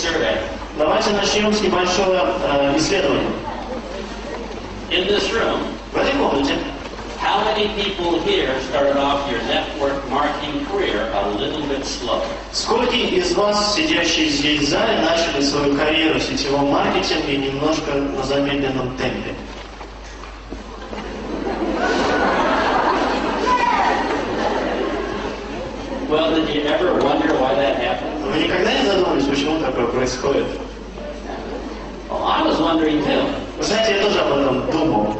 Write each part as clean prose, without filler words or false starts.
survey. Давайте начнем с небольшого исследования. In this room, В этой комнате how many people here started off your network marketing career a little bit slow? сколько из вас, сидящие здесь в зале, начали свою карьеру в сетевом маркетинге немножко на замедленном темпе? Well, did you ever wonder why that happened? Вы никогда не задумывались, почему такое происходит? Well, I was wondering too. Вы знаете, я тоже об этом думал.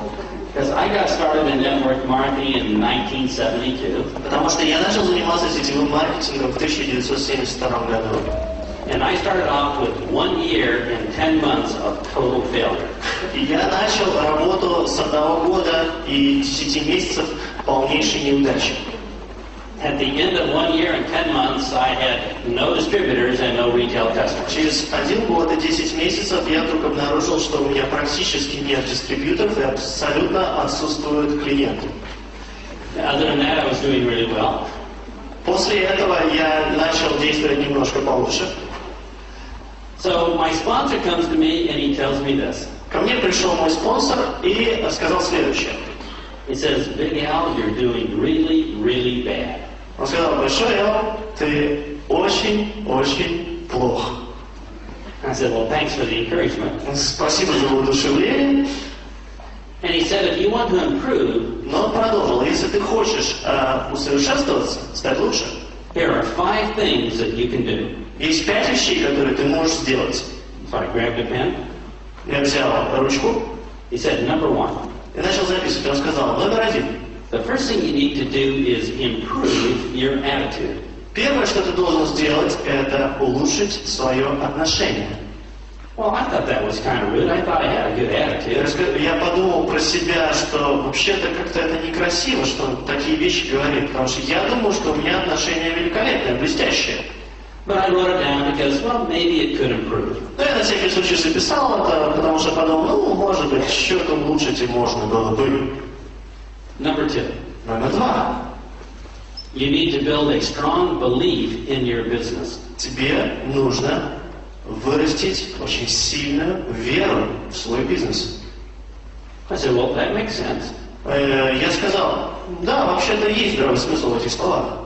Because I got started in network marketing in 1972. Потому что я начал заниматься сетевым маркетингом в 1972 году. And I started off with 1 year and 10 months of total failure. И я начал работу с 1 года и 10 месяцев полнейшей неудачи. At the end of 1 year and 10 months, I had no distributors and no retail customers. Через 1 год и 10 месяцев я вдруг обнаружил, что у меня практически нет дистрибьюторов и абсолютно отсутствуют клиенты. Other than that, I was doing really well. После этого я начал действовать немножко получше. So my sponsor comes to me and he tells me this. Ко мне пришел мой спонсор и сказал следующее. He says, Big Al, you're doing really, really bad. Он сказал: большой Эл, ты очень плох. I said, well, thanks for the encouragement. Спасибо за воодушевление. And he said, if you want to improve, Но он продолжил: если ты хочешь усовершенствоваться, стать лучше, here are 5 things that you can do. есть 5 вещей, которые ты можешь сделать. So I grabbed a pen. Я взял ручку He said, number 1. и начал записывать. Он сказал: номер 1. The first thing you need to do is improve your attitude. Первое, что ты должен сделать, это улучшить свое отношение. Well, I thought that was kind of rude. I thought I had a good attitude. Я подумал про себя, что вообще-то как-то это некрасиво, что он такие вещи говорит, потому что я думал, что у меня отношение великолепное, блестящее. But I wrote it down because, well, maybe it could improve. Но я на всякий случай записал это, потому что подумал, может быть, что-то улучшить и можно было бы. Number 2. Номер 2. You need to build a strong belief in your business. Тебе нужно вырастить очень сильную веру в свой бизнес. I said, well, that makes sense. Я сказал: да, вообще-то есть здравый смысл в этих словах.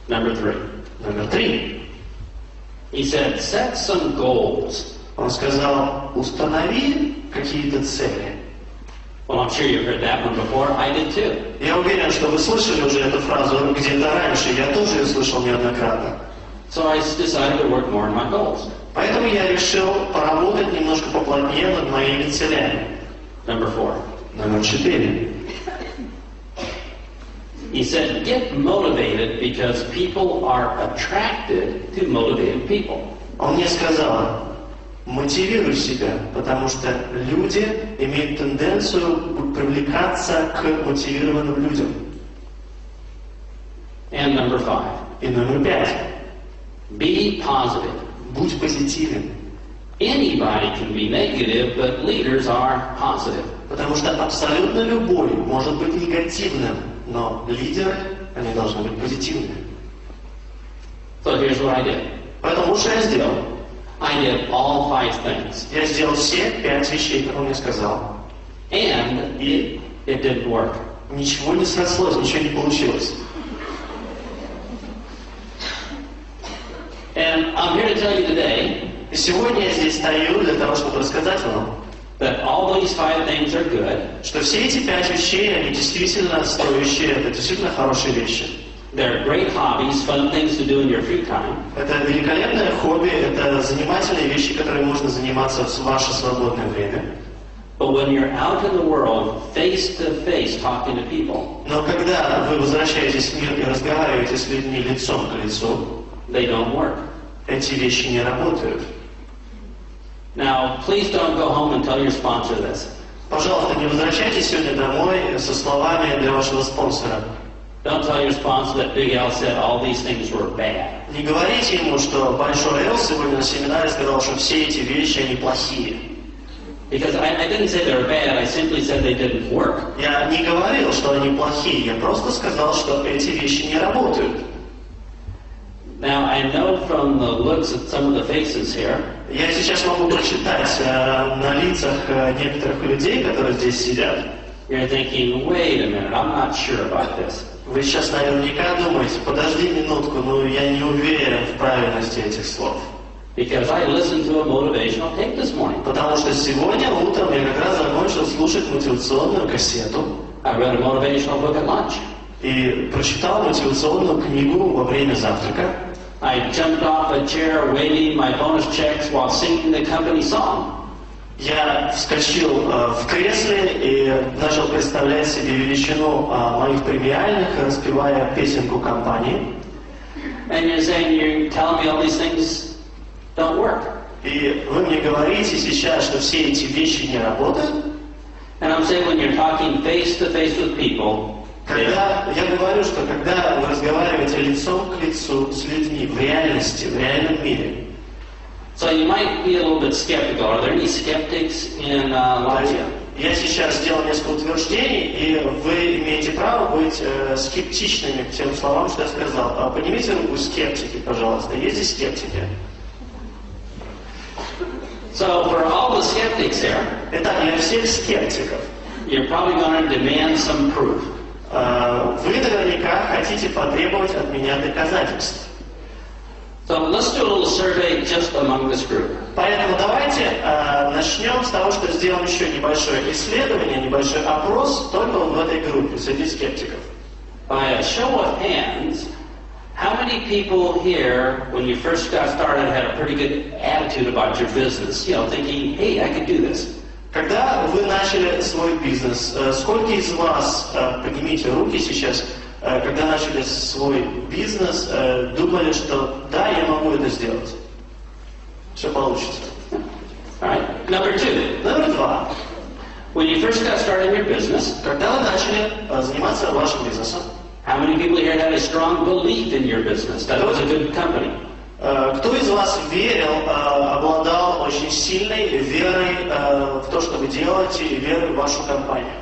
Number 3. Номер 3. He said, set some goals. Он сказал: установи какие-то цели. Well, I'm sure you've heard that one before. I did too. Я уверен, что вы слышали уже эту фразу где-то раньше. Я тоже ее слышал неоднократно. So I decided to work more on my goals. Поэтому я решил поработать немножко поплотнее над моими целями. Number 4. Номер 4. He said, get motivated because people are attracted to motivated people. Он мне сказал: мотивируй себя, потому что люди имеют тенденцию привлекаться к мотивированным людям. And number 5. И номер 5. Be positive. Будь позитивен. Anybody can be negative, but leaders are positive. Потому что абсолютно любой может быть негативным, но лидеры, они должны быть позитивными. So here's what I did. Поэтому что я сделал? I did all 5 things. Я сделал все 5 вещей, как он мне сказал. And it didn't work. Ничего не срослось, ничего не получилось. And I'm here to tell you today И сегодня я здесь стою для того, чтобы рассказать вам, that all these 5 things are good. что все эти 5 вещей, они действительно стоящие, это действительно хорошие вещи. They're great hobbies, fun things to do in your free time. Это великолепное хобби, это занимательные вещи, которые можно заниматься в ваше свободное время. But when you're out in the world, face to face, talking to people, Но когда вы возвращаетесь в мир и разговариваете с людьми лицом к лицу, they don't work. эти вещи не работают. Now, please don't go home and tell your sponsor this. Пожалуйста, не возвращайтесь сегодня домой со словами для вашего спонсора. Don't tell your sponsor that Big Al said all these things were bad. Не говорите ему, что Большой Эл сегодня на семинаре сказал, что все эти вещи, они плохие. Because I didn't say they were bad, I simply said they didn't work. Я не говорил, что они плохие, я просто сказал, что эти вещи не работают. Now, I know from the looks at some of the faces here, Я сейчас могу прочитать на лицах некоторых людей, которые здесь сидят. You're thinking, wait a minute, I'm not sure about this. Вы сейчас наверняка думаете, подожди минутку, ну я не уверен в правильности этих слов. Because I listened to a motivational tape this morning. Потому что сегодня утром я как раз закончил слушать мотивационную кассету. I read a motivational book at lunch. И прочитал мотивационную книгу во время завтрака. I jumped off a chair waving my bonus checks while singing the company song. Я вскочил в кресле и начал представлять себе величину моих премиальных, распевая песенку компании. And you're saying, you're telling me all these things don't work. И вы мне говорите сейчас, что все эти вещи не работают. And I'm saying when you're talking face to face with people, Когда я говорю, что когда вы разговариваете лицом к лицу с людьми в реальности, в реальном мире, so you might be a little bit skeptical. Are there any skeptics in Latvia? Я сейчас сделал несколько утверждений, и вы имеете право быть скептичными к тем словам, что я сказал. Поднимите руку скептики, пожалуйста. Есть здесь скептики? So for all the skeptics here, Итак, для всех скептиков, you're probably going to demand some proof. Вы наверняка хотите потребовать от меня доказательств. So let's do a little survey just among this group. Поэтому давайте начнем с того, что сделаем еще небольшое исследование, небольшой опрос только в этой группе, среди скептиков. By a show of hands, how many people here, when you first got started, had a pretty good attitude about your business? You know, thinking, hey, I could do this. Когда вы начали свой бизнес, сколько из вас, поднимите руки сейчас, когда начали свой бизнес, думали, что да, я могу это сделать. Все получится. All right. Number two. Номер два. When you first got started in your business, Когда вы начали заниматься вашим бизнесом, how many people here had a strong belief in your business that it was a good company? Кто из вас верил, обладал очень сильной верой в то, что вы делаете, и верой в вашу компанию?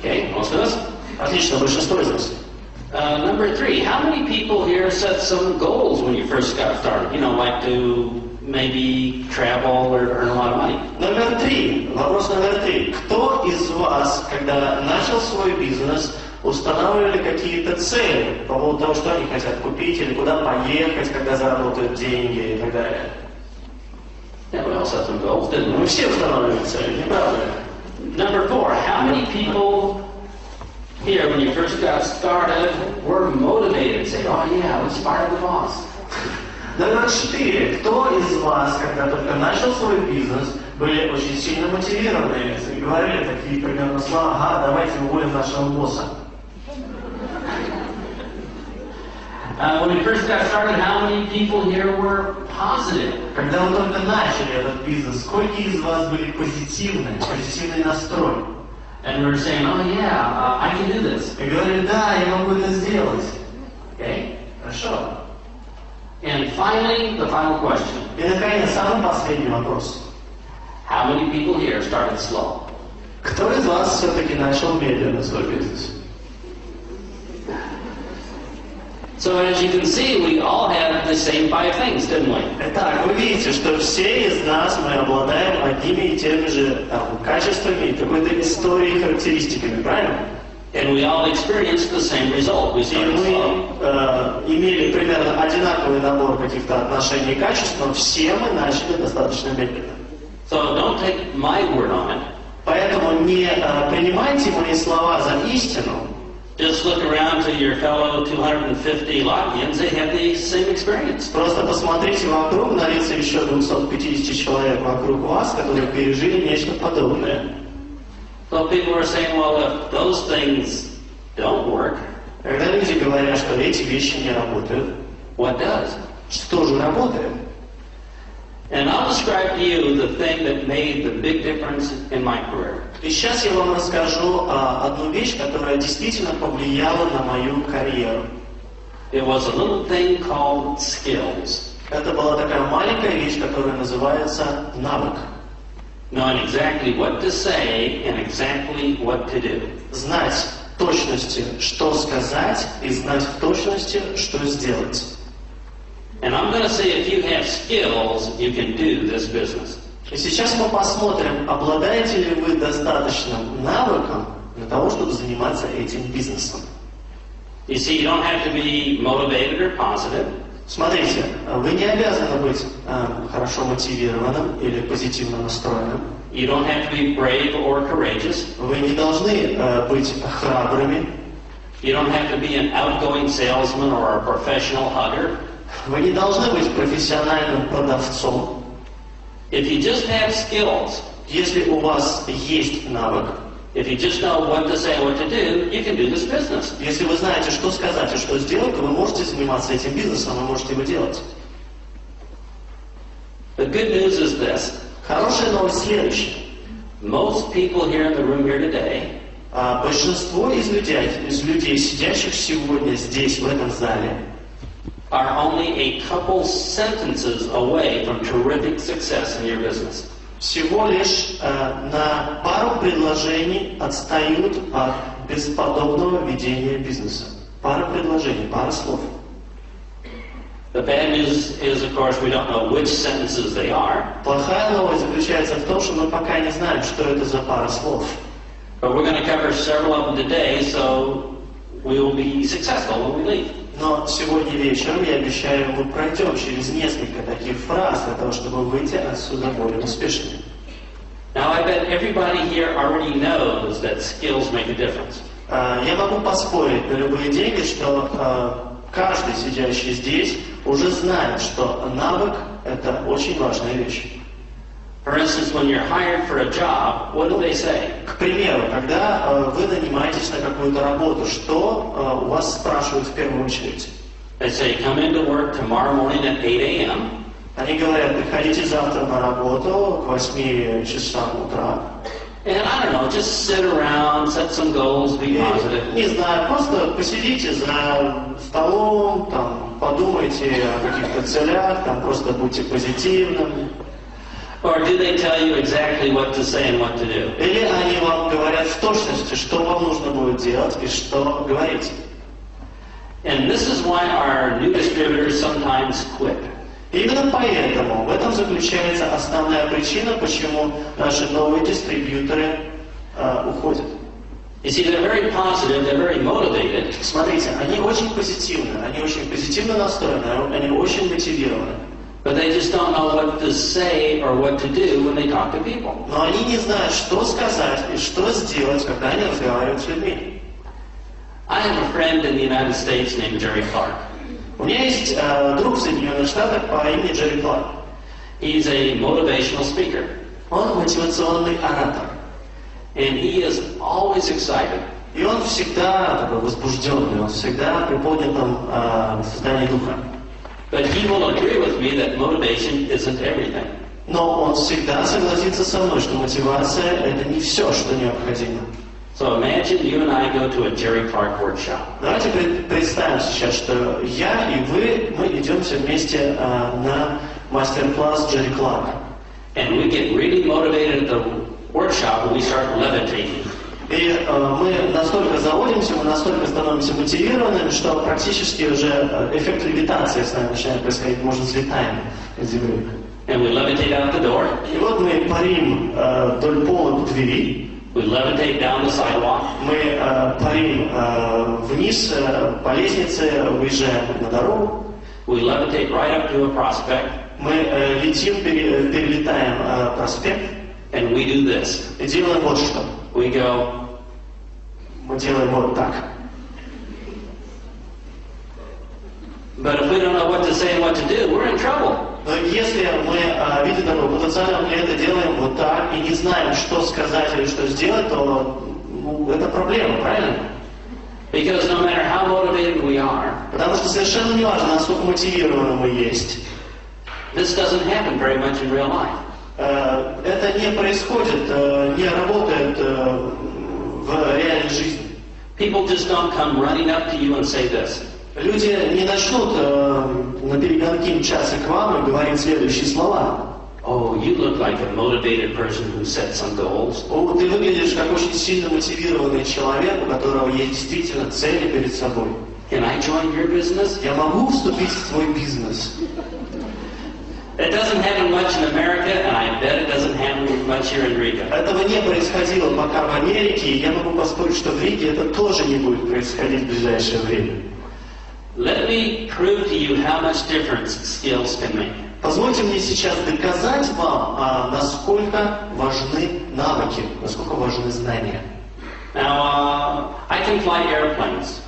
Okay, most of us. Отлично, большинство из вас. Number three, how many people here set some goals when you first got started? You know, like to maybe travel or earn a lot of money? Номер три, вопрос номер три. Кто из вас, когда начал свой бизнес, устанавливали какие-то цели по поводу того, что они хотят купить, или куда поехать, когда заработают деньги и так далее? Yeah, we all set some goals, didn't Мы we? все устанавливаем цели, не правда ли? Number four, how many people here, when you first got started, were motivated? Say, oh yeah, let's fire the boss. Номер четыре. Кто из вас, когда только начал свой бизнес, были очень сильно мотивированы и говорили такие примерно слова: ага, давайте уволим нашего босса? When you first got started, how many people here were positive? Когда вы только начали этот бизнес, сколько из вас были позитивны, позитивный настрой? And we were saying, oh yeah, I can do this. И говорили, да, я могу это сделать. Okay? Хорошо. And finally, the final question. И, наконец, самый последний вопрос. How many people here started slow? Кто из вас все-таки начал медленно свой бизнес? So as you can see, we all had the same 5 things, didn't we? Итак, вы видите, что все из нас, мы обладаем одними и теми же качествами и какой-то историей и характеристиками, правильно? And we all experienced the same result. We И started slow. мы имели примерно одинаковый набор каких-то отношений и качеств, но все мы начали достаточно медленно. So don't take my word on it. Поэтому не принимайте мои слова за истину. Just look around to your fellow 250 Latvians, they have the same experience. Просто посмотрите вокруг, на лица еще 250 человек вокруг вас, которые пережили нечто подобное. So people were saying, well, if those things don't work, Когда люди говорят, что эти вещи не работают, what does? что же работает? And I'll describe to you the thing that made the big difference in my career. И сейчас я вам расскажу одну вещь, которая действительно повлияла на мою карьеру. It was a little thing called skills. Это была такая маленькая вещь, которая называется навык. Knowing exactly what to say and exactly what to do. Знать в точности, что сказать, и знать в точности, что сделать. And I'm going to say if you have skills, you can do this business. И сейчас мы посмотрим, обладаете ли вы достаточным навыком для того, чтобы заниматься этим бизнесом. You see, you don't have to be motivated or positive. Смотрите, вы не обязаны быть хорошо мотивированным или позитивно настроенным. You don't have to be brave or courageous. Вы не должны быть храбрыми. You don't have to be an outgoing salesman or a professional hugger. Вы не должны быть профессиональным продавцом. If you just have skills, Если у вас есть навык, if you just know what to say and what to do, you can do this business. если вы знаете, что сказать и что сделать, то вы можете заниматься этим бизнесом, вы можете его делать. The good news is this. Хорошая новость следующая. Most people here in the room here today Большинство из людей, сидящих сегодня здесь, в этом зале, are only a couple sentences away from terrific success in your business. всего лишь на пару предложений отстают от бесподобного ведения бизнеса. Пара предложений, пара слов. The bad news is, of course, we don't know which sentences they are, Плохая новость заключается в том, что мы пока не знаем, что это за пара слов. but we're going to cover several of them today, so we will be successful when we leave. Но сегодня вечером, я обещаю, мы пройдем через несколько таких фраз для того, чтобы выйти отсюда более успешными. Now, I bet everybody here already knows that skills make a difference. Я могу поспорить на любые деньги, что каждый сидящий здесь уже знает, что навык – это очень важная вещь. For instance, when you're hired for a job, what do they say? К примеру, когда вы нанимаетесь на какую-то работу, что у вас спрашивают в первую очередь? They say, come into work tomorrow morning at 8 a.m. Они говорят, приходите завтра на работу к 8 часам утра. And I don't know, just sit around, set some goals, be positive. Не знаю, просто посидите за столом, там, подумайте о каких-то целях, там, просто будьте позитивным. Or do they tell you exactly what to say and what to do? Или они вам говорят в точности, что вам нужно будет делать и что говорить. And this is why our new distributors sometimes quit. Именно поэтому в этом заключается основная причина, почему наши новые дистрибьюторы уходят. You see, they're very positive, they're very motivated, Смотрите, они очень позитивно настроены, они очень мотивированы. but they just don't know what to say or what to do when they talk to people. Но они не знают, что сказать и что сделать, когда они разговаривают с людьми. I have a friend in the United States named Jerry Clark. У меня есть друг в Соединенных Штатах по имени Джерри Кларк. He's a motivational speaker, Он мотивационный оратор. and he is always excited. И он всегда такой возбужденный, он всегда при поднятом создании духа. But he will agree with me that motivation isn't everything. Но он всегда согласится со мной, что мотивация – это не все, что необходимо. So imagine you and I go to a Jerry Clark workshop. Давайте представим сейчас, что я и вы, мы идем все вместе на мастер-класс Джерри Кларка. And we get really motivated at the workshop and we start levitating. И мы настолько заводимся, мы настолько становимся мотивированными, что практически уже эффект левитации с нами начинает происходить, мы уже взлетаем из земли. And we levitate out the door. И вот мы парим вдоль пола к двери, We levitate down the sidewalk. мы парим вниз по лестнице, выезжаем на дорогу, We levitate right up to a prospect. мы летим, перелетаем проспект And we do this. и делаем вот что. We go, Мы делаем вот так. but if we don't know what to say and what to do, we're in trouble. Но если мы, видя такой потенциальный клиента, делаем вот так и не знаем, что сказать или что сделать, то это проблема, правильно? Because no matter how motivated we are, Потому что совершенно не важно, насколько мотивированы мы есть. this doesn't happen very much in real life. Это не происходит, не работает в реальной жизни. People just don't come running up to you and say this. Люди не начнут на перегонки мчаться к вам и говорить следующие слова. Oh, you look like a motivated person who set some goals. О, ты выглядишь как очень сильно мотивированный человек, у которого есть действительно цели перед собой. Can I join your business? Я могу вступить в твой бизнес? It doesn't happen much in America, and I bet it doesn't happen much here in Riga. Этого не происходило пока в Америке, и я могу поспорить, что в Риге это тоже не будет происходить в ближайшее время. Let me prove to you how much difference skills can make. Позвольте мне сейчас доказать вам, насколько важны навыки, насколько важны знания. Now, I can fly airplanes.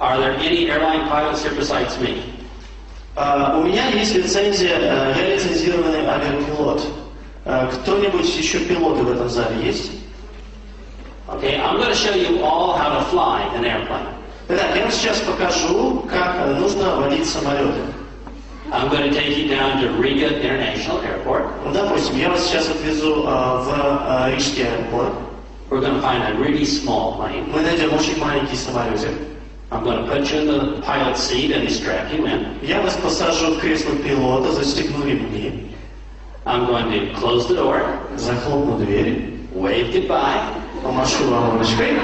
Are there any airline pilots here besides me? У меня есть лицензия, я лицензированный авиапилот. Кто-нибудь еще пилоты в этом зале есть? Okay, I'm going to show you all how to fly an airplane. Итак, я вам сейчас покажу, как нужно водить самолеты. I'm going to take you down to Riga International Airport. Допустим, я вас сейчас отвезу в Рижский аэропорт. We're going to find a really small plane. Мы найдем очень маленький самолетик. I'm going to put you in the pilot seat and strap you in. Я вас посажу в кресло пилота, застегну ремни. I'm going to close the door, Захлопну дверь, wave goodbye, помашу вам ручкой.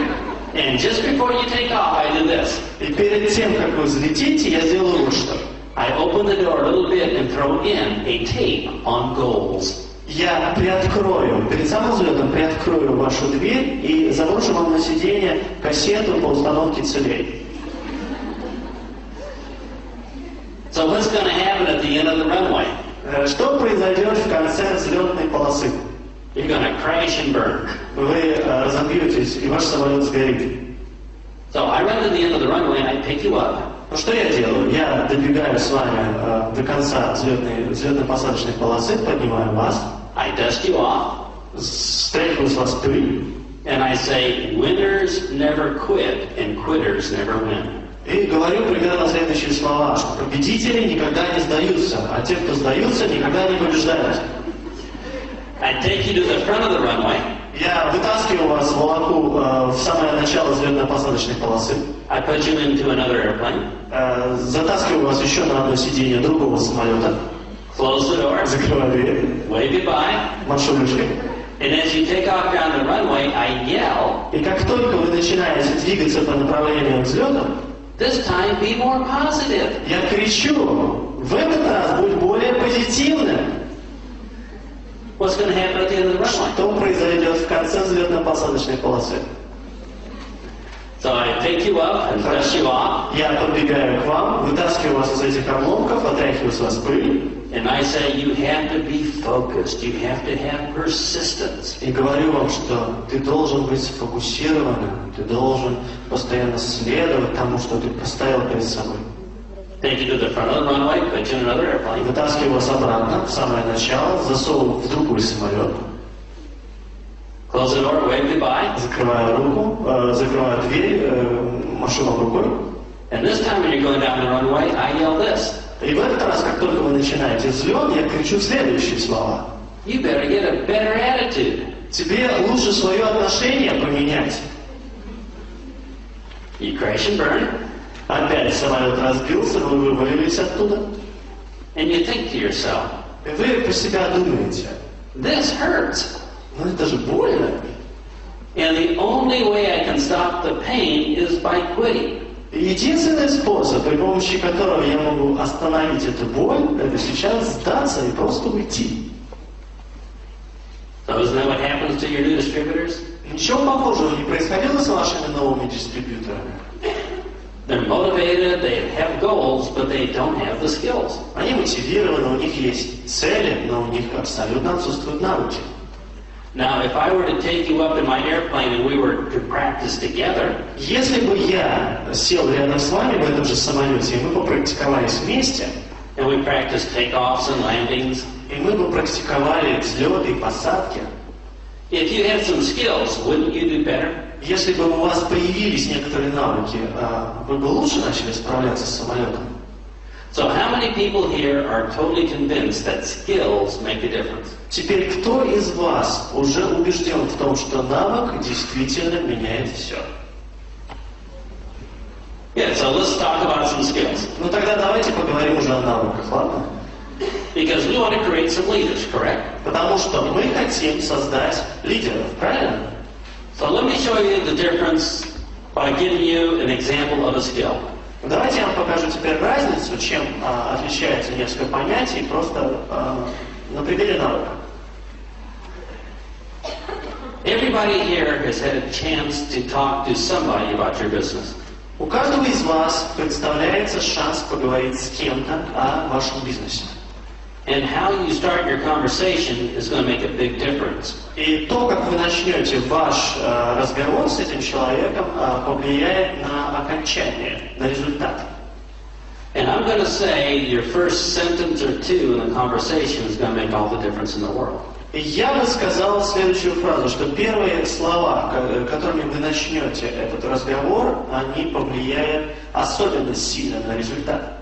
and just before you take off, I do this. И перед тем, как вы взлетите, я сделаю вот что. I open the door a little bit and throw in a tape on goals. Я приоткрою, перед самым взлетом приоткрою вашу дверь и заброшу вам на сиденье кассету по установке целей. So what's going to happen at the end of the runway? Что произойдет в конце взлетной полосы? You're going to crash and burn. Вы разобьетесь, и ваш самолет сгорит. So I run to the end of the runway and I pick you up. Ну что я делаю? Я добегаю с вами до конца взлетно-посадочной полосы, поднимаю вас, I dust you off, стряхиваю с вас пыль, and I say, winners never quit and quitters never win. и говорю примерно следующие слова, что победители никогда не сдаются, а те, кто сдаются, никогда не побеждают. I take you to the front of the runway. Я вытаскиваю вас, волоку в самое начало взлетно-посадочной полосы, I put you into another airplane. затаскиваю вас еще на одно сиденье другого самолета, Close the door, закрываю дверь, wave goodbye, машу ручкой. and as you take off down the runway, I yell, И как только вы начинаете двигаться по направлению к взлету, this time be more positive. я кричу, в этот раз будь более позитивным. What's going to happen at the end of the runway? Что произойдет в конце взлетно-посадочной полосы? So I pick you up and dust you off, Я подбегаю к вам, вытаскиваю вас из этих обломков, отряхиваю с вас пыль and I say you have to be focused. You have to have persistence. и говорю вам, что ты должен быть сфокусированным, ты должен постоянно следовать тому, что ты поставил перед собой. Take you to the front of the runway, put you in another airplane. Вытаскиваю вас обратно, в самое начало, засовываю в другой самолет, Close the door, wave goodbye. закрываю дверь, машу вам рукой. And this time when you're going down the runway, I yell this. И в этот раз, как только вы начинаете взлет, я кричу следующие слова. You better get a better attitude. Тебе лучше свое отношение поменять. You crash and burn, Опять самолет разбился, вы вывалились оттуда. and you think to yourself, И вы про себя думаете, this hurts. ну это же больно. And the only way I can stop the pain is by quitting. И единственный способ, при помощи которого я могу остановить эту боль, это сейчас сдаться и просто уйти. So isn't that what happens to your new distributors? Ничего похожего не происходило с вашими новыми дистрибьюторами. They're motivated, they have goals, but they don't have the skills. Они мотивированы, у них есть цели, но у них абсолютно отсутствуют навыки. Now, if I were to take you up in my airplane and we were to practice together, Если бы я сел рядом с вами в этом же самолете, и мы попрактиковались вместе, and we practiced takeoffs and landings, и мы бы практиковали взлеты и посадки, if you had some skills, wouldn't you do better? если бы у вас появились некоторые навыки, вы бы лучше начали справляться с самолетом. So how many people here are totally convinced that skills make a difference? Теперь, кто из вас уже убежден в том, что навык действительно меняет все? Yeah, so let's talk about some skills. Ну тогда давайте поговорим уже о навыках, ладно? Because we want to create some leaders, correct? Потому что мы хотим создать лидеров, правильно? So let me show you the difference by giving you an example of a skill. Давайте я вам покажу теперь разницу, чем отличается несколько понятий, просто на примере навыка. Everybody here has had a chance to talk to somebody about your business. У каждого из вас представляется шанс поговорить с кем-то о вашем бизнесе. And how you start your conversation is going to make a big difference. И то, как вы начнете ваш разговор с этим человеком, повлияет на окончание, на результат. And I'm going to say your first sentence or two in the conversation is going to make all the difference in the world. И я бы сказал следующую фразу, что первые слова, которыми вы начнете этот разговор, они повлияют особенно сильно на результат.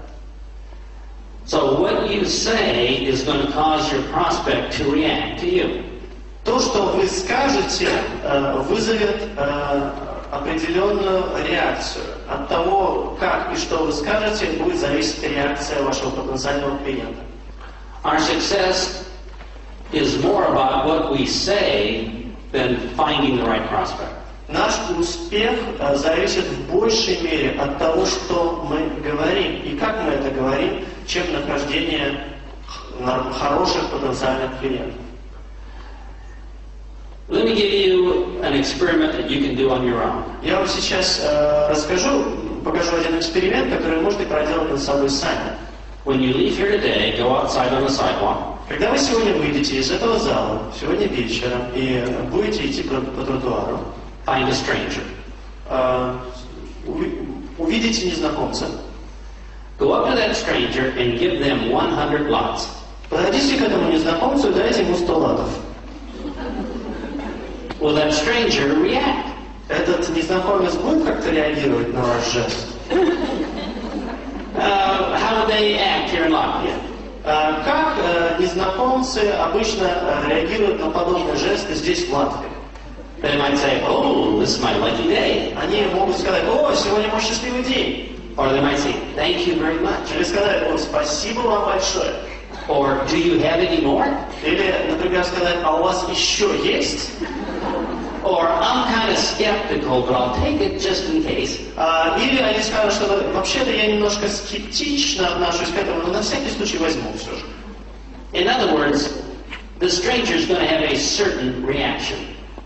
So what you say is going to cause your prospect to react to you. То, что вы скажете, вызовет определенную реакцию. От того, как и что вы скажете, будет зависеть реакция вашего потенциального клиента. Our success is more about what we say than finding the right prospect. Наш успех зависит в большей мере от того, что мы говорим и как мы это говорим, чем нахождение хороших потенциальных клиентов. Let me give you an experiment that you can do on your own. Я вам сейчас покажу один эксперимент, который вы можете проделать над собой сами. When you leave here today, go outside on the sidewalk. Когда вы сегодня выйдете из этого зала, сегодня вечером, и будете идти по тротуару, Find a stranger. Увидите незнакомца. Go up to that stranger and give them 100 lots. Подойдите к этому незнакомцу и дайте ему 100 латов. Will that stranger react? Этот незнакомец будет как-то реагировать на ваш жест? How would they act here in Latvia? Как незнакомцы обычно реагируют на подобные жесты здесь, в Латвии? They might say, "Oh, this is my lucky day." Они могут сказать: «О, сегодня мой счастливый день». Or they might say, "Thank you very much." Или сказать: «О, спасибо вам большое». Or, "Do you have any more?" Или, например, сказать: «А у вас еще есть?» Or, "I'm kind of skeptical, but I'll take it just in case." Или они скажут, что вообще-то я немножко скептично отношусь к этому, но на всякий случай возьму все же. In other words, the stranger is going to have a certain reaction.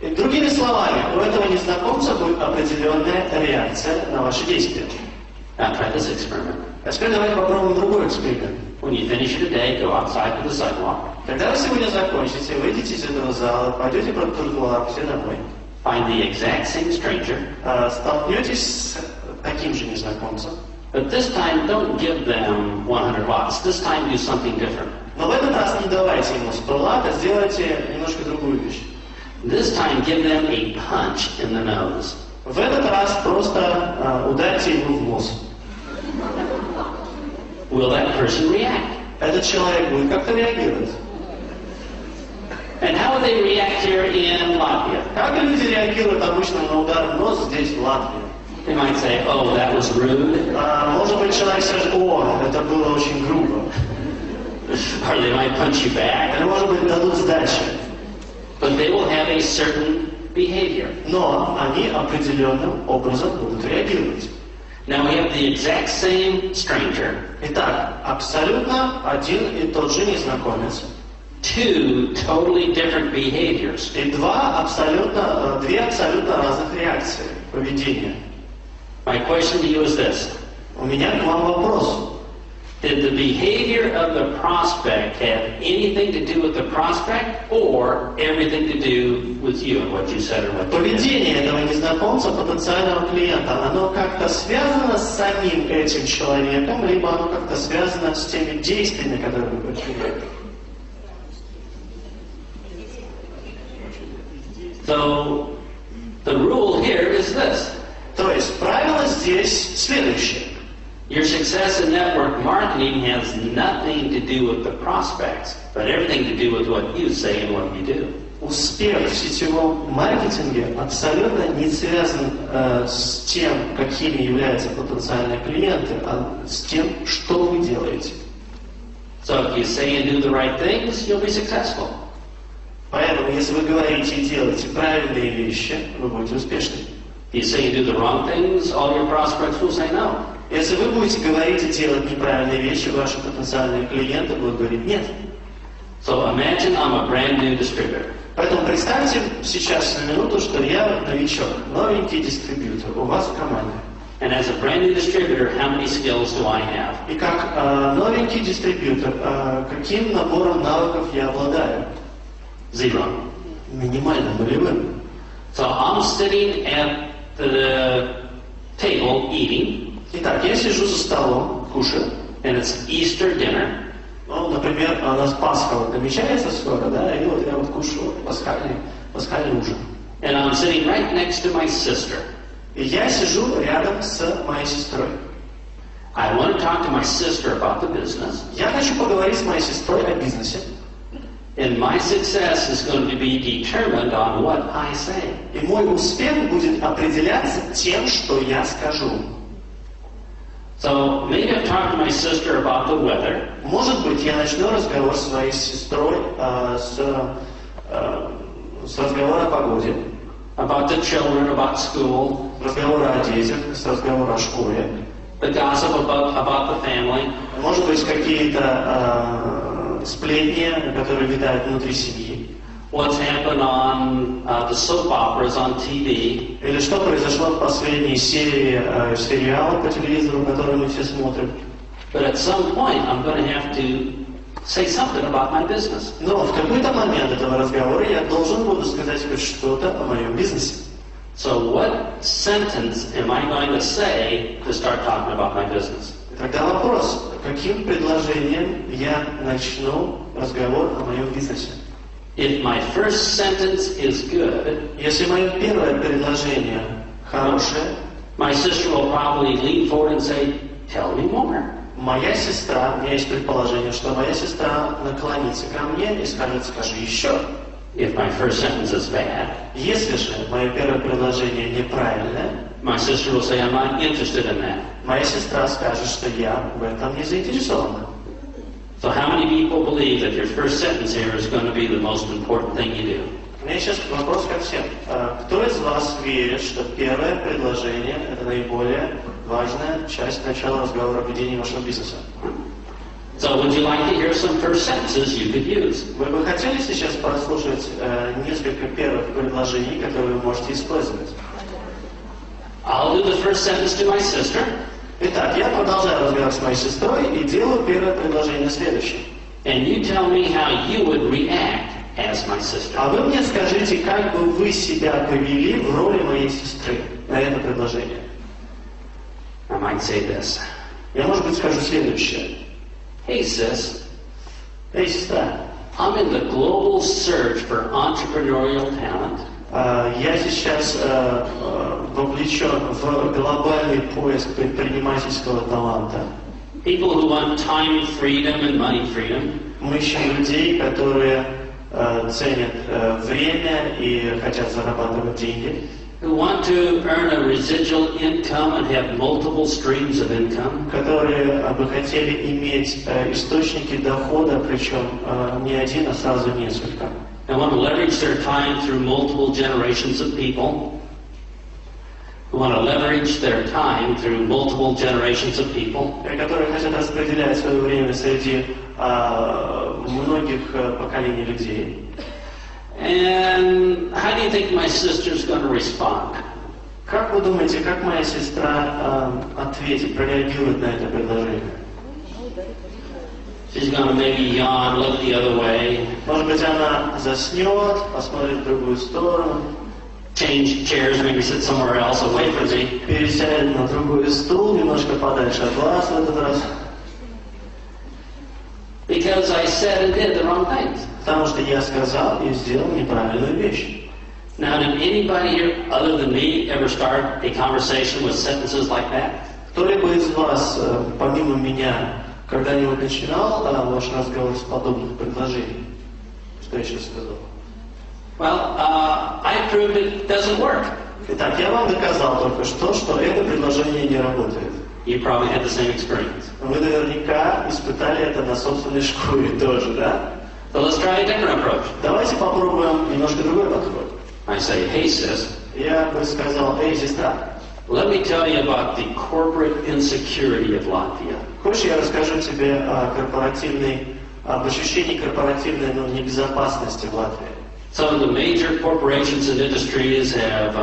И другими словами, у этого незнакомца будет определенная реакция на ваши действия. Now try this experiment. А теперь давайте попробуем другой эксперимент. When you finish your day, go outside to the sidewalk. Когда вы сегодня закончите, выйдете из этого зала, пойдете по тротуару, все домой. Find the exact same stranger. Столкнетесь с таким же незнакомцем. But this time, don't give them 100 lots. This time, do something different. Но в этот раз не давайте ему 100 лат, а сделайте немножко другую вещь. This time, give them a punch in the nose. В этот раз просто ударьте его в нос. Will that person react? Этот человек будет как-то реагировать. And how would they react here in Latvia? Как люди реагируют обычно на удар в нос здесь, в Латвии? They might say, "Oh, that was rude." Может быть, человек скажет: «О, это было очень грубо». Or they might punch you back. Или, может быть, дадут сдачи. But they will have a certain behavior. Но они определенным образом будут реагировать. Now we have the exact same stranger. Итак, абсолютно один и тот же незнакомец. Two totally different behaviors. И две абсолютно разных реакции, поведения. My question to you is this. У меня к вам вопрос. Did the behavior of the prospect have anything to do with the prospect or everything to do with you and what you said or what you did? Поведение этого незнакомца, потенциального клиента, оно как-то связано с самим этим человеком, либо оно как-то связано с теми действиями, которые вы предприняли? So, the rule here is this. То есть правило здесь следующее. Your success in network marketing has nothing to do with the prospects, but everything to do with what you say and what you do. Успех в сетевом маркетинге абсолютно не связан с тем, какими являются потенциальные клиенты, а с тем, что вы делаете. So if you say and do the right things, you'll be successful. Поэтому, если вы говорите и делаете правильные вещи, вы будете успешны. If you say and do the wrong things, all your prospects will say no. Если вы будете говорить и делать неправильные вещи, ваши потенциальные клиенты будут говорить нет. So imagine I'm a brand new distributor. Поэтому представьте сейчас на минуту, что я новичок, новенький дистрибьютор у вас в команде. And as a brand new distributor, how many skills do I have? И как новенький дистрибьютор, каким набором навыков я обладаю? Zero. Минимально нулевым. So I'm sitting at the table eating. Итак, я сижу за столом, кушаю. And it's Easter dinner. Ну, например, у нас Пасха вот намечается скоро, да, и вот я вот кушаю пасхальный ужин. And I'm sitting right next to my sister. И я сижу рядом с моей сестрой. I want to talk to my sister about the business. Я хочу поговорить с моей сестрой о бизнесе. And my success is going to be determined on what I say. И мой успех будет определяться тем, что я скажу. So maybe I'll talk to my sister about the weather. Может быть, я начну разговор с своей сестрой с разговора о погоде. About the children, about school. Разговора о детях, с разговора о школе. The gossip about the family. Может быть, какие-то сплетни, которые витают внутри семьи. What's happened on the soap operas on TV. Или что произошло в последней серии сериала по телевизору, который мы все смотрим. But at some point, I'm going to have to say something about my business. Но в какой-то момент этого разговора я должен буду сказать хоть что-то о моем бизнесе. So what sentence am I going to say to start talking about my business? Тогда вопрос, каким предложением я начну разговор о моем бизнесе? If my first sentence is good, если мое первое предложение хорошее, my sister will probably lean forward and say, "Tell me more." Моя сестра, у меня есть предположение, что моя сестра наклонится ко мне и скажет, скажи еще. If my first sentence is bad, если же мое первое предложение неправильное, my sister will say, "I'm not interested in that." моя сестра скажет, что я в этом не заинтересована. So how many people believe that your first sentence here is going to be the most important thing you do? У меня сейчас вопрос ко всем. Кто из вас верит, что первое предложение – это наиболее важная часть начала разговора о ведении вашего бизнеса? So would you like to hear some first sentences you could use? Вы бы хотели сейчас послушать несколько первых предложений, которые вы можете использовать? I'll do the first sentence to my sister. Итак, я продолжаю разговор с моей сестрой и делаю первое предложение следующее. And you tell me how you would react as my sister. А вы мне скажите, как бы вы себя повели в роли моей сестры на это предложение. I might say this. Я, может быть, скажу следующее. Hey, sis. Эй, сестра. I'm in the global search for entrepreneurial talent. Я сейчас вовлечен в глобальный поиск предпринимательского таланта. People who want time freedom and money freedom. Мы ищем людей, которые ценят время и хотят зарабатывать деньги. Who want to earn a residual income and have multiple streams of income. Которые бы хотели иметь источники дохода, причем не один, а сразу несколько. They want to leverage their time through multiple generations of people. Who want to leverage their time through multiple generations of people. Которые хотят распределять свое время среди многих поколений людей. And how do you think my sister's going to respond? Как вы думаете, как моя сестра ответит, прореагирует на это предложение? She's going to maybe yawn, look the other way. Может быть, она заснет, посмотрит в другую сторону. Change chairs, maybe sit somewhere else away from me. Пересядет на другой стул, немножко подальше от вас в этот раз. Because I said and did the wrong things. Потому что я сказал и сделал неправильную вещь. Now, did anybody here, other than me, ever start a conversation with sentences like that? Кто-либо из вас, помимо меня, когда-нибудь начинал ваш разговор с подобных предложений? Что я сейчас сказал? Well, I proved it doesn't work. Итак, я вам доказал только что это предложение не работает. You probably had the same experience. Вы наверняка испытали это на собственной шкуре тоже, да? So let's try a different approach. Давайте попробуем немножко другой подход. I say, hey sis, Я бы сказал, эй, сестра, Let me tell you about the corporate insecurity of Latvia. Хочешь, я расскажу тебе об ощущении корпоративной небезопасности в Латвии? Some of the major corporations and industries have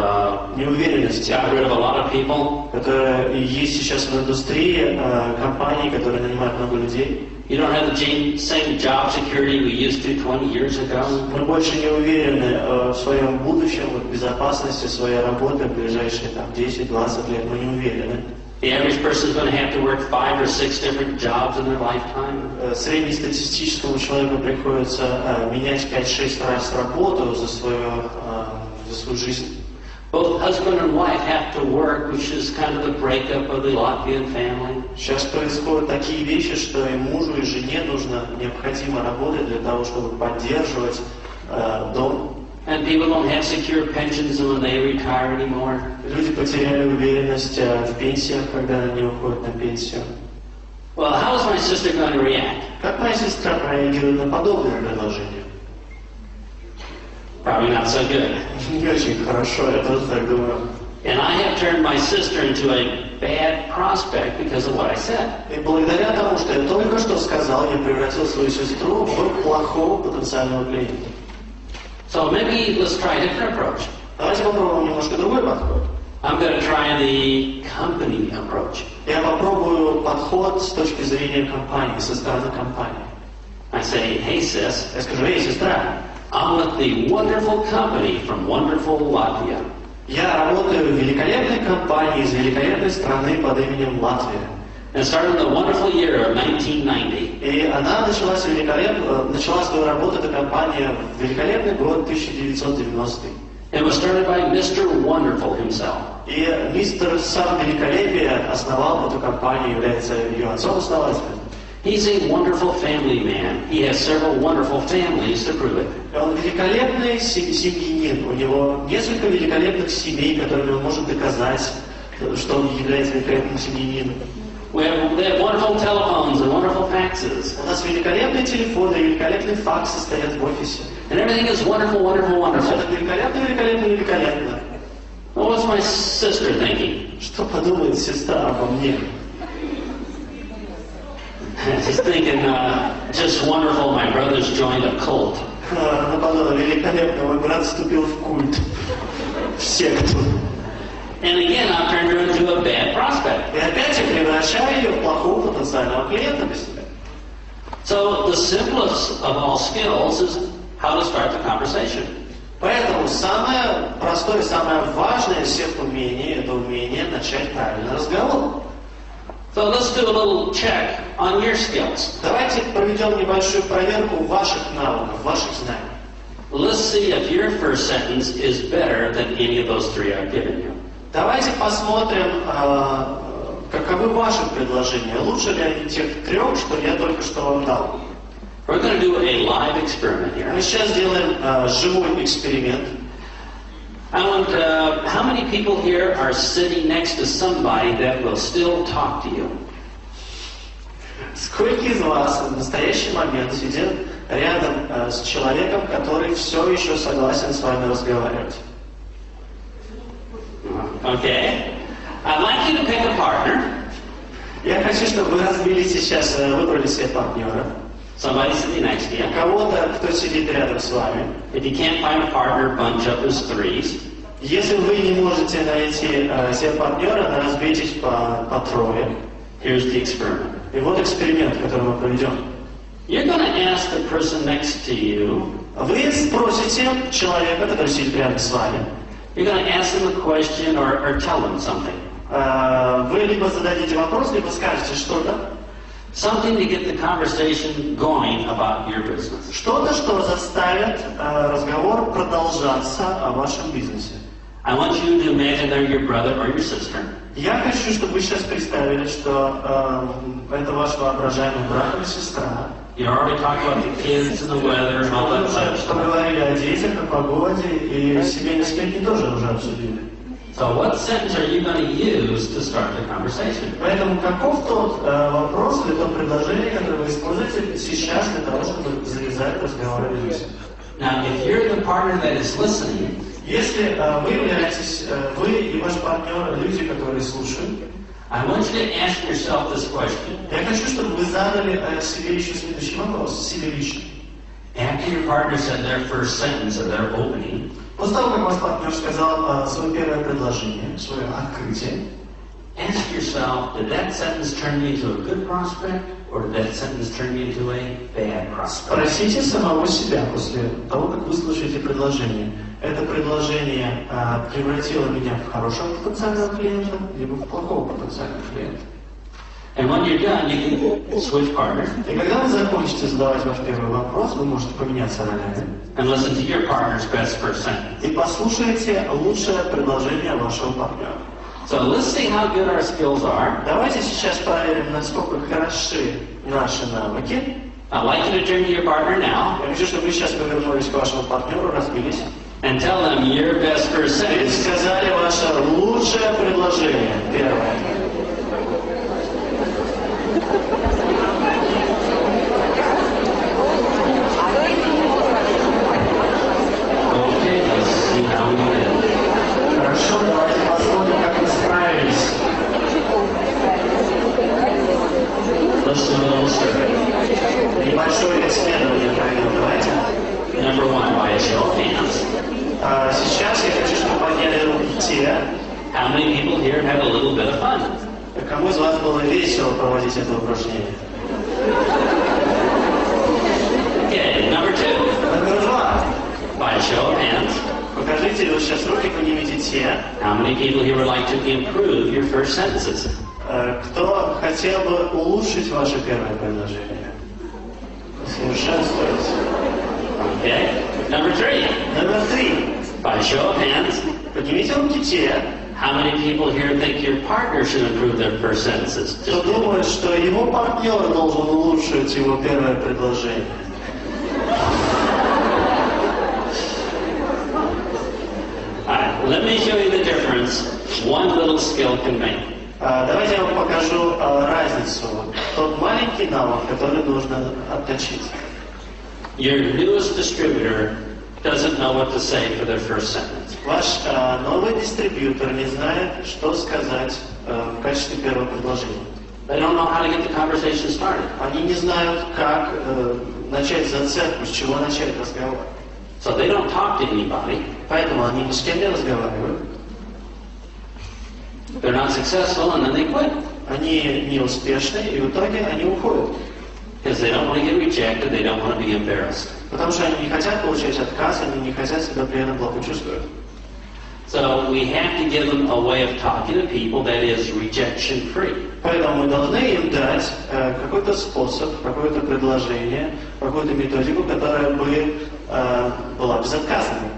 Неуверенность, got rid of a lot of people. которая есть сейчас в индустрии, компании, которые нанимают много людей. You don't have the same job security we used to 20 years ago. Мы больше не уверены в своем будущем, в безопасности своей работы в ближайшие 10-20 лет. Мы не уверены. The average person is going to have to work 5 or 6 different jobs in their lifetime. Среднестатистическому человеку приходится менять 5-6 раз работу за свою жизнь. Both husband and wife have to work, which is kind of the breakup of the Latvian family. Сейчас происходят такие вещи, что и мужу, и жене необходимо работать для того, чтобы поддерживать дом. And people don't have secure pensions when they retire anymore. Люди потеряли уверенность в пенсиях, когда они уходят на пенсию. Well, how is my sister going to react? Как моя сестра прореагирует на подобное предложение? Probably not so good. Не очень хорошо, я тоже так думаю. And I have turned my sister into a bad prospect because of what I said. И благодаря тому, что я только что сказал, я превратил свою сестру в плохого потенциального клиента. So maybe let's try a different approach. Давайте попробуем немножко другой подход. I'm going to try the company approach. Я попробую подход с точки зрения компании, со стороны компании. I say, hey sis, Я скажу, эй, сестра, I'm with the wonderful company from wonderful Latvia. я работаю в великолепной компании из великолепной страны под именем Латвия. And started in the wonderful year of 1990. И она начала свою работу, эта компания, в великолепный год 1990. It was started by Mr. Wonderful himself. И мистер Сам Великолепие основал эту компанию, является ее отцом-основателем. He's a wonderful family man. He has several wonderful families to prove it. Он великолепный семьянин. У него несколько великолепных семей, которыми он может доказать, что он является великолепным семьянином. We have wonderful telephones and wonderful faxes. У нас великолепные телефоны и великолепные факсы стоят в офисе. And everything is wonderful, wonderful, wonderful. Это великолепно, великолепно, великолепно. Well, what's my sister thinking? Что подумает сестра обо мне? She's thinking, just wonderful, my brother's joined a cult. Она подумала, великолепно, мой брат вступил в культ, в секту. And again, I've turned her into a bad prospect. И опять я превращаю ее в плохого потенциального клиента без себя. So the simplest of all skills is how to start the conversation. Поэтому самое простое, самое важное из всех умений – это умение начать правильный разговор. So let's do a little check on your skills. Давайте проведем небольшую проверку ваших навыков, ваших знаний. Let's see if your first sentence is better than any of those three I've given you. Давайте посмотрим, каковы ваши предложения. Лучше ли они тех трех, что я только что вам дал? We're going to do a live experiment here. Мы сейчас сделаем живой эксперимент. I want, how many people here are sitting next to somebody that will still talk to you? Сколько из вас в настоящий момент сидят рядом с человеком, который все еще согласен с вами разговаривать? Okay. I'd like you to pick a partner. Я хочу, чтобы вы разбили сейчас, выбрали себе партнера. Somebody sitting next to you. Кого-то, кто сидит рядом с вами. If you can't find a partner, bunch up as threes. Если вы не можете найти себе партнера, разбейтесь по трое. Here's the experiment. И вот эксперимент, который мы проведем. You're going to ask the person next to you. Вы спросите человека, который сидит рядом с вами. You're going to ask them a question or tell them something. Вы либо зададите вопрос, либо скажете что-то. Something to get the conversation going about your business. Что-то, что заставит разговор продолжаться о вашем бизнесе. I want you to imagine they're your brother or your sister. Я хочу, чтобы вы сейчас представили, что это ваш воображаемый брат или сестра. You already talked about the kids and the weather and all that kind of Что stuff. говорили о детях, о погоде, и семейные сплетни тоже уже обсудили. So what sentence are you going to use to start the conversation? Поэтому каков тот вопрос или то предложение, которое вы используете сейчас для того, чтобы завязать разговор о бизнесе? Now, if you're the partner that is listening, Если вы являетесь, вы и ваш партнер, люди, которые слушают, I want you to ask yourself this question. я хочу, чтобы вы задали себе еще следующий вопрос, себе лично. After your partner said their first sentence or their opening, После того, как ваш партнер сказал свое первое предложение, свое открытие, ask yourself, did that sentence turn me into a good prospect or did that sentence turn me into a bad prospect? спросите самого себя после того, как вы слышите предложение. Это предложение превратило меня в хорошего потенциального клиента, либо в плохого потенциального клиента. And when you're done, you can switch partners И когда вы закончите задавать ваш первый вопрос, вы можете поменяться ролями and listen to your partner's best first sentence. и послушайте лучшее предложение вашего партнера. So let's see how good our skills are. Давайте сейчас проверим, насколько хороши наши навыки. I'd like you to turn to your partner now Я хочу, чтобы вы сейчас повернулись к вашему партнеру, разбились and tell them your best first и sentence. сказали ваше лучшее предложение. Первое. Okay, let's see how we did. Хорошо, давайте посмотрим, как вы справились. Let's do a little survey. Небольшое исследование проведем. Давайте. Number one, by a show of hands. Сейчас я хочу, чтобы подняли руки те, How many people here have a little bit of fun? кому из вас было весело проводить это упражнение. Okay, number two, Номер два. by a show of hands. Покажите, вот сейчас руки поднимите те, How many people here would like to improve your first sentences? кто хотел бы улучшить ваше первое предложение. Совершенствовать. Okay, number three, Номер три. by a show of hands. Поднимите руки те, How many people here think your partner should improve their first sentences? кто думает, что его партнер должен улучшить его первое предложение. Alright, let me show you the difference one little skill can make. Давайте я вам покажу разницу. Тот маленький навык, который нужно отточить. Your newest distributor doesn't know what to say for their first sentence. Ваш новый дистрибьютор не знает, что сказать в качестве первого предложения. They don't know how to get the conversation started. Они не знают, как начать зацепку, с чего начать разговор. So they don't talk to anybody. Поэтому они ни с кем не разговаривают. They're not successful and then they quit. Они неуспешны, и в итоге они уходят. Because they don't want to get rejected, they don't want to be embarrassed. Потому что они не хотят получать отказ, они не хотят себя при этом плохо чувствовать. So we have to give them a way of talking to people that is rejection free. Поэтому мы должны им дать какой-то способ, какое-то предложение, какую-то методику, которая бы была безотказной.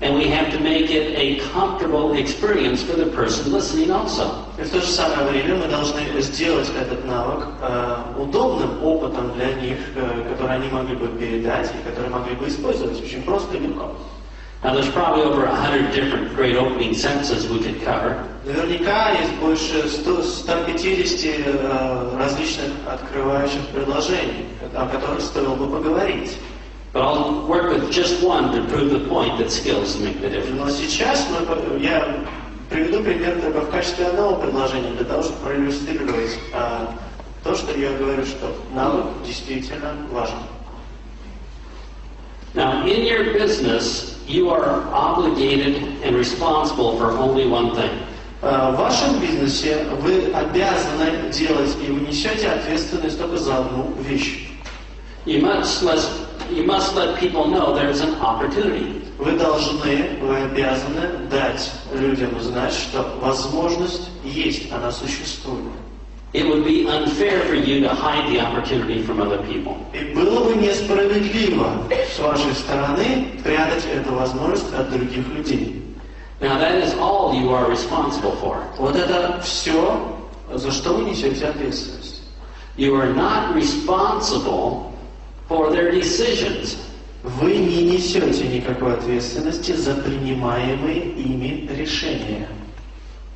And we have to make it a comfortable experience for the person listening also. И в то же самое время мы должны сделать этот навык удобным опытом для них, который они могли бы передать и который могли бы использовать очень просто и легко. Now there's probably over 100 different great opening sentences we could cover. Наверняка есть больше 150 различных открывающих предложений, о которых стоило бы поговорить. But I'll work with just one to prove the point that skills make the difference. Но сейчас я приведу пример только в качестве одного предложения, для того, чтобы проиллюстрировать то, что я говорю, что навык действительно важен. Now, in your business, you are obligated and responsible for only one thing. В вашем бизнесе вы обязаны делать, и вы несете ответственность только за одну вещь. You must let people know there's an opportunity. Вы обязаны дать людям знать, что возможность есть, она существует. It would be unfair for you to hide the opportunity from other people. И было бы несправедливо с вашей стороны прятать эту возможность от других людей. Now that is all you are responsible for. Вот это все, за что вы несете ответственность. You are not responsible for their decisions. Вы не несете никакой ответственности за принимаемые ими решения.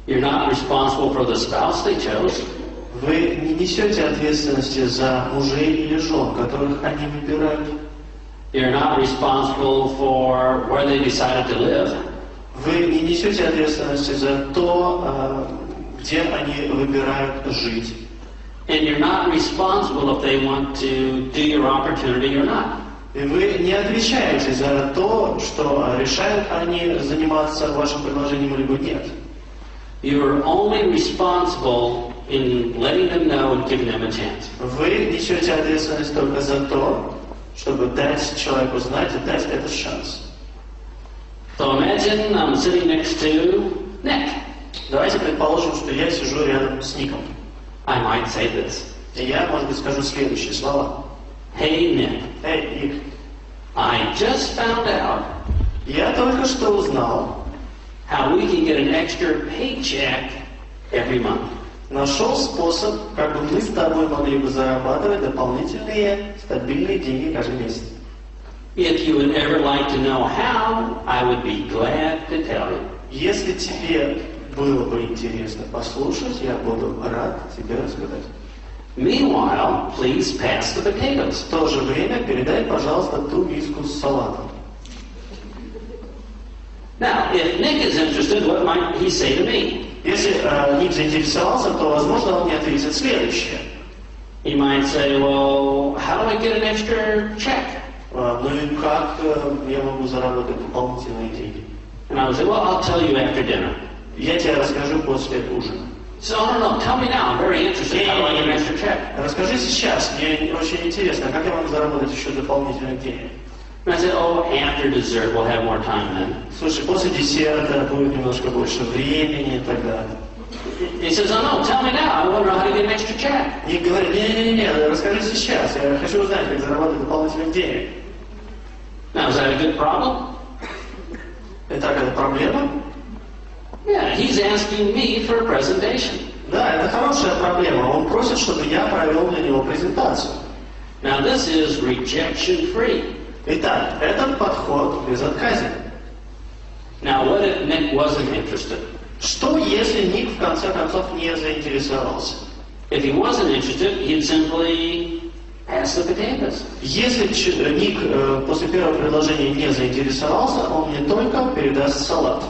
You're not responsible for the spouse they chose. Вы не несете ответственности за мужей или жен, которых они выбирают. You're not responsible for where they decided to live. Вы не несете ответственности за то, где они выбирают жить. And you're not responsible if they want to do your opportunity or not. И вы не отвечаете за то, что решают они заниматься вашим предложением либо нет. You're only responsible in letting them know and giving them a chance. Вы несете ответственность только за то, чтобы дать человеку знать и дать этот шанс. So imagine I'm sitting next to Nick. Давайте предположим, что я сижу рядом с Ником. I might say this. И я, может быть, скажу следующие слова. Hey Nick, Эй, Ник, I just found out я только что узнал, how we can get an extra paycheck every month. нашел способ, как бы мы с тобой могли бы зарабатывать дополнительные стабильные деньги каждый месяц. If you would ever like to know how, I would be glad to tell you. Если тебе было бы интересно послушать, я буду рад тебе рассказать. Meanwhile, please pass the potatoes. В то же время передай, пожалуйста, ту миску с салатом. Now, if Nick is interested, what might he say to me? Если Ник заинтересовался, то, возможно, он мне ответит следующее. He might say, well, how do I get an extra check? Ну и как я могу заработать дополнительные деньги? And I would say, well, I'll tell you after dinner. Я тебе расскажу после ужина. So, no, tell me now. I'm very interested. How do I get an extra check? Расскажи сейчас, мне очень интересно, как я могу заработать еще дополнительных денег? And I said, oh, after dessert, we'll have more time then. Слушай, после десерта будет немножко больше времени и так далее. He says, oh, no, tell me now. I want to know how to get an extra check. И говорит, не, расскажи сейчас, я хочу узнать, как заработать дополнительных денег. Now, is that a good problem? Итак, это проблема? Yeah, he's asking me for a presentation. Да, это хорошая проблема. Он просит, чтобы я провел для него презентацию. Now, this is rejection-free. Итак, этот подход безотказен. Now, what if Nick wasn't interested? Что, если Ник в конце концов не заинтересовался? If he wasn't interested, he'd simply pass the potatoes. Если Ник после первого предложения не заинтересовался, он мне только передаст салат.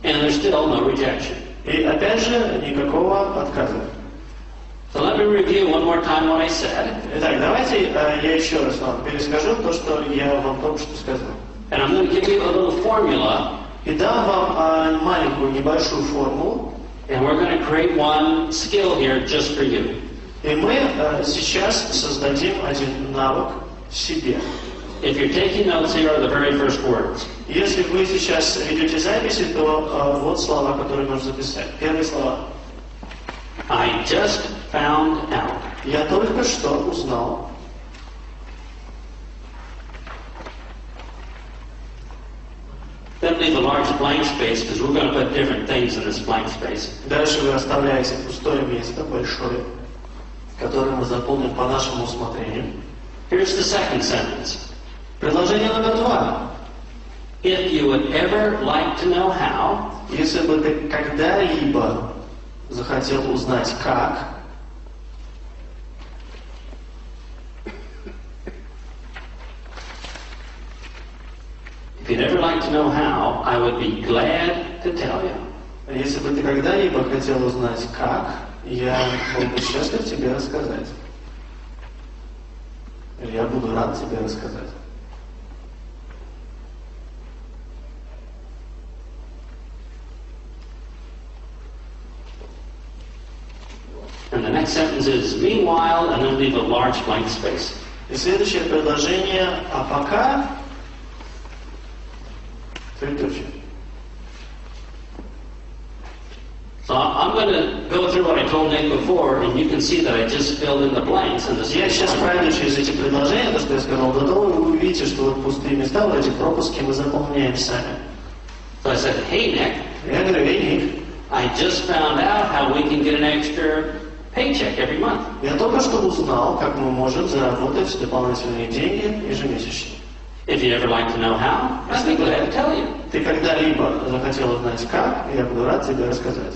And there's still no rejection. И опять же, никакого отказа. So let me review one more time what I said. Итак, давайте я еще раз вам перескажу то, что я вам только что сказал. And I'm going to give you a little formula. И дам вам маленькую, небольшую формулу. And we're going to create one skill here just for you. И мы сейчас создадим один навык в себе. If you're taking notes, here are the very first words. Если вы сейчас ведете записи, то вот слова, которые нужно записать. Первые слова. I just found out. Я только что узнал. Then leave a large blank space because we're going to put different things in this blank space. Дальше вы оставляете пустое место, большое, которое мы заполним по нашему усмотрению. Here's the second sentence. Предложение номер 2. If you would ever like to know how, Если бы ты когда-либо захотел узнать как, if you'd ever like to know how, I would be glad to tell you. если бы ты когда-либо хотел узнать как, я был бы счастлив тебе рассказать. Или я буду рад тебе рассказать. And the next sentence is meanwhile, and then leave a large blank space. И следующее предложение, а пока, троеточие. So I'm going to go through what I told Nick before, and you can see that I just filled in the blanks in this. Я сейчас пройду через эти предложения, то, что я сказал до того, и вы увидите, что вот пустые места, вот эти пропуски мы заполняем сами. So I said, hey Nick, Я говорю, Ник, I just found out how we can get an extra paycheck every month. я только что узнал, как мы можем заработать дополнительные деньги ежемесячно. If you'd ever like to know how, I'd be glad to tell you. Ты когда-либо захотел узнать как, я буду рад тебе рассказать.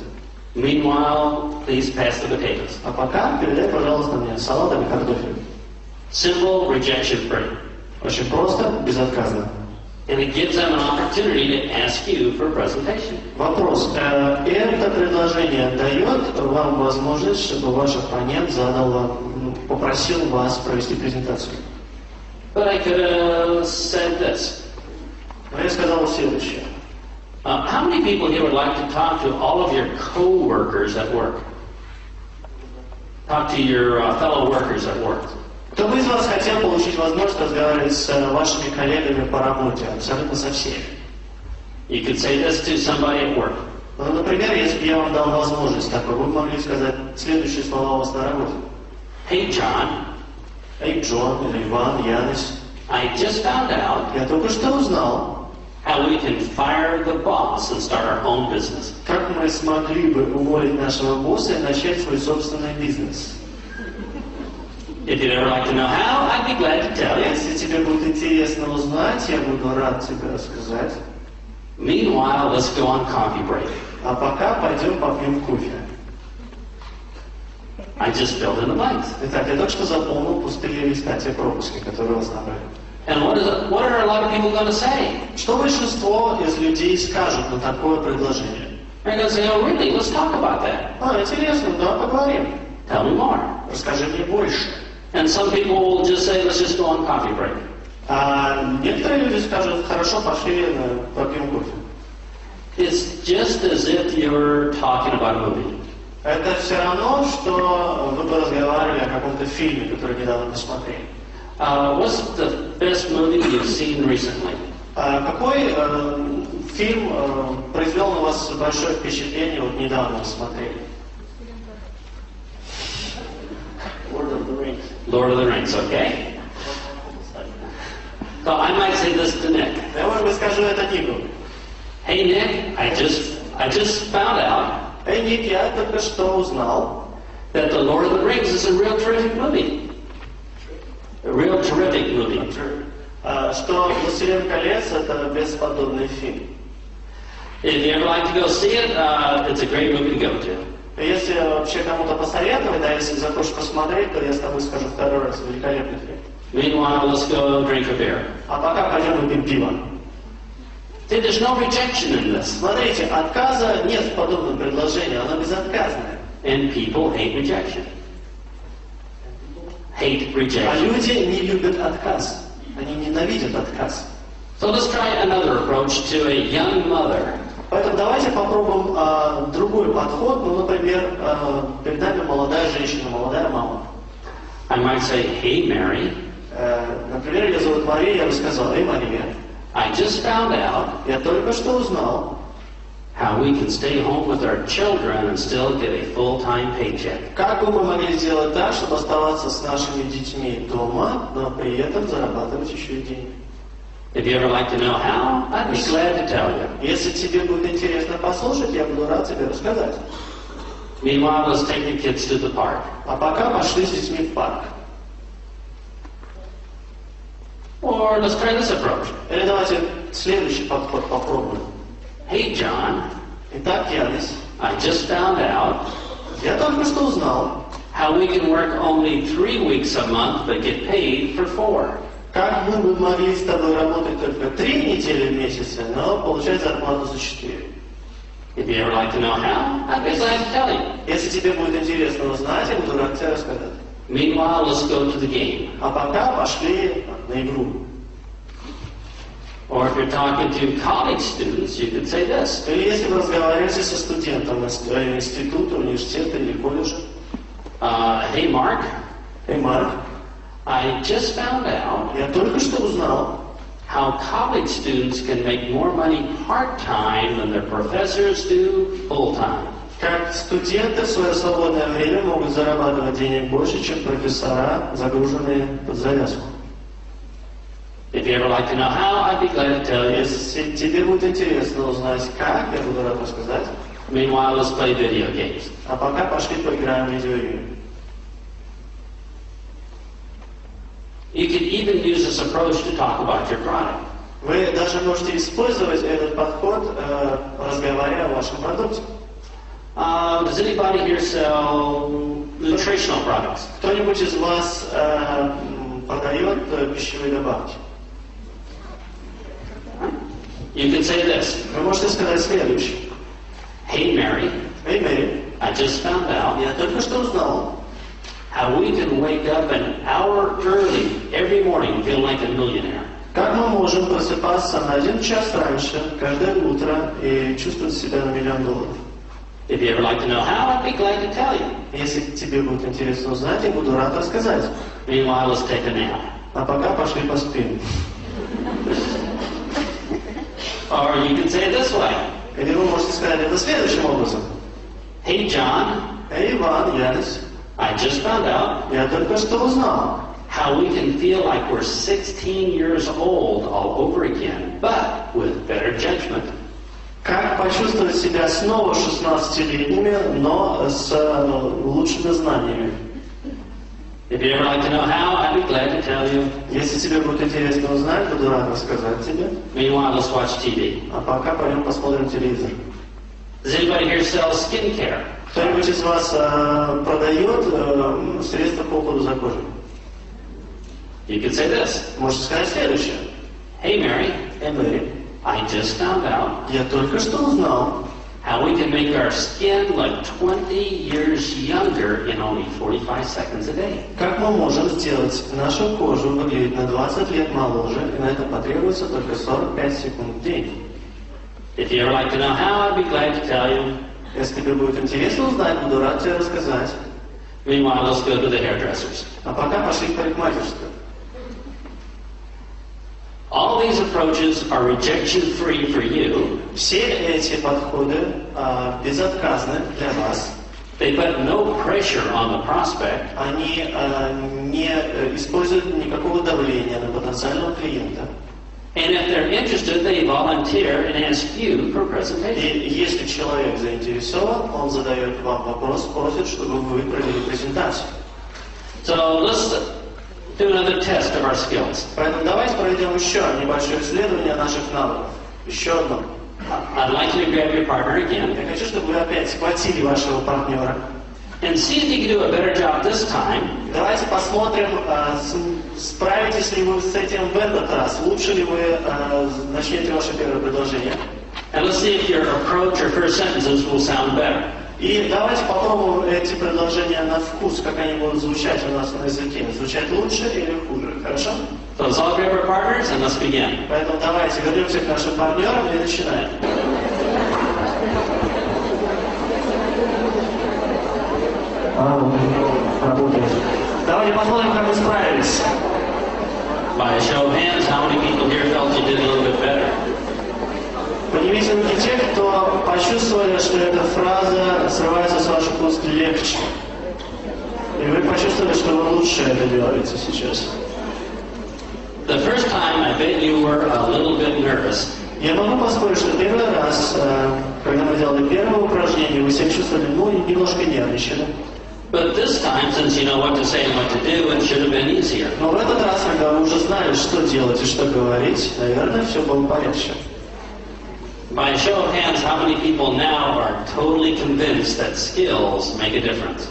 Meanwhile, please pass the potatoes. А пока передай, пожалуйста, мне салат или картофель. Simple, rejection-free. Очень просто, безотказно. And it gives them an opportunity to ask you for a presentation. Вопрос. Это предложение дает вам возможность, чтобы ваш оппонент попросил вас провести презентацию. But I could have said this. Но я сказал следующее. How many people here would like to talk to all of your co-workers at work? Talk to your fellow workers at work. Кто бы из вас хотел получить возможность разговаривать с вашими коллегами по работе, абсолютно со всеми? You could say this to somebody at work. Ну, например, если бы я вам дал возможность такой, вы могли сказать следующие слова у вас на работе. Hey, John. Эй, Джон, или Иван, Янис. I just found out Я только что узнал, how we can fire the boss and start our own business. как мы смогли бы уволить нашего босса и начать свой собственный бизнес. If you'd ever like to know how, I'd be glad to tell you. Если тебе будет интересно узнать, я буду рад тебе рассказать. Meanwhile, let's go on coffee break. А пока пойдем попьем кофе. I just filled in the blanks. Итак, я только что заполнил пустые листки, те пропуски, которые у вас набрали. And what are a lot of people going to say? Что большинство из людей скажут на такое предложение? They're going to say, oh, really? Let's talk about that. Интересно, да, поговорим. Tell me more. Расскажи мне больше. And some people will just say, let's just go on coffee break. А некоторые люди скажут, хорошо, пошли попьем кофе. It's just as if you're talking about a movie. Это все равно, что вы бы разговаривали о каком-то фильме, который недавно посмотрели. What's the best movie you've seen recently? Какой фильм произвел на вас большое впечатление, вот недавно вы смотрели? Lord of the Rings, okay? So I might say this to Nick. Я, может быть, скажу это Нику. Hey, Nick, I just found out Эй, Ник, я только что узнал, that the Lord of the Rings is a real terrific movie. A real terrific movie. Что «Властелин колец» — это бесподобный фильм. If you ever like to go see it, it's a great movie to go to. Если вообще кому-то посоветовать, да, если захочешь посмотреть, то я с тобой скажу второй раз. Великолепный фильм. Meanwhile, let's go drink a beer. А пока пойдем выпьем пиво. See, there's no rejection in this. Смотрите, отказа нет в подобном предложении, оно безотказное. And people hate rejection. Hate А rejection. люди не любят отказ. Они ненавидят отказ. So let's try another approach to a young mother. Поэтому давайте попробуем другой подход. Ну, например, перед нами молодая женщина, молодая мама. I might say, hey, Mary, Например, ее зовут Мария, я бы сказал, эй, Мария, I just found out я только что узнал, how we can stay home with our children and still get a full-time paycheck. как бы мы могли сделать так, чтобы оставаться с нашими детьми дома, но при этом зарабатывать еще и деньги. If you ever like to know how, I'd be glad to tell you. Если тебе будет интересно послушать, я буду рад тебе рассказать. Meanwhile, let's take the kids to the park. А пока пошли с детьми в парк. Or let's try this approach. Или давайте следующий подход попробуем. Hey, John, Итак, Янис, I just found out я только что узнал, how we can work only 3 weeks a month but get paid for 4. как мы бы могли с тобой работать только 3 недели в месяц, но получать зарплату за 4. If you ever like to know how, I'd be glad to tell you. Если тебе будет интересно узнать, я буду рад тебе рассказать. Meanwhile, let's go to the game. А пока пошли на игру. Or if you're talking to college students, you could say this. Или если вы разговариваете со студентом института, университета или колледжа. Hey, Mark, Эй, Марк, I just found out я только что узнал, how college students can make more money part-time than their professors do full-time. как студенты в свое свободное время могут зарабатывать денег больше, чем профессора, загруженные под завязку. If you ever like to know how, I'd be glad to tell you. Если тебе будет интересно узнать, как, я буду рад рассказать. Meanwhile, let's play video games. А пока пошли поиграем в видеоигры. You can even use this approach to talk about your product. Вы даже можете использовать этот подход, разговаривая о вашем продукте. Does anybody here sell nutritional products? Кто-нибудь из вас продает пищевые добавки? You can say this. Вы можете сказать следующее. Hey Mary, Эй, Мэри, I just found out я только что узнал, how we can wake up an hour early every morning and feel like a millionaire. как мы можем просыпаться на 1 час раньше каждое утро и чувствовать себя на $1 000 000. If you ever like to know how, I'd be glad to tell you. Если тебе будет интересно узнать, я буду рад рассказать. Meanwhile, let's take a nap. А пока пошли поспим. Or you can say it this way. Или вы можете сказать это следующим образом. Hey John, Эй, Иван, Янис, I just found out я только что узнал, how we can feel like we're 16 years old all over again, but with better judgment. как почувствовать себя снова 16-летними, но с лучшими знаниями. If you ever like to know how, I'd be glad to tell you. Если тебе будет интересно узнать, буду рад рассказать тебе. Meanwhile, let's watch TV. А пока пойдем посмотрим телевизор. Does anybody here sell skincare? Кто-нибудь из вас продает средства по уходу за кожей? You can say this. Можете сказать следующее. Hey Mary, Эй, Мэри, I just found out я только что узнал, how we can make our skin look 20 years younger in only 45 seconds a day. как мы можем сделать нашу кожу выглядеть на 20 лет моложе, и на это потребуется только 45 секунд в день. If you ever like to know how, I'd be glad to tell you. Если тебе будет интересно узнать, буду рад тебе рассказать. Meanwhile, let's go to the hairdressers. А пока пошли в парикмахерскую. All these approaches are rejection-free for you. Все эти подходы безотказны для вас. They put no pressure on the prospect. Они не используют никакого давления на потенциального клиента. And if they're interested, they volunteer and ask you for a presentation. И если человек заинтересован, он задает вам вопрос, просит, чтобы вы провели презентацию. So let's do another test of our skills. Поэтому давайте проведем еще небольшое исследование наших навыков. Еще одно. I'd like you to grab your partner again Я хочу, чтобы вы опять схватили вашего партнера. and see if you can do a better job this time. Давайте посмотрим, справитесь ли вы с этим в этот раз. Лучше ли вы начнете ваше первое предложение. And let's see if your approach or first sentences will sound better. И давайте попробуем эти предложения на вкус, как они будут звучать у нас на языке. Звучать лучше или хуже, хорошо? So let's all grab our partners and let's begin. Поэтому давайте вернемся к нашим партнерам и начинаем. Работает. Давайте посмотрим, как вы справились. By a show of hands, how many people here felt you did a little bit better? Поднимите руки те, кто почувствовали, что эта фраза срывается с ваших уст легче. И вы почувствовали, что вы лучше это делаете сейчас. The first time, I bet you were a little bit nervous. Я могу поспорить, что первый раз, когда мы делали первое упражнение, вы себя чувствовали, немножко нервничали. But this time, since you know what to say and what to do, it should have been easier. Но в этот раз, когда вы уже знали, что делать и что говорить, наверное, все было полегче. By a show of hands, how many people now are totally convinced that skills make a difference?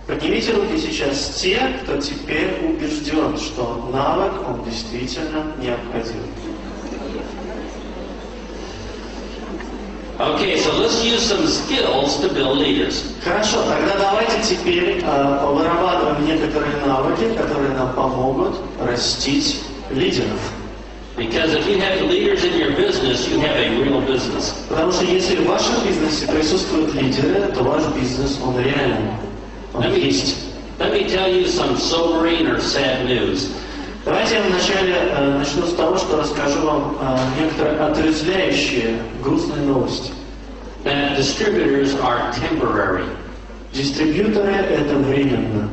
Поднимите руки сейчас те, кто теперь убежден, что навык, он действительно необходим. Okay, so let's use some skills to build leaders. Хорошо, тогда давайте теперь вырабатываем некоторые навыки, которые нам помогут растить лидеров. Because if you have leaders in your business, you have a real business. Потому что если в вашем бизнесе присутствуют лидеры, то ваш бизнес, он реальный. Он есть. Let me tell you some sobering or sad news. Давайте я вначале начну с того, что расскажу вам некоторые отрезвляющие, грустные новости. That distributors are temporary. Дистрибьюторы – это временно.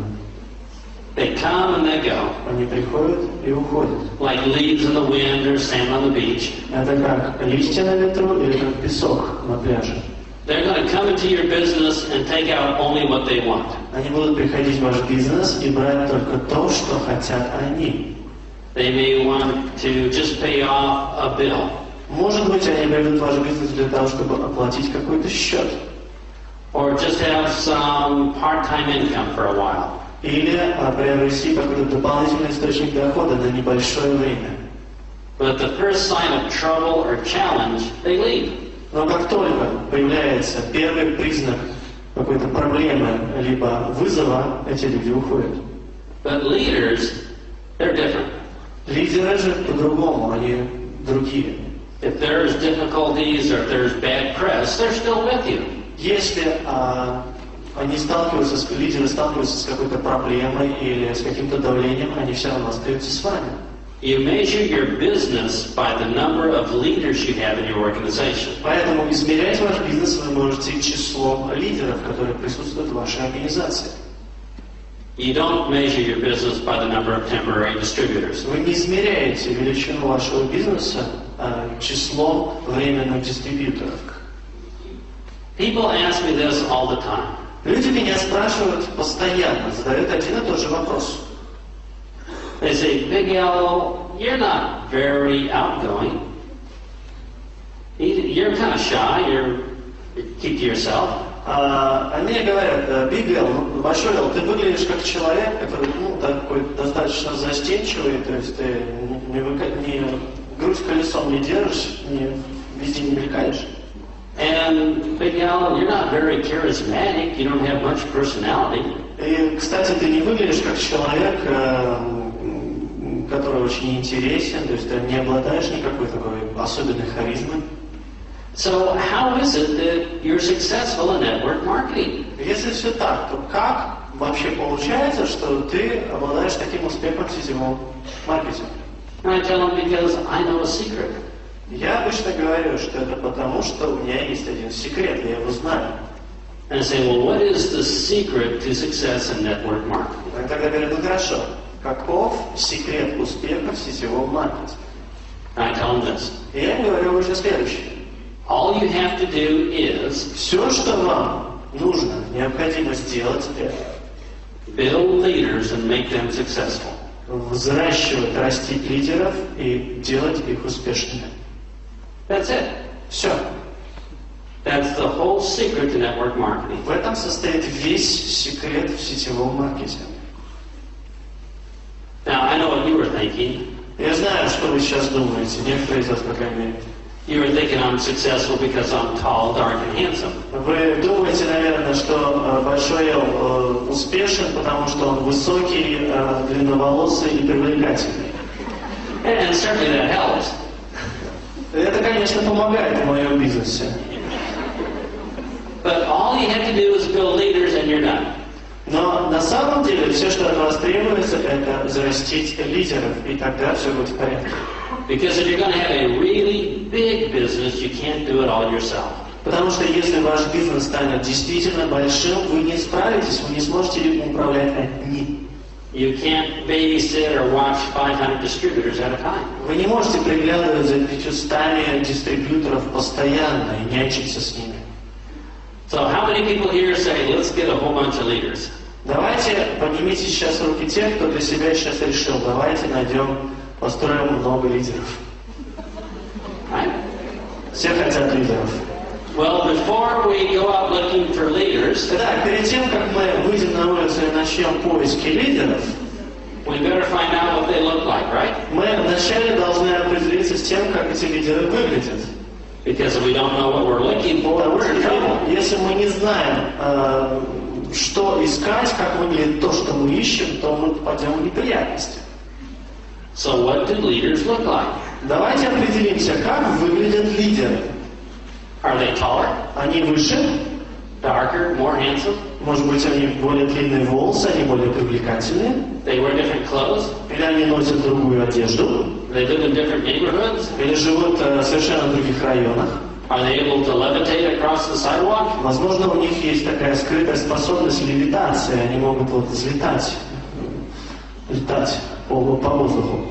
They come and they go. Они приходят и уходят. Like leaves in the wind or sand on the beach. Это как листья на ветру или как песок на пляже. They're going to come into your business and take out only what they want. Они будут приходить в ваш бизнес и брать только то, что хотят они. They may want to just pay off a bill. Может быть, они придут в ваш бизнес для того, чтобы оплатить какой-то счет. Or just have some part-time income for a while. Или приобрести какой-то дополнительный источник дохода на небольшое время. But the first sign of trouble or challenge, they leave. Но как только появляется первый признак какой-то проблемы либо вызова, эти люди уходят. But leaders, they're different. Лидеры же по-другому, они другие. If there's difficulties or if there's bad press, they're still with you. Если лидеры сталкиваются с какой-то проблемой или с каким-то давлением, они все равно остаются с вами. You measure your business by the number of leaders you have in your organization. Поэтому измерять ваш бизнес вы можете числом лидеров, которые присутствуют в вашей организации. You don't measure your business by the number of temporary distributors. Вы не измеряете величину вашего бизнеса числом временных дистрибьюторов. People ask me this all the time. Люди меня спрашивают постоянно, задают один и тот же вопрос. They say, Big L, you're not very outgoing. You're kind of shy. You keep to yourself. Они мне говорят, Big L, Большой L, ты выглядишь как человек, который такой достаточно застенчивый, то есть ты не грудь колесом не держишь, везде не мелькаешь. And Big L, you're not very charismatic. You don't have much personality. И, кстати, ты не выглядишь как человек, который очень интересен, то есть ты не обладаешь никакой такой особенной харизмой. So how is it that you're successful in network marketing? Если все так, то как вообще получается, что ты обладаешь таким успехом в сетевом маркетинге? And I tell them because I know a secret. Я обычно говорю, что это потому, что у меня есть один секрет, я его знаю. And I say, well, what is the secret to success in network marketing? И тогда говорят, ну хорошо, каков секрет успеха в сетевом маркетинге? And I tell them this. И я говорю уже следующее. All you have to do is все, что вам нужно, необходимо сделать, это build leaders and make them successful. Взращивать, растить лидеров и делать их успешными. That's it. Все. That's the whole secret to network marketing. В этом состоит весь секрет в сетевом маркетинге. Now, I know what you were thinking. Я знаю, что вы сейчас думаете, некоторые из вас, по крайней мере. You were thinking I'm successful because I'm tall, dark, and handsome. Вы думаете, наверное, что Большой Л успешен, потому что он высокий, длинноволосый и привлекательный. And certainly that helps. Это, конечно, помогает в моем бизнесе. But all you have to do is build leaders and you're done. Но на самом деле все, что от вас требуется, это взрастить лидеров, и тогда все будет в порядке. Because if you're going to have a really big business, you can't do it all yourself. Потому что если ваш бизнес станет действительно большим, вы не справитесь, вы не сможете им управлять одни. You can't babysit or watch 500 distributors at a time. Вы не можете приглядывать за 500 дистрибьюторов постоянно и нянчиться с ними. So how many people here say, let's get a whole bunch of leaders? Давайте поднимите сейчас руки тех, кто для себя сейчас решил, давайте построим много лидеров. Right? Все хотят лидеров. Well, before we go out looking for leaders, Итак, перед тем, как мы выйдем на улицу и начнем поиски лидеров, we better find out what they look like, right? мы вначале должны определиться с тем, как эти лидеры выглядят. Because if we don't know what we're looking for, we're in trouble. Если мы не знаем, что искать, как выглядит то, что мы ищем, то мы попадем в неприятности. So what do leaders look like? Давайте определимся, как выглядят лидеры. Are they taller, Они выше, darker, more handsome? может быть, они более длинные волосы, они более привлекательные, They wear different clothes? или они носят другую одежду, They live in different neighborhoods? или живут совершенно в других районах. Are they able to levitate across the sidewalk? Возможно, у них есть такая скрытая способность левитации, они могут взлетать, летать по воздуху.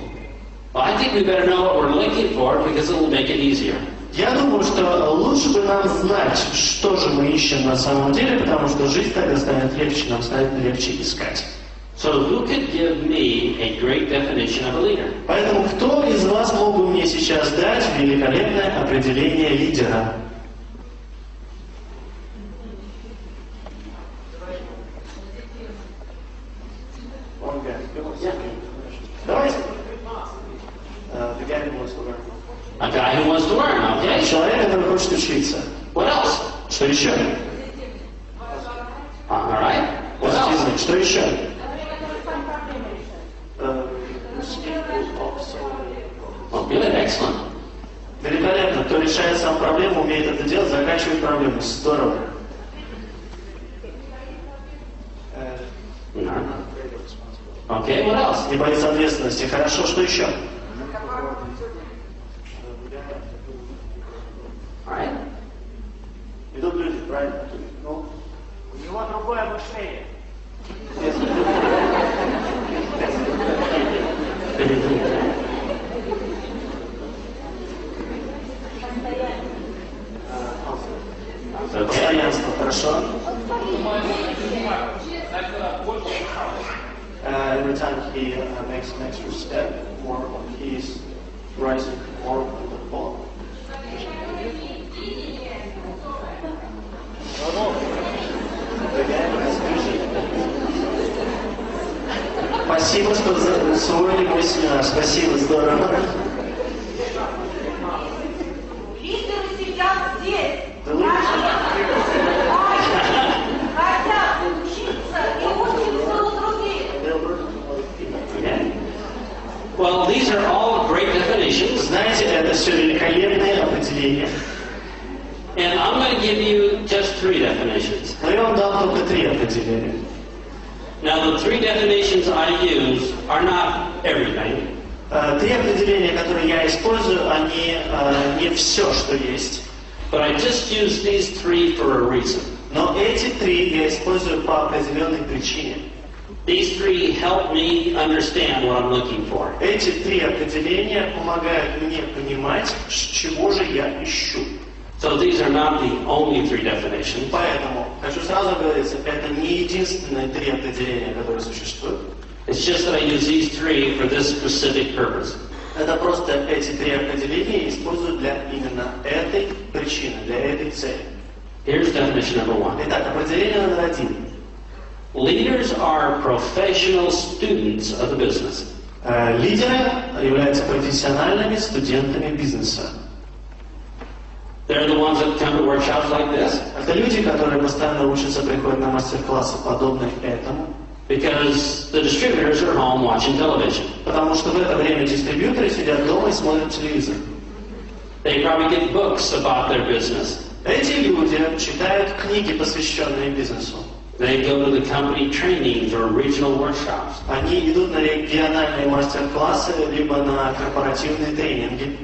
Well, I think we better know what we're looking for because it'll make it easier. Я думаю, что лучше бы нам знать, что же мы ищем на самом деле, потому что жизнь тогда станет легче, нам станет легче искать. So who could give me a great definition of a leader? Поэтому кто из вас мог бы мне сейчас дать великолепное определение лидера? Давайте. хочет учиться. What else? Что еще? All right. What else? Позитивный. Что еще? Oh, good. Excellent. Великолепно. Кто решает сам проблему, умеет это делать, заканчивает проблему. Здорово. Okay. What else? Не боится ответственности. Хорошо. Что еще? All right. Идут люди, правильно? Ну, У него другое мышление. Постоянство. Хорошо. Every time he makes an extra step, more he's rising more on the ball. Спасибо, что усвоили мой семинар. Спасибо, здорово. Лидеры сидят здесь. Да вы- Хотят учиться и учатся у других. Okay. Well, these are all great definitions, Знаете, это все великолепные определения. and I'm going to give you just 3 definitions. Но я вам дам только 3 определения. Now, the 3 definitions I use are not everything. 3 определения, которые я использую, они не все, что есть. But I just use these 3 for a reason. Но эти 3 я использую по определенной причине. These 3 help me understand what I'm looking for. Эти 3 определения помогают мне понимать, чего же я ищу. So these are not the only 3 definitions. Поэтому, хочу сразу говорить, это не единственные 3 определения, которые существуют. It's just that I use these 3 for this specific purpose. Это просто эти 3 определения я использую для именно этой причины, для этой цели. Here's definition number 1. Итак, определение номер 1. Leaders are professional students of the business. Лидеры являются профессиональными студентами бизнеса. They're the ones that come to workshops like this Это люди, которые постоянно учатся, приходят на мастер-классы, подобные этому. because the distributors are home watching television. Потому что в это время дистрибьюторы сидят дома и смотрят телевизор. They probably get books about their business. Эти люди читают книги, посвященные бизнесу. They go to the company trainings or regional workshops. Они идут на региональные мастер-классы, либо на корпоративные тренинги.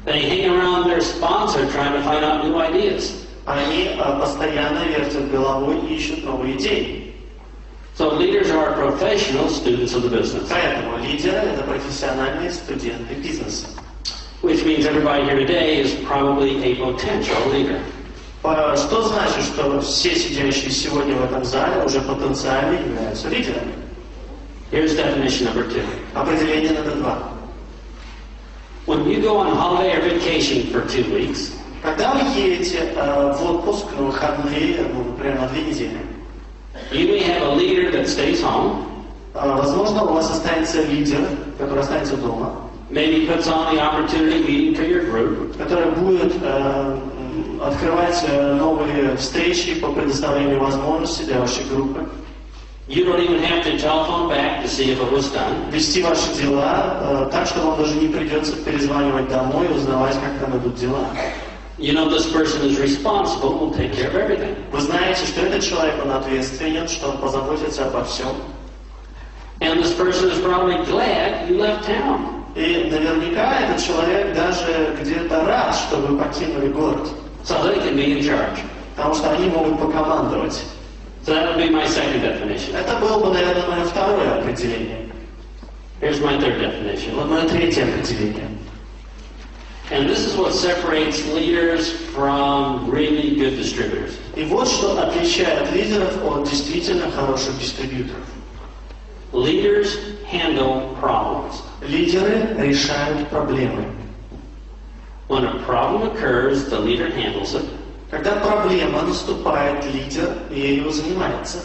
They hang around their sponsor trying to find out new ideas. Они постоянно вертят головой и ищут новые идеи. So leaders are professional students of the business. Поэтому лидеры – это профессиональные студенты бизнеса. Which means everybody here today is probably a potential leader. Что значит, что все сидящие сегодня в этом зале уже потенциально являются лидерами? Here's definition number 2. Определение номер 2. When you go on holiday or vacation for 2 weeks, Когда вы едете в отпуск на выходные, например, на 2 недели, you may have a leader that stays home, возможно, у вас останется лидер, который останется дома, maybe puts on the opportunity meeting for your group, который будет открывать новые встречи по предоставлению возможностей для вашей группы, you don't even have to telephone back to see if it was done. вести ваши дела так, что вам даже не придется перезванивать домой и узнавать, как там идут дела. You know this person is responsible, will take care of everything. Вы знаете, что этот человек, он ответственен, что он позаботится обо всем. And this person is probably glad you left town. И наверняка этот человек даже где-то рад, что вы покинули город. So they can be in charge. Потому что они могут покомандовать. So that would be my second definition. Это было бы, наверное, мое второе определение. Here's my third definition. Вот мое третье определение. And this is what separates leaders from really good distributors. И вот что отличает лидеров от действительно хороших дистрибьюторов. Leaders handle problems. Лидеры решают проблемы. When a problem occurs, the leader handles it. Когда проблема наступает, лидер ею занимается.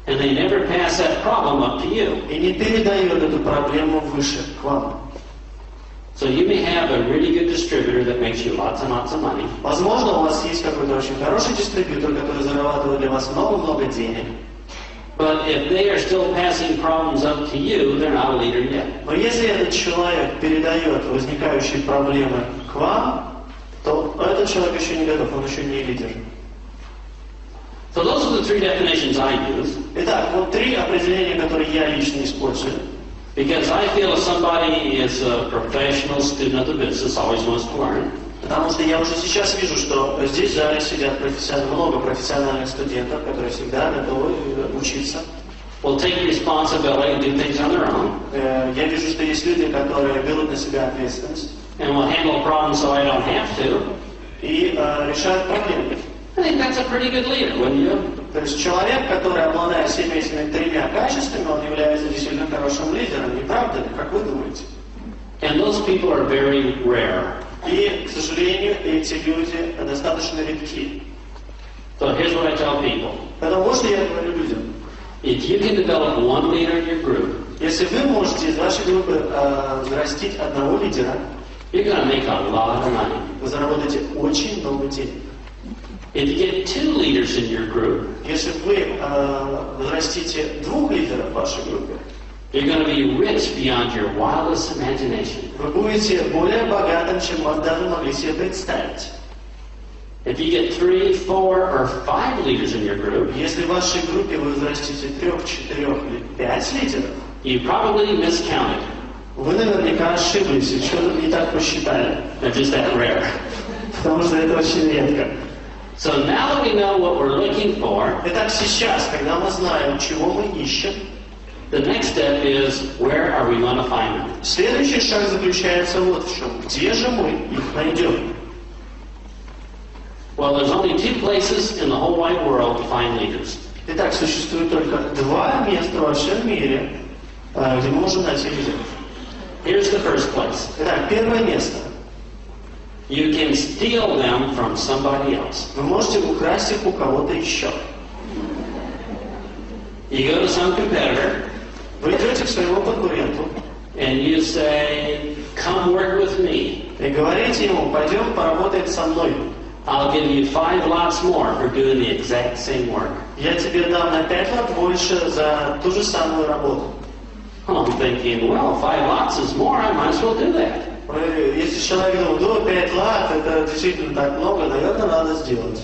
And they never pass that problem up to you. И не передает эту проблему выше к вам. So you may have a really good distributor that makes you lots and lots of money. Возможно, у вас есть какой-то очень хороший дистрибьютор, который зарабатывает для вас много-много денег. But if they are still passing problems up to you, they're not a leader yet. Но если этот человек передает возникающие проблемы к вам, то этот человек еще не готов, он еще не лидер. So those are the three definitions I use. Итак, вот три определения, которые я лично использую. Because I feel if somebody is a professional student of the business, always wants to learn. Потому что я уже сейчас вижу, что здесь в зале сидят много профессиональных студентов, которые всегда готовы учиться. Will take responsibility and do things on their own. Я вижу, что есть люди, которые берут на себя ответственность. And will handle problems so I don't have to. И решают проблемы. I think that's a pretty good leader, wouldn't you? То есть человек, который обладает всеми этими тремя качествами, он является действительно хорошим лидером, не правда ли? Как вы думаете? And those people are very rare. И, к сожалению, эти люди достаточно редки. So here's what I tell people. Потому что я говорю людям, If you can develop one leader in your group, если вы можете из вашей группы взрастить одного лидера, you're going to make a lot of money. вы заработаете очень много денег. If you get two leaders in your group, Если вы взрастите двух лидеров в вашей группе, you're going to be rich beyond your wildest imagination. вы будете более богатым, чем вы даже могли себе представить. If you get 3, 4, or 5 leaders in your group, Если в вашей группе вы взрастите 3, 4 или 5 лидеров, you probably miscounted. вы наверняка ошиблись и что-то не так посчитали. They're just that rare. Потому что это очень редко. So now that we know what we're looking for, Итак, сейчас, когда мы знаем, чего мы ищем, the next step is where are we going to find them? следующий шаг заключается вот в чем. Где же мы их найдем? Well, there's only 2 places in the whole wide world to find leaders. Итак, существует только 2 места во всем мире, где мы можем найти лидеров. Here's the first place. Итак, первое место. You can steal them from somebody else. Вы можете украсть их у кого-то еще. You go to some competitor Вы идете к своему конкуренту and you say, come work with me. и говорите ему, пойдем поработай со мной. I'll give you 5 lots more for doing the exact same work. Я тебе дам на 5 лат больше за ту же самую работу. Well, I'm thinking, well, 5 lots is more, I might as well do that. Если человек думает, 5 лат, это действительно так много, наверное, надо сделать.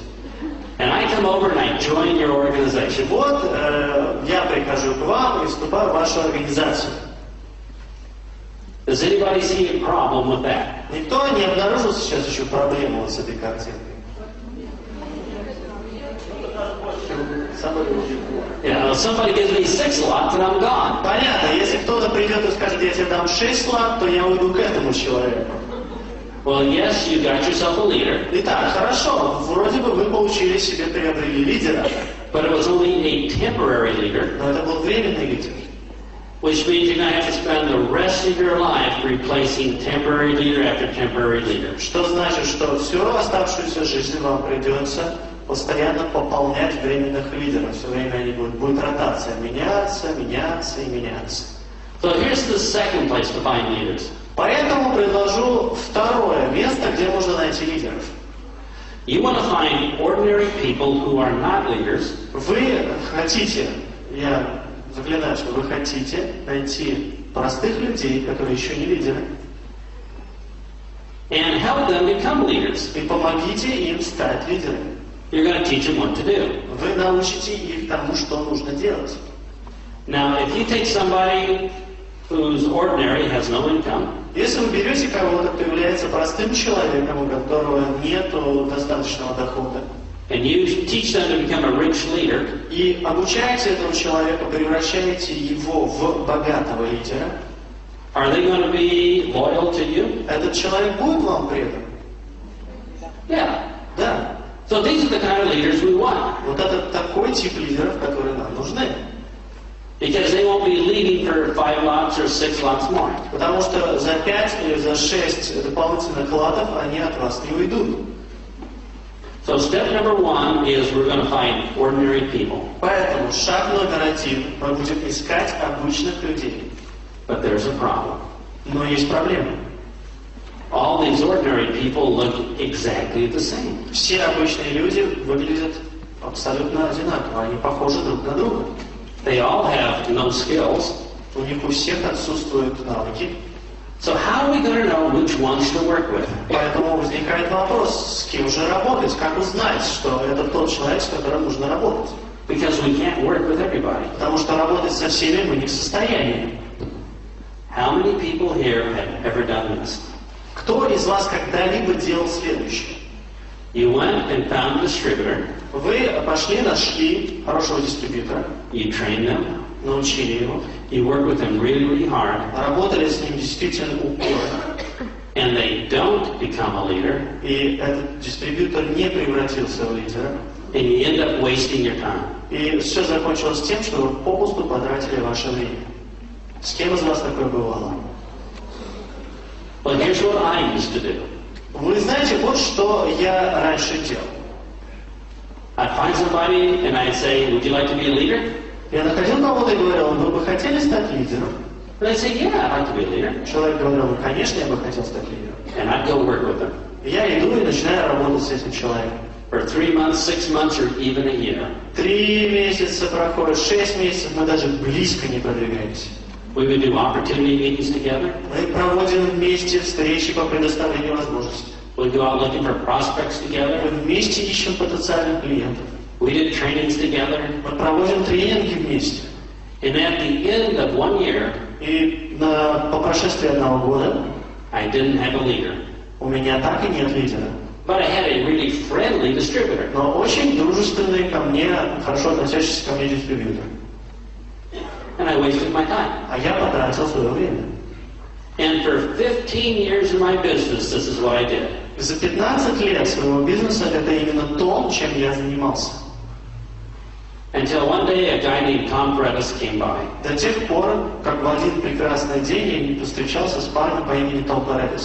And I come over and I join your organization. Вот я прихожу к вам и вступаю в вашу организацию. Does anybody see a problem with that? Никто не обнаружил сейчас еще проблему вот с этой картинкой. Yeah, somebody gives me 6 lots and I'm gone. Понятно, если кто-то придет и скажет, я тебе дам 6 лат, то я уйду к этому человеку. Well, yes, you got yourself a leader, Итак, хорошо, вроде бы вы получили себе, приобрели лидера, but it was only a temporary leader, но это был временный лидер. which means you're going to have to spend the rest of your life replacing temporary leader after temporary leader. Что значит, что всю оставшуюся жизнь вам придется постоянно пополнять временных лидеров. Все время они будет ротация, меняться, меняться и меняться. So here's the second place to find leaders. Поэтому предложу второе место, где можно найти лидеров. You want to find ordinary people who are not leaders, Вы хотите, я заклинаю, что вы хотите найти простых людей, которые еще не лидеры, and help them become leaders. и помогите им стать лидерами. You're going to teach them what to do. Вы научите их тому, что нужно делать. Now, if you take somebody who's ordinary, has no income, Если вы берете кого-то, кто является простым человеком, у которого нет достаточного дохода, and you teach them to become a rich leader, и обучаете этого человека, превращаете его в богатого лидера, are they going to be loyal to you? этот человек будет вам предан? Yeah. Да. So these are the kind of leaders we want, Вот это такой тип лидеров, которые нам нужны. because they won't be leaving for 5 lots or 6 lots more. Потому что за 5 или за 6 дополнительных латов они от вас не уйдут. So step number 1 is we're going to find ordinary people. Поэтому шаг номер 1, мы будем искать обычных людей. But there's a problem. Но есть проблема. All these ordinary people look exactly the same. Все обычные люди выглядят абсолютно одинаково, они похожи друг на друга. They all have no skills. У них у всех отсутствуют навыки. So how are we going to know which ones to work with? Поэтому возникает вопрос, с кем же работать, как узнать, что это тот человек, с которым нужно работать. Because we can't work with everybody. Потому что работать со всеми мы не в состоянии. How many people here have ever done this? Кто из вас когда-либо делал следующее? You went and found a distributor. Вы пошли, нашли хорошего дистрибьютора, You trained them. научили его, You work with them really, really hard. работали с ним действительно упорно, And they don't become a leader. и этот дистрибьютор не превратился в лидера, And you end up wasting your time. и все закончилось тем, что вы попусту потратили ваше время. С кем из вас такое бывало? Well, here's what I used to do. Вы знаете, вот что я раньше делал. I'd find somebody and I'd say, would you like to be a leader? Я находил кого-то и говорил, вы бы хотели стать лидером? And I'd say, yeah, I'd like to be a leader. Человек говорил, ну, конечно, я бы хотел стать лидером. And I'd go work with them. Я иду и начинаю работать с этим человеком. For 3 months, 6 months, or even a year. 3 месяца проходит, 6 месяцев, мы даже близко не продвигаемся. We would do opportunity meetings together. Мы проводим вместе встречи по предоставлению возможностей. We'd go out looking for prospects together. Мы вместе ищем потенциальных клиентов. We did trainings together. Мы проводим тренинги вместе. And at the end of 1 year, И по прошествии 1 года I didn't have a leader. у меня так и нет лидера. But I had a really friendly distributor. Но очень дружественный ко мне, хорошо относящийся ко мне дистрибьютор. And I wasted my time. А я потратил свое время. And for 15 years in my business, this is what I did. За 15 лет своего бизнеса это именно то, чем я занимался. Until one day a guy named Tom Shrайтер came by. До тех пор, как в один прекрасный день я не повстречался с парнем по имени Том Шрайтер.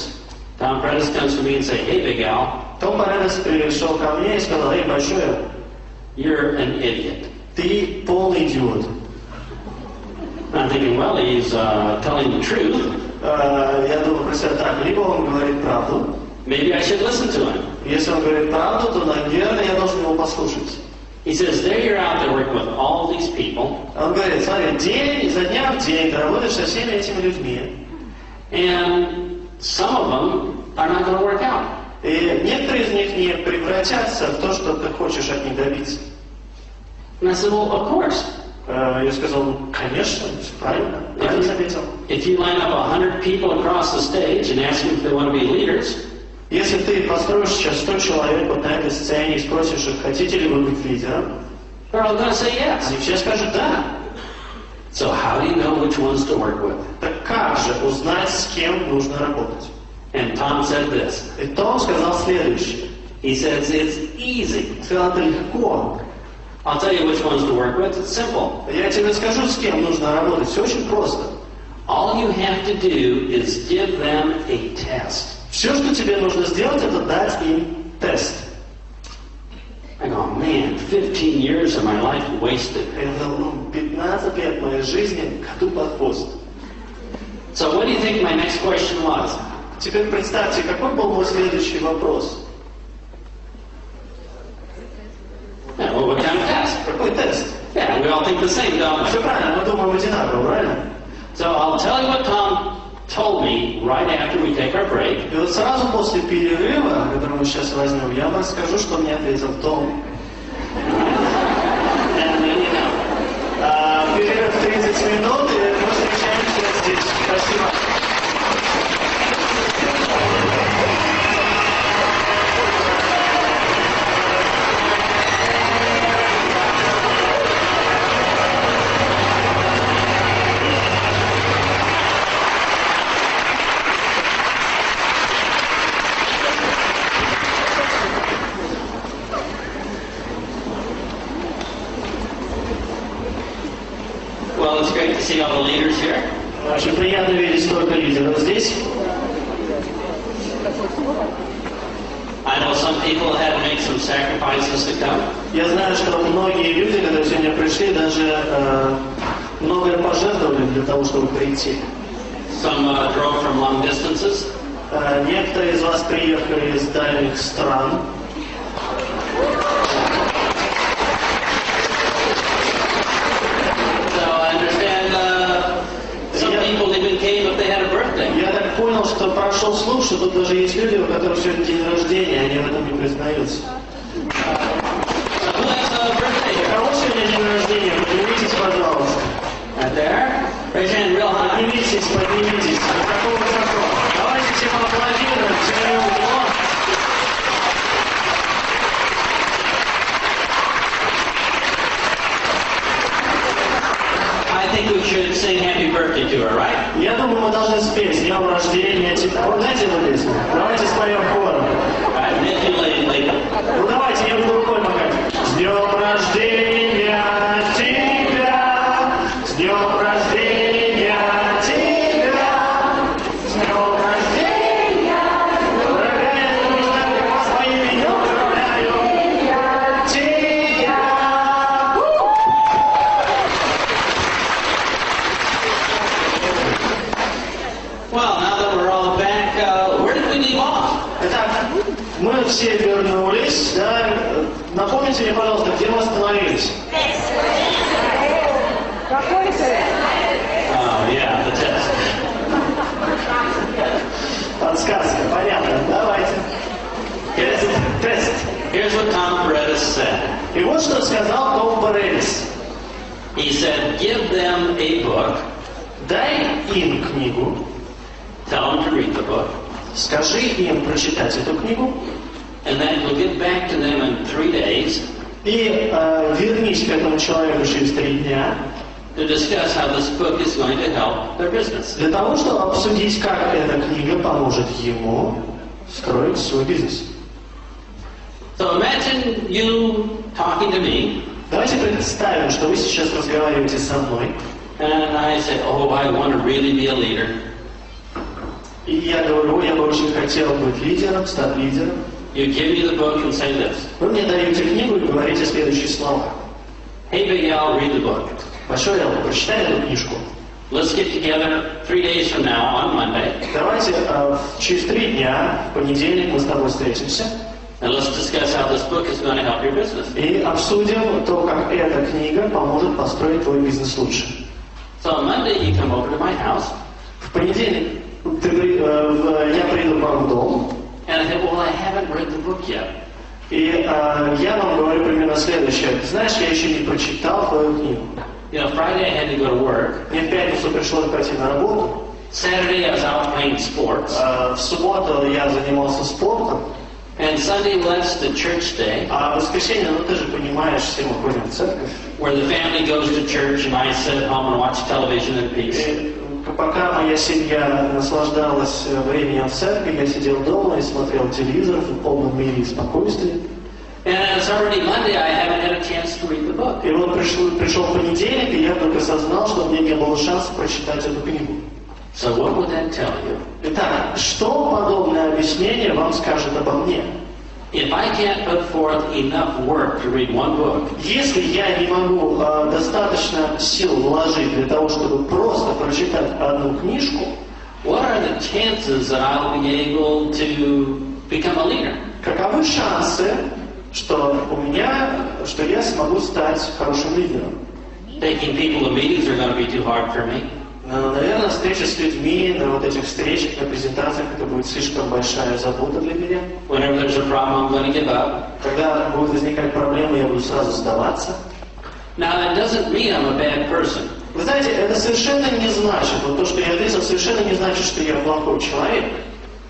Tom Shrайтер comes to me and says, hey, Big Al, Том Шрайтер пришел ко мне и сказал, эй, большой, you're an idiot. ты полный идиот. I'm thinking, well, he's telling the truth. Я думаю про себя так, либо он говорит правду. Maybe I should listen to him. Если он говорит правду, то, наверное, я должен его послушать. He says, there you're out there working with all these people. Он говорит, смотри, день изо дня в день ты работаешь со всеми этими людьми. And some of them are not going to work out. И некоторые из них не превратятся в то, что ты хочешь от них добиться. And I said, well, of course. Я сказал, ну, конечно, правильно, правильно заметил. If you line up 100 people across the stage and ask them if they want to be leaders, Если ты построишь сейчас 100 человек вот на этой сцене и спросишь их, хотите ли вы быть лидером, they're all going to say yes. они все скажут да. So how do you know which ones to work with? Так как же узнать, с кем нужно работать? And Tom said this. И Том сказал следующее. He says, it's easy. Сказал, это легко. I'll tell you which ones to work with. It's simple. Я тебе скажу, с кем нужно работать. Все очень просто. All you have to do is give them a test. Все, что тебе нужно сделать, это дать им тест. I go, man, 15 years of my life wasted. Это 15 лет моей жизни коту под хвост. So what do you think my next question was? Теперь представьте, какой был мой следующий вопрос? Yeah, well, what kind of test? Какой тест? Yeah, we all think the same, don't Все we? правильно, мы думаем одинаково, правильно? So I'll tell you what Tom told me right after we take our break. И вот сразу после перерыва, который мы сейчас возьмем, я вам скажу, что мне ответил Том. And then, you know. Перерыв 30 минут, и мы встречаемся здесь. Спасибо. Well, it's great to see all the leaders here. Очень приятно видеть столько лидеров здесь. I know some people had to make some sacrifices to come. Я знаю, что многие люди, когда сегодня пришли, даже многое пожертвовали для того, чтобы прийти. Some drove from long distances. Некоторые из вас приехали из дальних стран. Я так понял, что прошел слух, что тут даже есть люди, у которых сегодня день рождения, они в этом не признаются. У кого сегодня день рождения? Поднимитесь, пожалуйста. Поднимитесь, поднимитесь. Высоко, высоко. Давайте всем аплодируем. I think we should sing happy birthday to her, right? Я думаю, мы должны спеть с днем рождения. Знаете эту песню? Давайте споем хором. Ну давайте, я буду рукой махать. С днем рождения тебя! С днем рождения тебя! С днем рождения! Дорогая, я вас моим именем поздравляю! Тебя! Well, now that we're all back, where did we leave off? Итак, мы все вернулись, да? Напомните мне, пожалуйста, где мы остановились? Какой тест? Oh, yeah, the test. Подсказка, понятно, давайте. Тест. Here's what Tom Shrайтер said. И вот что сказал Том Шрайтер. He said, give them a book, Дай им книгу, tell them to read the book, скажи им прочитать эту книгу, and then you'll get back to them in 3 days и вернись к этому человеку через 3 дня to discuss how this book is going to help their business. для того, чтобы обсудить, как эта книга поможет ему строить свой бизнес. So imagine you talking to me, Давайте представим, что вы сейчас разговариваете со мной, and I say, oh, I want to really be a leader. и я говорю, я бы очень хотел быть лидером, стать лидером. You give me the book and say this. Вы мне даете книгу и говорите следующие слова. Hey, Big Al, read the book. Большой Эл, прочитай эту книжку. Let's get together 3 days from now on Monday, Давайте через 3 дня, в понедельник, мы с тобой встретимся and let's discuss how this book is going to help your business. и обсудим то, как эта книга поможет построить твой бизнес лучше. So on Monday, you come over to my house, В понедельник я приду к вам в дом, and I say, well, I haven't read the book yet. и я вам говорю примерно следующее. Ты знаешь, я еще не прочитал твою книгу. You know, Friday I had to go to work. Мне в пятницу пришлось пойти на работу. Saturday I was out playing sports. В субботу я занимался спортом. And Sunday was the church day, А в воскресенье, ну ты же понимаешь, все мы ходим в церковь. where the family goes to church and I sit at home and watch television in peace. И пока моя семья наслаждалась временем в церкви, я сидел дома и смотрел телевизор в полном мире и спокойствии. And it's already Monday, I haven't had a chance to read the book. И вот пришел понедельник, и я вдруг осознал, что мне не было шанса прочитать эту книгу. So what would that tell you? Итак, что подобное объяснение вам скажет обо мне? If I can't put forth enough work to read one book, Если я не могу достаточно сил вложить для того, чтобы просто прочитать одну книжку, what are the chances that I'll be able to become a leader? каковы шансы, что я смогу стать хорошим лидером? Taking people to meetings are going to be too hard for me. Наверное, встреча с людьми, на вот этих встречах, на презентациях, это будет слишком большая забота для меня. Whenever there's a problem, I'm going to give up. Когда будут возникать проблемы, я буду сразу сдаваться. Now, that doesn't mean I'm a bad person. Вы знаете, это совершенно не значит, вот то, что я ответил, совершенно не значит, что я плохой человек.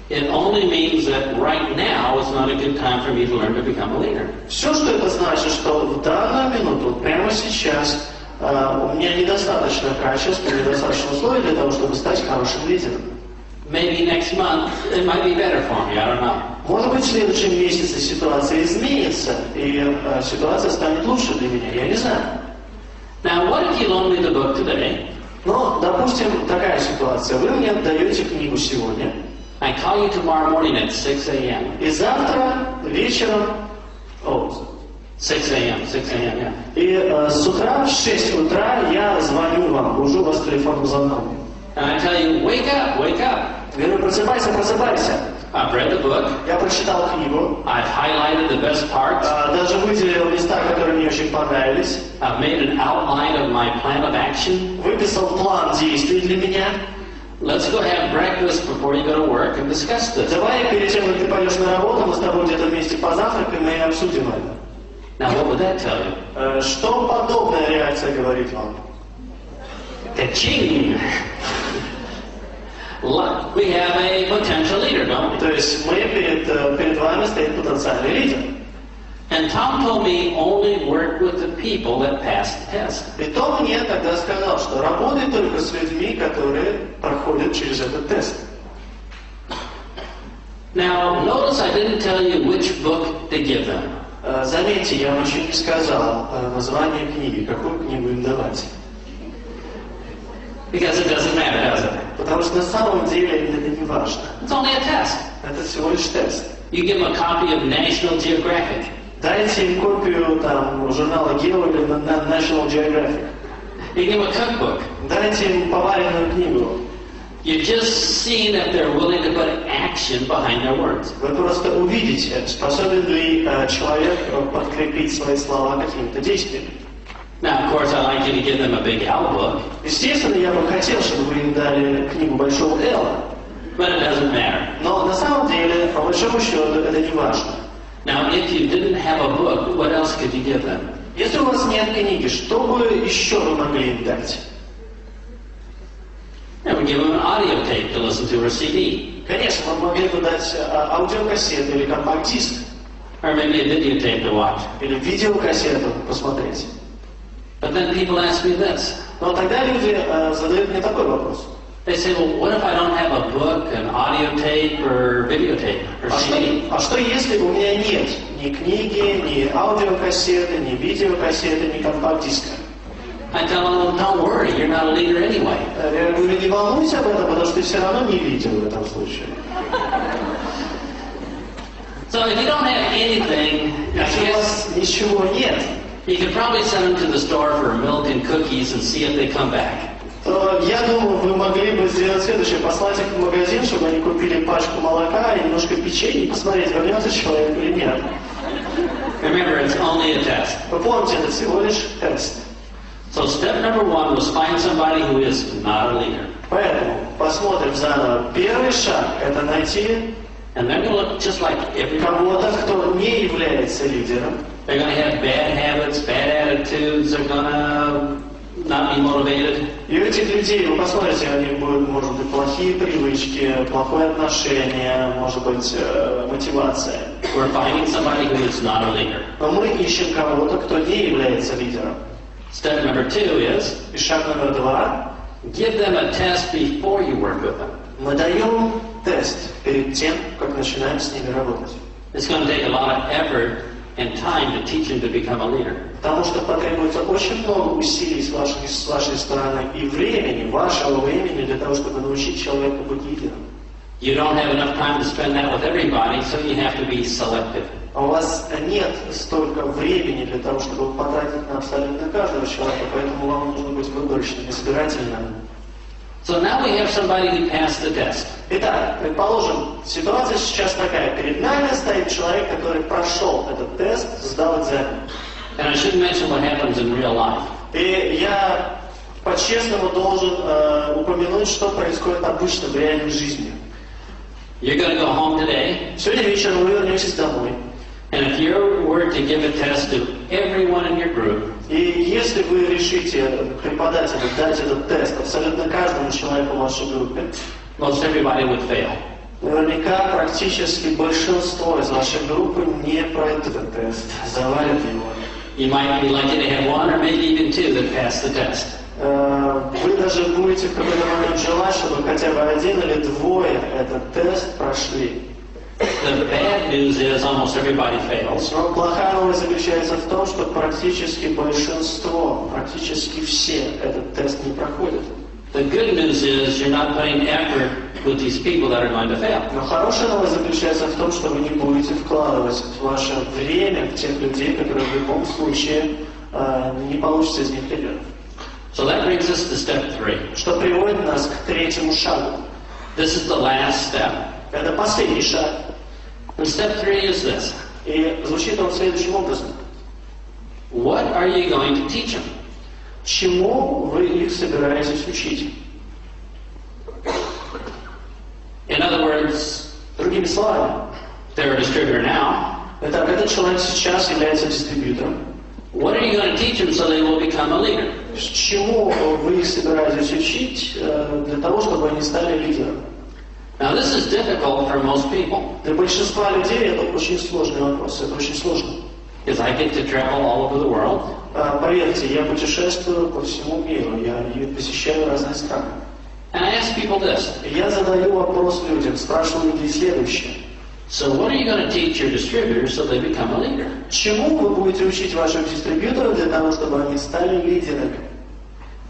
It only means that right now is not a good time for me to learn to become a leader. Все, что это значит, что в данную минуту, вот прямо сейчас, у меня недостаточно качеств, недостаточно условий для того, чтобы стать хорошим лидером. Maybe next month it might be better for me, I don't know. Может быть, в следующем месяце ситуация изменится, и ситуация станет лучше для меня, я не знаю. Now, what if you loan me the book today? Но, допустим, такая ситуация. Вы мне отдаете книгу сегодня, I call you tomorrow morning at 6 a.m. и завтра вечером... 6 a.m., yeah. И с утра, в 6 утра я звоню вам, бужу вас телефонным звонком. And I tell you, wake up, wake up. Говорю, просыпайся, просыпайся. I've read the book. Я прочитал книгу. I've highlighted the best parts. Даже выделил места, которые мне очень понравились. I've made an outline of my plan of action. Выписал план действий для меня. Let's go have breakfast before you go to work and discuss this. Давай, перед тем, как ты пойдешь на работу, мы с тобой где-то вместе позавтракаем и обсудим это. Now, what would that tell you? Что подобная реакция говорит вам? Ka-ching! We have a potential leader, don't we? То есть мы перед вами стоит потенциальный лидер. And Tom told me only work with the people that passed the test. И Том мне тогда сказал, что работай только с людьми, которые проходят через этот тест. Now, notice I didn't tell you which book to give them. Заметьте, я вам еще не сказал название книги, какую книгу им давать. Because it doesn't matter, does it? Потому что на самом деле это не важно. It's only a test. Это всего лишь тест. You give them a copy of National Geographic. Dайте им копию там, журнала Geo или National Geographic. You give them a cookbook. Дайте им поваренную книгу. You just see that they're willing to put action behind their words. Вы просто увидите, способен ли человек подкрепить свои слова какими-то действиями. Now, of course, I'd like you to give them a big L book. Естественно, я бы хотел, чтобы вы им дали книгу большого L. But it doesn't matter. Но на самом деле, по большому счету, это не важно. Now, if you didn't have a book, what else could you give them? Если у вас нет книги, что бы еще вы могли им дать? You would give them an audio tape to listen to or CD. Конечно, мы могли бы дать аудиокассету или компакт-диск. Or maybe a videotape to watch. Или видеокассету посмотреть. But then people ask me this. Но тогда люди задают мне такой вопрос. They say, well, what if I don't have a book, an audio tape, or videotape, or CD? А что если у меня нет ни книги, ни аудиокассеты, ни видеокассеты, ни компакт-диска? I tell them, don't worry, you're not a leader anyway. Я говорю, не волнуйся об этом, потому что ты все равно не лидер в этом случае. So if you don't have anything, Если у вас ничего нет, you could probably send them to the store for milk and cookies and see if they come back. то я думаю, вы могли бы сделать следующее, послать их в магазин, чтобы они купили пачку молока и немножко печенья и посмотреть, вернется человек или нет. Remember, it's only a test. Вы помните, это всего лишь тест. So step number one was find somebody who is not a leader. Поэтому посмотрим заново. Первый шаг – это найти And they're going to look just like everybody кого-то, else. кто не является лидером. They're going to have bad habits, bad attitudes, they're going to not be motivated. И у этих людей, вы посмотрите, у них будут, может быть, плохие привычки, плохое отношение, может быть, мотивация. We're finding somebody who is not a leader. Но мы ищем кого-то, кто не является лидером. Step number two is И шаг номер два. give them a test before you work with them. Мы даем тест перед тем, как начинаем с ними работать. It's going to take a lot of effort and time to teach them to become a leader. Потому что потребуется очень много усилий с вашей стороны и времени, вашего времени, для того, чтобы научить человека быть лидером. You don't have enough time to spend that with everybody, so you have to be selective. А у вас нет столько времени для того, чтобы потратить на абсолютно каждого человека, поэтому вам нужно быть выборочным, избирательным. So now we have somebody who passed the test. Итак, предположим, ситуация сейчас такая. Перед нами стоит человек, который прошел этот тест, сдал экзамен. And I should mention what happens in real life. И я по-честному должен упомянуть, что происходит обычно в реальной жизни. You're going to go home today, Сегодня вечером вы вернетесь домой. and if you were to give a test to everyone in your group, И если вы решите преподать или дать этот тест абсолютно каждому человеку в вашей группе, most everybody would fail. наверняка практически большинство из вашей группы не пройдут этот тест, завалят его. You might be lucky to have one or maybe even two that pass the test. Вы даже будете в какой-то момент желать, чтобы хотя бы один или двое этот тест прошли. The bad news is almost everybody fails. Но плохая новость заключается в том, что практически большинство, практически все этот тест не проходят. The good news is you're not putting effort with these people that are going to fail. Но хорошая новость заключается в том, что вы не будете вкладывать ваше время в тех людей, которые в любом случае не получится из них лидеров. So that brings us to step 3. Что приводит нас к третьему шагу. This is the last step. Это последний шаг. And step 3 is this. И звучит он следующим образом. What are you going to teach them? Чему вы их собираетесь учить? In other words, Другими словами, they're a distributor now. этот человек сейчас является дистрибьютором. What are you going to teach them so they will become a leader? Чему вы их собираетесь учить для того, чтобы они стали лидером? Now this is difficult for most people. Для большинства людей это очень сложный вопрос, это очень сложно. Because I get to travel all over the world. Поверьте, я путешествую по всему миру, я посещаю разные страны. And I ask people this. Я задаю вопрос людям, спрашиваю людей следующее. So what are you going to teach your distributors so they become a leader? Чему вы будете учить ваших дистрибьюторов для того, чтобы они стали лидерами?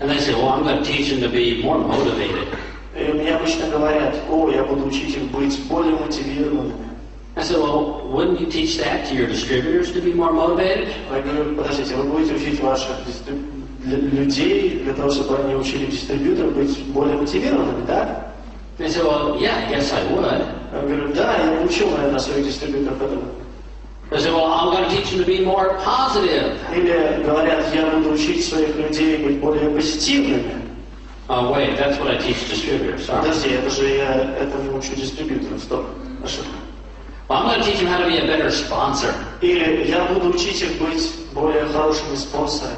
And they say, well, I'm going to teach them to be more motivated. И мне обычно говорят, я буду учить их быть более мотивированными. I said, well, wouldn't you teach that to your distributors to be more motivated? Я говорю, подождите, вы будете учить ваших людей для того, чтобы они учили дистрибьюторов быть более мотивированными, да? They said, well, yeah, yes, I would. Я говорю, да, я учу, наверное, своих дистрибьюторов этому. They said, well, I'm going to teach them to be more positive. Или говорят, я буду учить своих людей быть более позитивными. Oh, wait, that's what I teach distributors. Sorry. Подожди, это же я этому учу дистрибьюторов. Стоп, ошибка. Well, I'm going to teach them how to be a better sponsor. Или я буду учить их быть более хорошими спонсорами.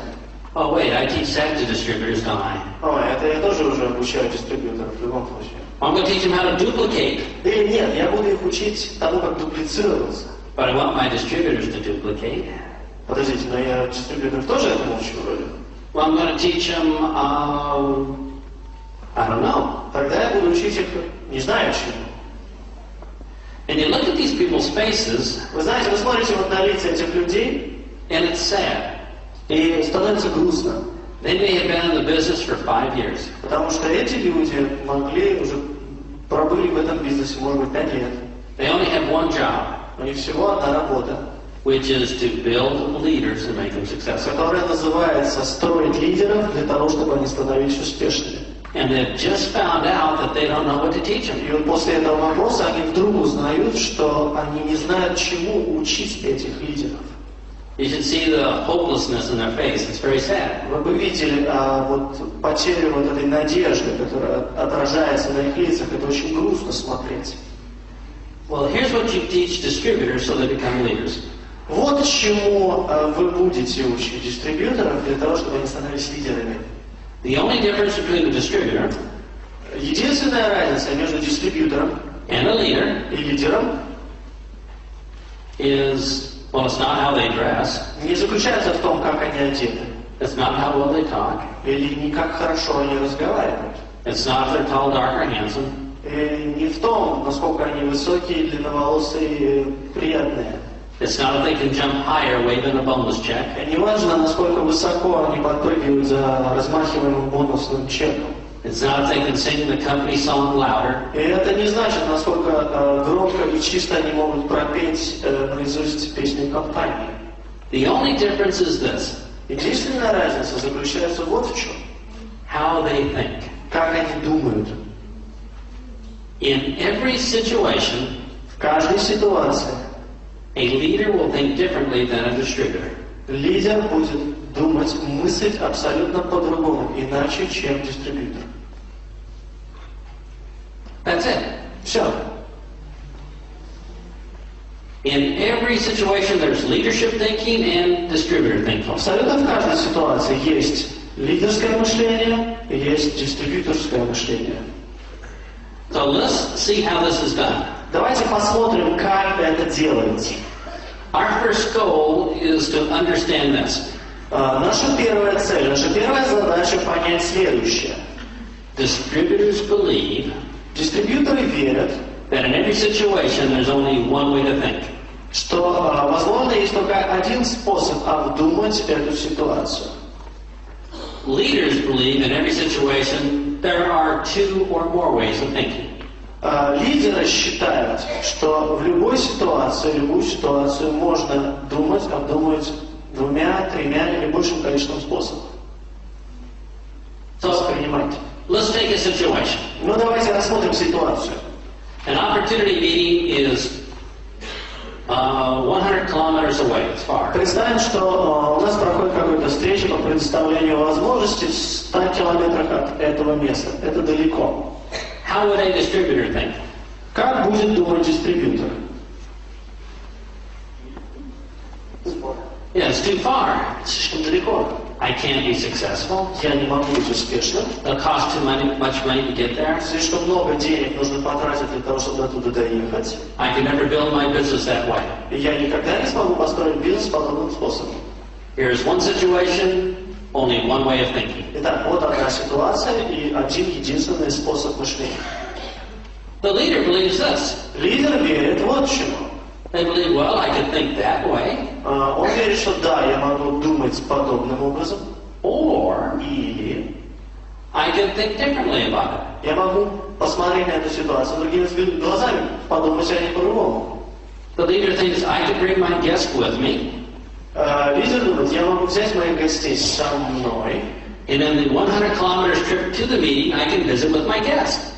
Oh, wait, I teach that to distributors, don't I? Это я тоже уже обучаю дистрибьюторов в любом случае. I'm going to teach them how to duplicate. Или нет, я буду их учить тому, как дуплицироваться. But I want my distributors to duplicate. Подождите, но я дистрибьюторов тоже этому учу вроде. Well, I'm going to teach them, I don't know. Тогда я буду учить их не знаю чему. And you look at these people's faces, Вы знаете, вы смотрите вот на лица этих людей, and it's sad. и становится грустно. They may have been in the business for 5 years. Потому что эти люди могли уже пробыли в этом бизнесе, может быть, 5 лет. They only have one job, У них всего одна работа, which is to build leaders and make them successful. которая называется «строить лидеров для того, чтобы они становились успешными». And they've just found out that they don't know what to teach them. И вот после этого вопроса они вдруг узнают, что они не знают, чему учить этих лидеров. You should see the hopelessness in their face. It's very sad. Вы бы видели вот потерю вот этой надежды, которая отражается на их лицах. Это очень грустно смотреть. Well, here's what you teach distributors so they become leaders. Вот чему вы будете учить дистрибьюторов для того, чтобы они становились лидерами. The only difference between a distributor Единственная разница между дистрибьютором and a leader и лидером is, well, it's not how they dress. не заключается в том, как они одеты, It's not how well they talk. или не как хорошо они разговаривают, It's not if they're tall, dark, or handsome. и не в том, насколько они высокие, длинноволосые, приятные. It's not if they can jump higher waving a bonus check. И не важно, насколько высоко они подпрыгивают за размахиваемым бонусным чеком. It's not if they can sing the company song louder. И это не значит, насколько громко и чисто они могут пропеть наизусть песню компании. The only difference is this: Единственная разница заключается вот в чем. how they think. Как они думают. In every situation, В каждой ситуации a leader will think differently than a distributor. лидер будет думать, мыслить абсолютно по-другому, иначе, чем дистрибьютор. That's it. Все. In every situation, there's leadership thinking and distributor thinking. Абсолютно в каждой ситуации есть лидерское мышление и есть дистрибьюторское мышление. So let's see how this is done. Давайте посмотрим, как это делается. Our first goal is to understand this. Наша первая цель, наша первая задача понять следующее. Distributors believe Дистрибьюторы верят, that in every situation there's only one way to think. что, возможно, есть только один способ обдумать эту ситуацию. Leaders believe in every situation there are two or more ways of thinking. Лидеры считают, что в любую ситуацию можно думать, обдумывать двумя, тремя или большим количеством способов. So Воспринимать. let's take a situation. Ну давайте рассмотрим ситуацию. An opportunity meeting is 100 kilometers away. It's far. Представим, что у нас проходит какая-то встреча по предоставлению возможностей в 100 километрах от этого места. Это далеко. How would a distributor think? Как будет думать дистрибьютор? Yeah, it's too far. Слишком далеко. I can't be successful. Я не могу быть успешным. It'll cost too much money to get there. Слишком много денег нужно потратить для того, чтобы оттуда доехать. I can never build my business that way. И я никогда не смогу построить бизнес подобным способом. Here's one situation, only one way of thinking. Итак, вот одна ситуация и один единственный способ мышления. The leader believes this. Лидер верит вот чему. They believe, well, I could think that way. Он верит, что да, я могу думать подобным образом. Or Или I can think differently about it. я могу посмотреть на эту ситуацию другими глазами, подумать о ней по-другому. The leader thinks I could bring my guest with me. Лидер думает, я могу взять моих гостей со мной. And in the 100 kilometers trip to the meeting, I can visit with my guest.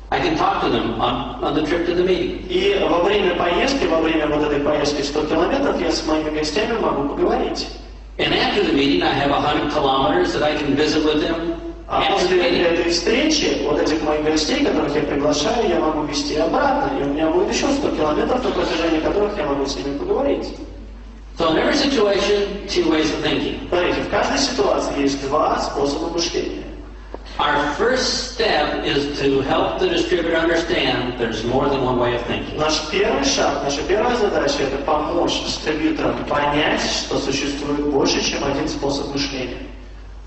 I can talk to them on the trip to the meeting. И во время поездки, во время вот этой поездки 100 километров, я с моими гостями могу поговорить. And after the meeting, I have 100 kilometers that I can visit with them. А после этой встречи, вот этих моих гостей, которых я приглашаю, я могу везти обратно. И у меня будет еще 100 километров, на протяжении которых я могу с ними поговорить. So in every situation, two ways of thinking. Смотрите, в каждой ситуации есть два способа мышления. Our first step is to help the distributor understand there's more than one way of thinking. Наш первый шаг, наша первая задача – это помочь дистрибьюторам понять, что существует больше, чем один способ мышления.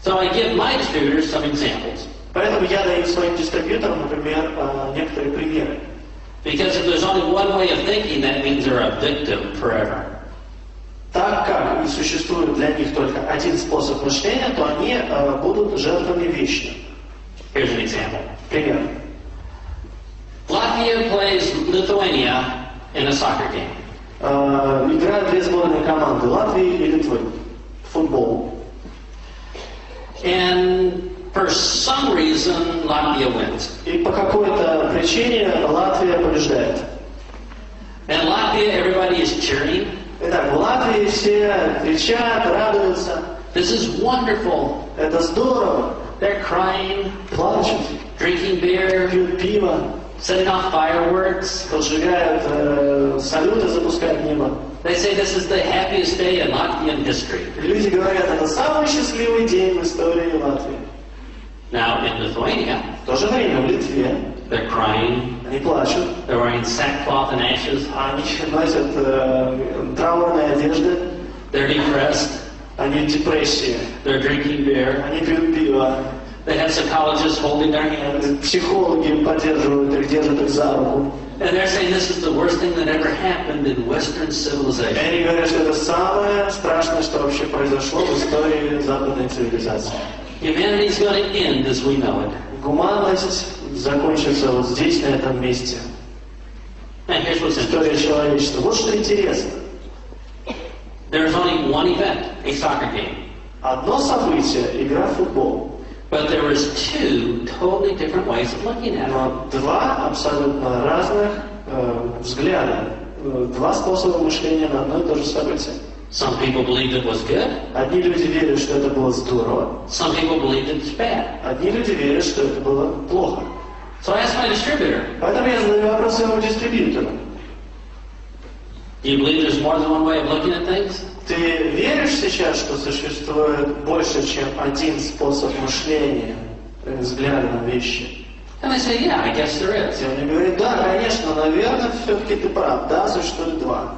So I give my distributors some examples. Поэтому я даю своим дистрибьюторам, например, некоторые примеры. Because if there's only one way of thinking, that means they're a victim forever. Так как существует для них только один способ мышления, то они будут жертвами вечно. Here's an example. Пример. Latvia plays Lithuania in a soccer game. Играют две сборные команды, Латвии и Литвы. Футбол. And for some reason, Latvia wins. И по какой-то причине Латвия побеждает. And Latvia, everybody is cheering. Итак, в Латвии все кричат, радуются. This is wonderful. Это здорово. They're crying, Плачут, drinking beer, пьют пиво, setting off fireworks. поджигают салюты, запускают в небо. They say this is the happiest day in Latvian history. Люди говорят, это самый счастливый день в истории Латвии. Now in Lithuania, В то же время в Литве they're crying, они плачут, they're wearing sackcloth and ashes, они носят траурные одежды, they're depressed, они в депрессии, they're drinking beer, они пьют пиво, they have psychologists holding their hands, психологи поддерживают их, держат их за руку. and they're saying this is the worst thing that ever happened in Western И civilization. они говорят, что это самое страшное, что вообще произошло в истории западной цивилизации. Humanity is going to end as we know it. Гуманность закончится вот здесь, на этом месте. And here's what's История interesting. человечества. Вот что интересно. There's only one event, a soccer game. Одно событие – игра в футбол. But there was two totally different ways of looking at it. Но два абсолютно разных взгляда. Два способа мышления на одно и то же событие. Some people believed it was good. Одни люди верят, что это было здорово. Some people believed it's bad. Одни люди верят, что это было плохо. So I asked my distributor, Поэтому я задаю вопрос своему дистрибьютору. do you believe there's more than one way of looking at things? Ты веришь сейчас, что существует больше, чем один способ мышления, взгляда на вещи? And I said, yeah, I guess there is. И он мне говорит, да, конечно, наверное, все-таки ты прав. Да, существует два.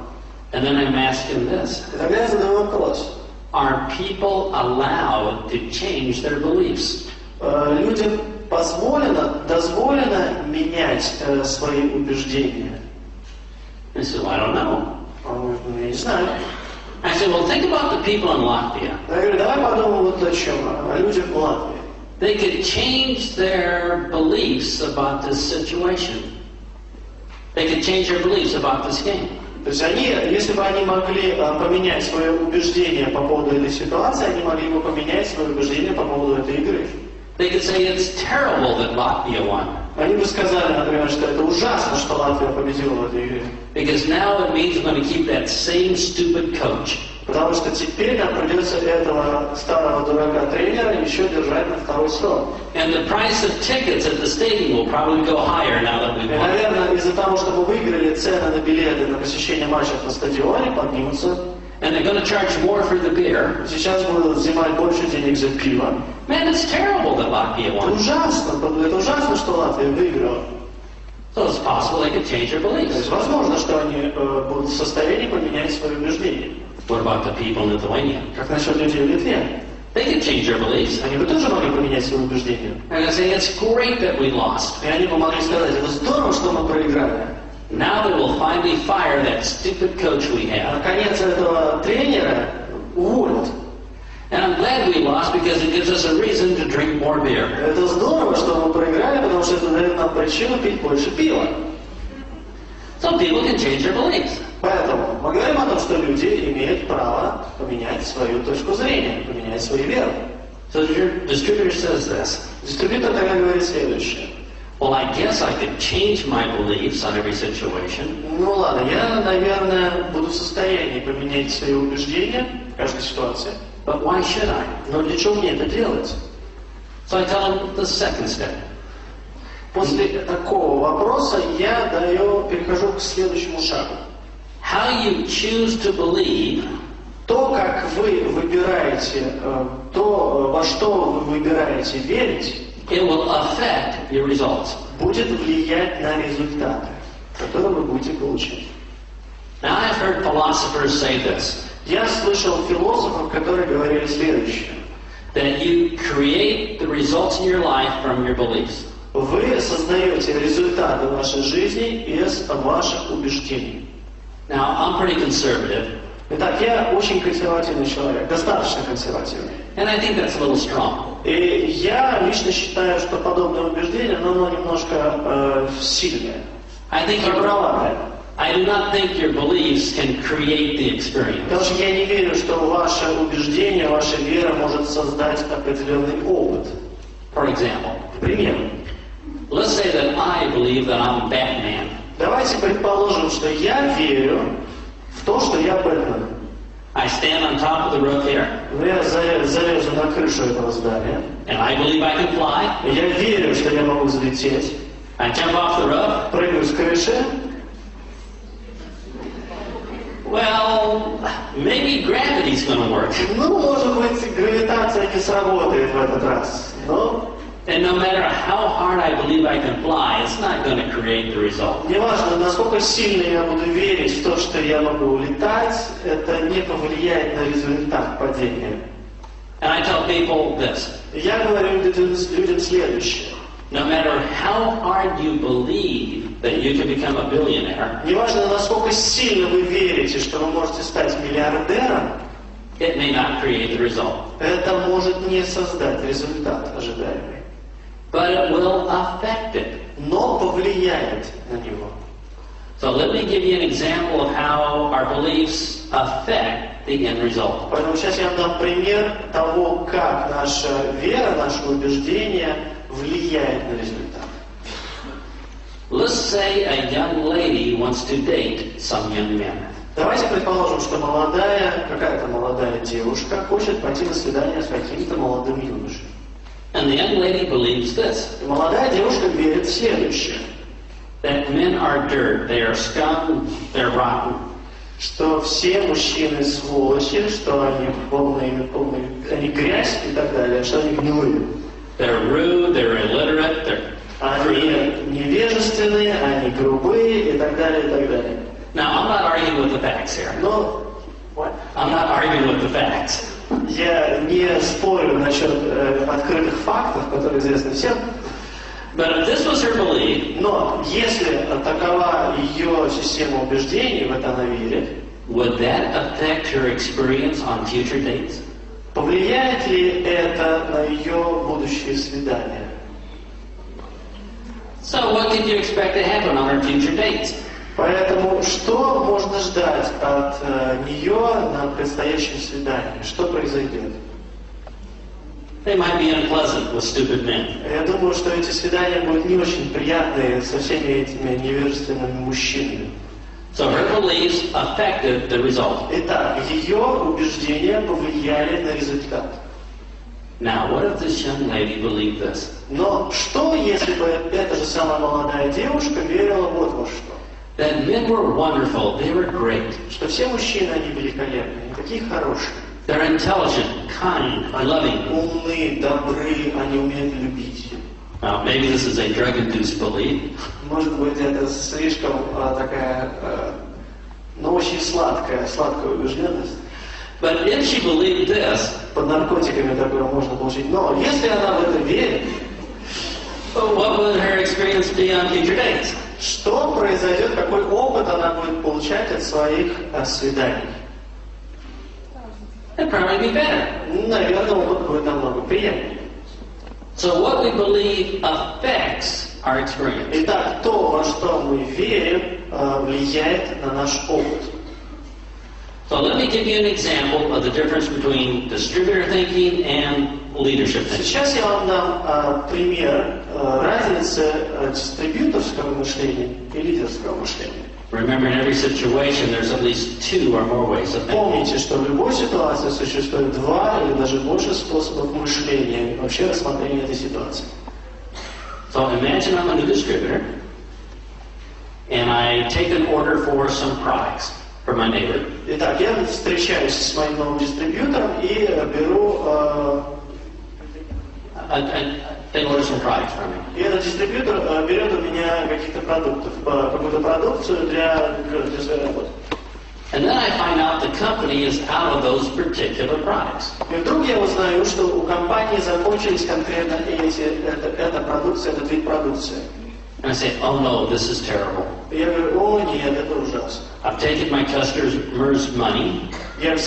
And then I'm asking this. И тогда я задаю вопрос. Are people allowed to change their beliefs? Людям дозволено менять свои убеждения? I said, well, I don't know. Он говорит, ну, я не знаю. I said, well, think about the people in Latvia. Я говорю, давай подумаем вот о чем, о людях в Латвии. They could change their beliefs about this situation. They could change their beliefs about this game. То есть они, если бы они могли поменять свое убеждение по поводу этой ситуации, они могли бы поменять свое убеждение по поводу этой игры. They could say it's terrible that Latvia won. Они бы сказали, например, что это ужасно, что Латвия победила в этой игре. Because now it means we're going to keep that same stupid coach. Потому что теперь нам придется этого старого дурака-тренера еще держать на второй срок. And the price of tickets at the stadium will probably go higher now that we've И, won. наверное, из-за того, что мы выиграли, цены на билеты на посещение матчев на стадионе поднимутся. And they're going to charge more for the beer. Сейчас будут взимать больше денег за пиво. Man, it's terrible that Latvia Это won. ужасно, что Латвия выиграла. So it's possible they could change their То beliefs. есть возможно, что они будут в состоянии поменять свои убеждения. What about the people in Lithuania? Как насчет людей в Литве? They could change their beliefs. Они бы тоже могли поменять свои убеждения. They're going to say, it's great that we lost. И они бы могли сказать, это здорово, что мы проиграли. Now they will finally fire that stupid coach we have. Наконец этого тренера уволят. And I'm glad we lost because it gives us a reason to drink more beer. Это здорово, что мы проиграли, потому что это дает нам причину пить больше пива. So people can change their beliefs. Поэтому мы говорим о том, что люди имеют право поменять свою точку зрения, поменять свою веру. So your distributor says this. Дистрибьютор тогда говорит следующее. Well, I guess I could change my beliefs on every situation. Ну ладно, я, наверное, буду в состоянии поменять свои убеждения в каждой ситуации. But why should I? Но для чего мне это делать? So I tell them the second step. После такого вопроса я перехожу к следующему шагу. How you choose to believe То, как вы выбираете, то, во что вы выбираете верить, it will affect your results. будет влиять на результаты, которые вы будете получать. Now I've heard philosophers say this, Я слышал философов, которые говорили следующее. that you create the results in your life from your beliefs. Вы создаете результаты вашей жизни из ваших убеждений. Now, I'm pretty conservative, Итак, я очень консервативный человек, достаточно консервативный. and I think that's a little strong. И я лично считаю, что подобное убеждение, но оно немножко сильное, I провороватое. do not think your beliefs can create the experience. Потому что я не верю, что ваше убеждение, ваша вера может создать определенный опыт. For example, К примеру, let's say that I believe that I'm Batman. давайте предположим, что я верю в то, что я Бэтмен. I stand on top of the roof here, Я залезу на крышу этого здания. and I believe I can fly. Я верю, что я могу взлететь. I jump off the roof. Прыгаю с крыши. Well, maybe gravity's going to work. Ну, может быть, гравитация не сработает в этот раз. Но And no matter how hard I believe I can fly, it's not going to create the result. неважно, насколько сильно я буду верить в то, что я могу летать, это не повлияет на результат падения. And I tell people this. Я говорю людям следующее. No matter how hard you believe that you can become a billionaire, Неважно, насколько сильно вы верите, что вы можете стать миллиардером, it may not create the result. это может не создать результат ожидаемый. But it will affect it. Но повлияет на него. So let me give you an example of how our beliefs affect the end result. Поэтому сейчас я вам дам пример того, как наша вера, наше убеждение влияет на результат. Let's say a young lady wants to date some young man. Давайте предположим, что какая-то молодая девушка хочет пойти на свидание с каким-то молодым юношей. And the young lady believes this, И молодая девушка верит в следующее, that men are dirt, they are scum, they're rotten. что все мужчины сволочи, что они они грязь и так далее, что они гнилые. They're rude, they're illiterate, they're Они невежественные, они грубые и так далее, и так далее. Now, I'm not arguing with the facts here. Но I'm not arguing with the facts. я не спорю насчет открытых фактов, которые известны всем, But if this was her belief, но если такова ее система убеждений, в это она верит, would that affect her experience on future dates? повлияет ли это на ее будущие свидания? So what could you expect to happen on her future dates? Поэтому что можно ждать от нее на предстоящем свидании? Что произойдет? they might be unpleasant with stupid men. Я думаю, что эти свидания будут не очень приятные со всеми этими невежественными мужчинами. So her beliefs affected the result. Итак, ее убеждения повлияли на результат. Now, what if this young lady believed this? Но что, если бы эта же самая молодая девушка верила вот во что? That men were wonderful, they were great. Что все мужчины, они великолепны, они такие хорошие. They're intelligent, kind, loving. Умные, добры, они умеют любить. Now, maybe this is a drug-induced belief. Может быть, это слишком такая, но очень сладкая убежденность. But if she believed this, Под наркотиками такое можно получить. Но если она в это верит, what would her experience be on future dates? что произойдет, какой опыт она будет получать от своих свиданий? It'd probably be better. Наверное, опыт будет намного приятнее. So what we believe affects our experience. Итак, то, во что мы верим, влияет на наш опыт. So let me give you an example of the difference between distributor thinking and leadership thinking. Сейчас я вам дам пример разницы дистрибьюторского мышления и лидерского мышления. Remember, in every situation, there's at least 2 or more ways of thinking. Помните, что в любой ситуации существует 2 или даже больше способов мышления, вообще рассмотрения этой ситуации. So imagine I'm a new distributor, and I take an order for some products for my neighbor. Итак, я встречаюсь с моим новым дистрибьютором и беру They order some products from me. и этот дистрибьютор берет у меня каких-то продуктов, какую-то продукцию для своей работы. And then I find out the company is out of those particular products. И вдруг я узнаю, что у компании закончились конкретно эта продукция, этот вид продукции. And I say, oh no, this is terrible. И я говорю, о нет, это ужасно. I've taken my customers' money. Я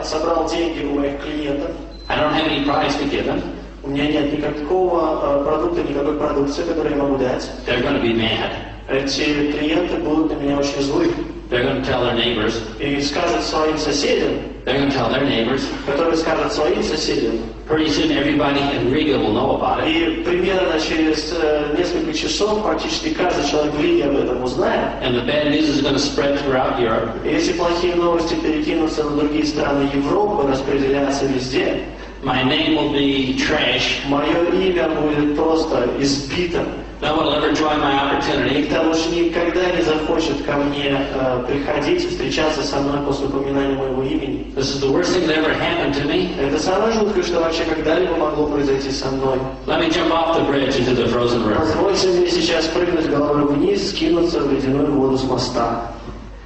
собрал деньги у моих клиентов. I don't have any products to give them. У меня нет никакого продукта, никакой продукции, которую я могу дать. They're going to be mad. Эти клиенты будут на меня очень злы. They're going to tell their neighbors. И скажут своим соседям, They're going to tell their neighbors. которые скажут своим соседям. Pretty soon everybody in Riga will know about it. И примерно через несколько часов практически каждый человек в Риге об этом узнает. And the bad news is going to spread throughout Europe. И эти плохие новости перекинутся на другие страны Европы, распределятся везде. My name will be trash. Мое имя будет просто избито. No one will ever join my opportunity. Никто больше никогда не захочет ко мне приходить и встречаться со мной после упоминания моего имени. This is the worst thing that ever happened to me. Это самое жуткое, что вообще когда-либо могло произойти со мной. Let me jump off the bridge into the frozen river. Позвольте мне сейчас прыгнуть головой вниз, скинуться в ледяную воду с моста.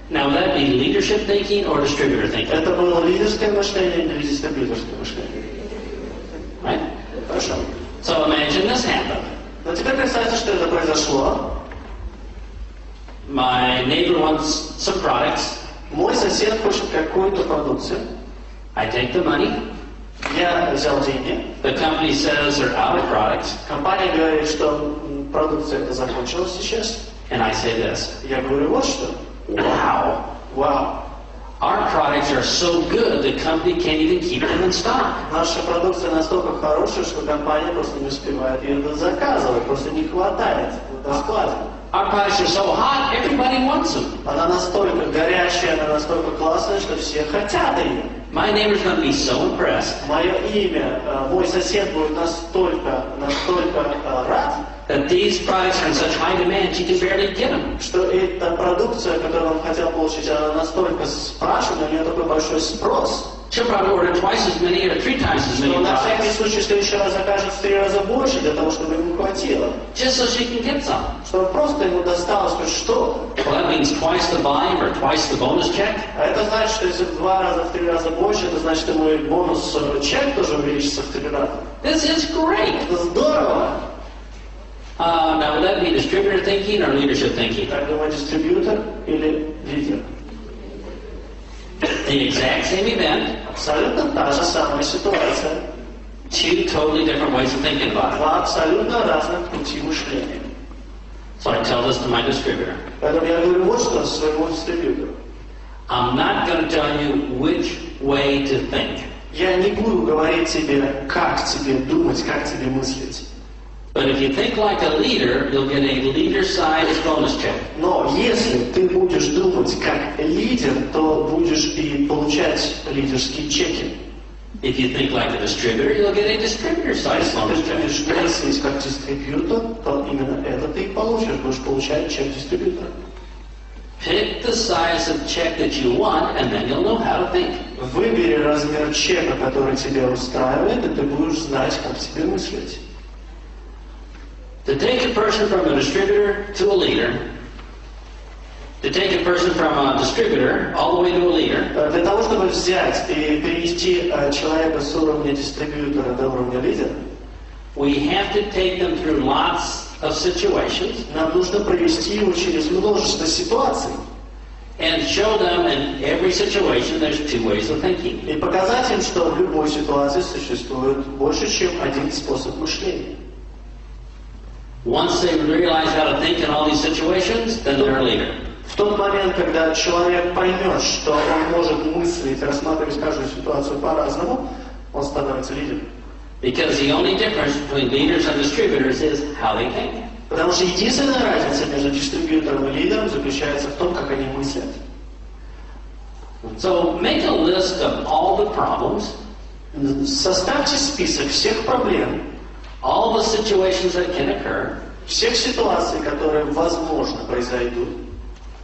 Now, would that be leadership thinking or distributor thinking? Это было лидерское мышление или дистрибьюторское мышление? Right? Хорошо. So imagine this happened. Но теперь представьте, что это произошло. My neighbor wants some products. Мой сосед хочет какую-то продукцию. I take the money. Я взял деньги. The company says they're out of products. Компания говорит, что продукция эта закончилась сейчас. And I say this. Я говорю вот что. Wow. Вау. Our products are so good the company can't even keep them in stock. Наша продукция настолько хорошая, что компания просто не успевает ее заказывать, просто не хватает на складе. Our products are so hot, everybody wants them. Она настолько горячая, она настолько классная, что все хотят ее. My neighbor's going to be so impressed Мое имя, мой сосед будет настолько рад, that these products are in such high demand, he can barely get them. что эта продукция, которую он хотел получить, она настолько спрашивает, у нее такой большой спрос. She'll probably order twice as many or 3 times as many Но на всякий products случай в следующий раз закажет в 3 раза больше, для того, чтобы ему хватило. just so she can get some. Чтобы просто ему досталось хоть что-то. Well, that means twice the volume or twice the bonus check. А это значит, что если в 2 раза, в 3 раза больше, это значит, что мой бонус чек тоже увеличится в 3 раза. This is great. Это здорово! Now, would that be distributor thinking or leadership thinking? Как думаю, дистрибьютор или лидер? The exact same event, Абсолютно та же самая ситуация. 2 totally different ways of thinking about it. 2 абсолютно разных пути мышления. So I tell this to my distributor. Поэтому я говорю вот что своему дистрибьютору. I'm not going to tell you which way to think. Я не буду говорить тебе, как тебе думать, как тебе мыслить. But if you think like a leader, you'll get a leader-sized bonus check. Но если ты будешь думать как лидер, то будешь и получать лидерские чеки. If you think like a distributor, you'll get a distributor-sized bonus check. Если ты будешь мыслить как дистрибьютор, то именно это ты и получишь, будешь получать чек дистрибьютора. Pick the size of check that you want, and then you'll know how to think. Выбери размер чека, который тебя устраивает, и ты будешь знать, как тебе мыслить. To take a person from a distributor to a leader, to take a person from a distributor all the way to a leader, Для того, чтобы взять и перевести человека с уровня дистрибьютора до уровня лидера, we have to take them through lots of situations нам нужно провести его через множество ситуаций and show them in every situation there's two ways of thinking. и показать им, что в любой ситуации существует больше, чем один способ мышления. Once they realize how to think in all these situations, then they're a leader. В тот момент, когда человек поймет, что он может мыслить, рассматривать каждую ситуацию по-разному, он становится лидером. Because the only difference between leaders and distributors is how they think. Потому что единственная разница между дистрибьютором и лидером заключается в том, как они мыслят. So make a list of all the problems, Составьте список всех проблем, all the situations that can occur, всех ситуаций, которые, возможно, произойдут,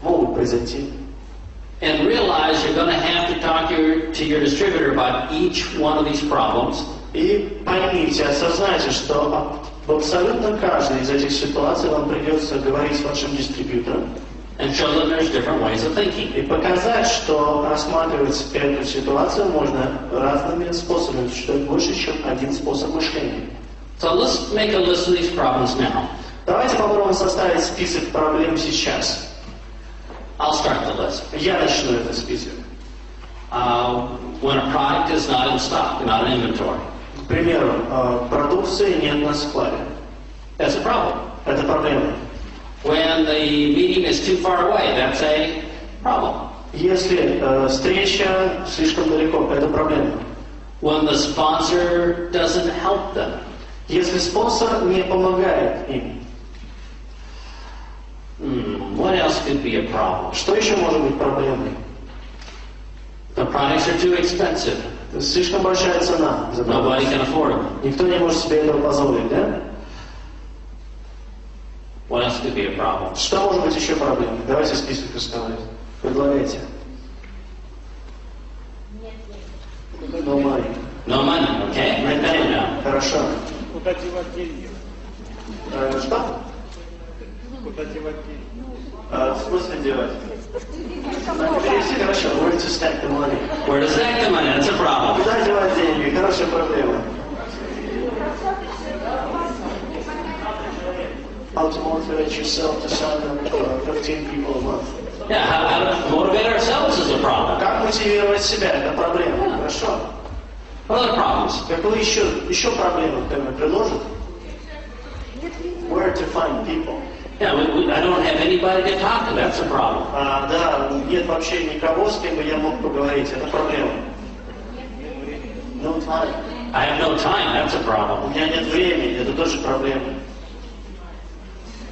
могут произойти. and realize you're going to have to talk to your distributor about each one of these problems. И поймите, осознайте, что в абсолютно каждой из этих ситуаций вам придется говорить с вашим дистрибьютором And show them there's different ways of thinking. и показать, что рассматривать эту ситуацию можно разными способами, что это больше, чем один способ мышления. So let's make a list of these problems now. Давайте попробуем составить список проблем сейчас. I'll start the list. Я начну этот список. When a product is not in stock, not in inventory, К примеру, продукции нет на складе. that's a problem. Это проблема. When the meeting is too far away, that's a problem. Если встреча слишком далеко, это проблема. When the sponsor doesn't help them, Если спонсор не помогает им, what else could be a problem? что еще может быть проблемой? The products are too expensive. Слишком большая цена за продукт. Nobody can afford them. Никто не может себе этого позволить, да? What else could be a problem? Что может быть еще проблемой? Давайте список рисковать. Предлагайте. No money. No money, okay? Write that one down. Хорошо. Куда девать деньги? Что? Куда девать деньги? В смысле девать? Перевести хорошо. Where to stack the money? Where does that come in? That's a problem. Куда девать деньги? Хорошая проблема. How to motivate yourself to sign up for 15 people a month. Yeah, how to motivate ourselves is a problem. Как мотивировать себя? Это проблема. Хорошо. What other problems? Какую еще проблему кто-нибудь предложит? Where to find people? Yeah, I don't have anybody to talk to. That's a problem. Да, нет вообще никого, с кем бы я мог поговорить. Это проблема. No time. I have no time. That's a У problem. меня нет времени. Это тоже проблема.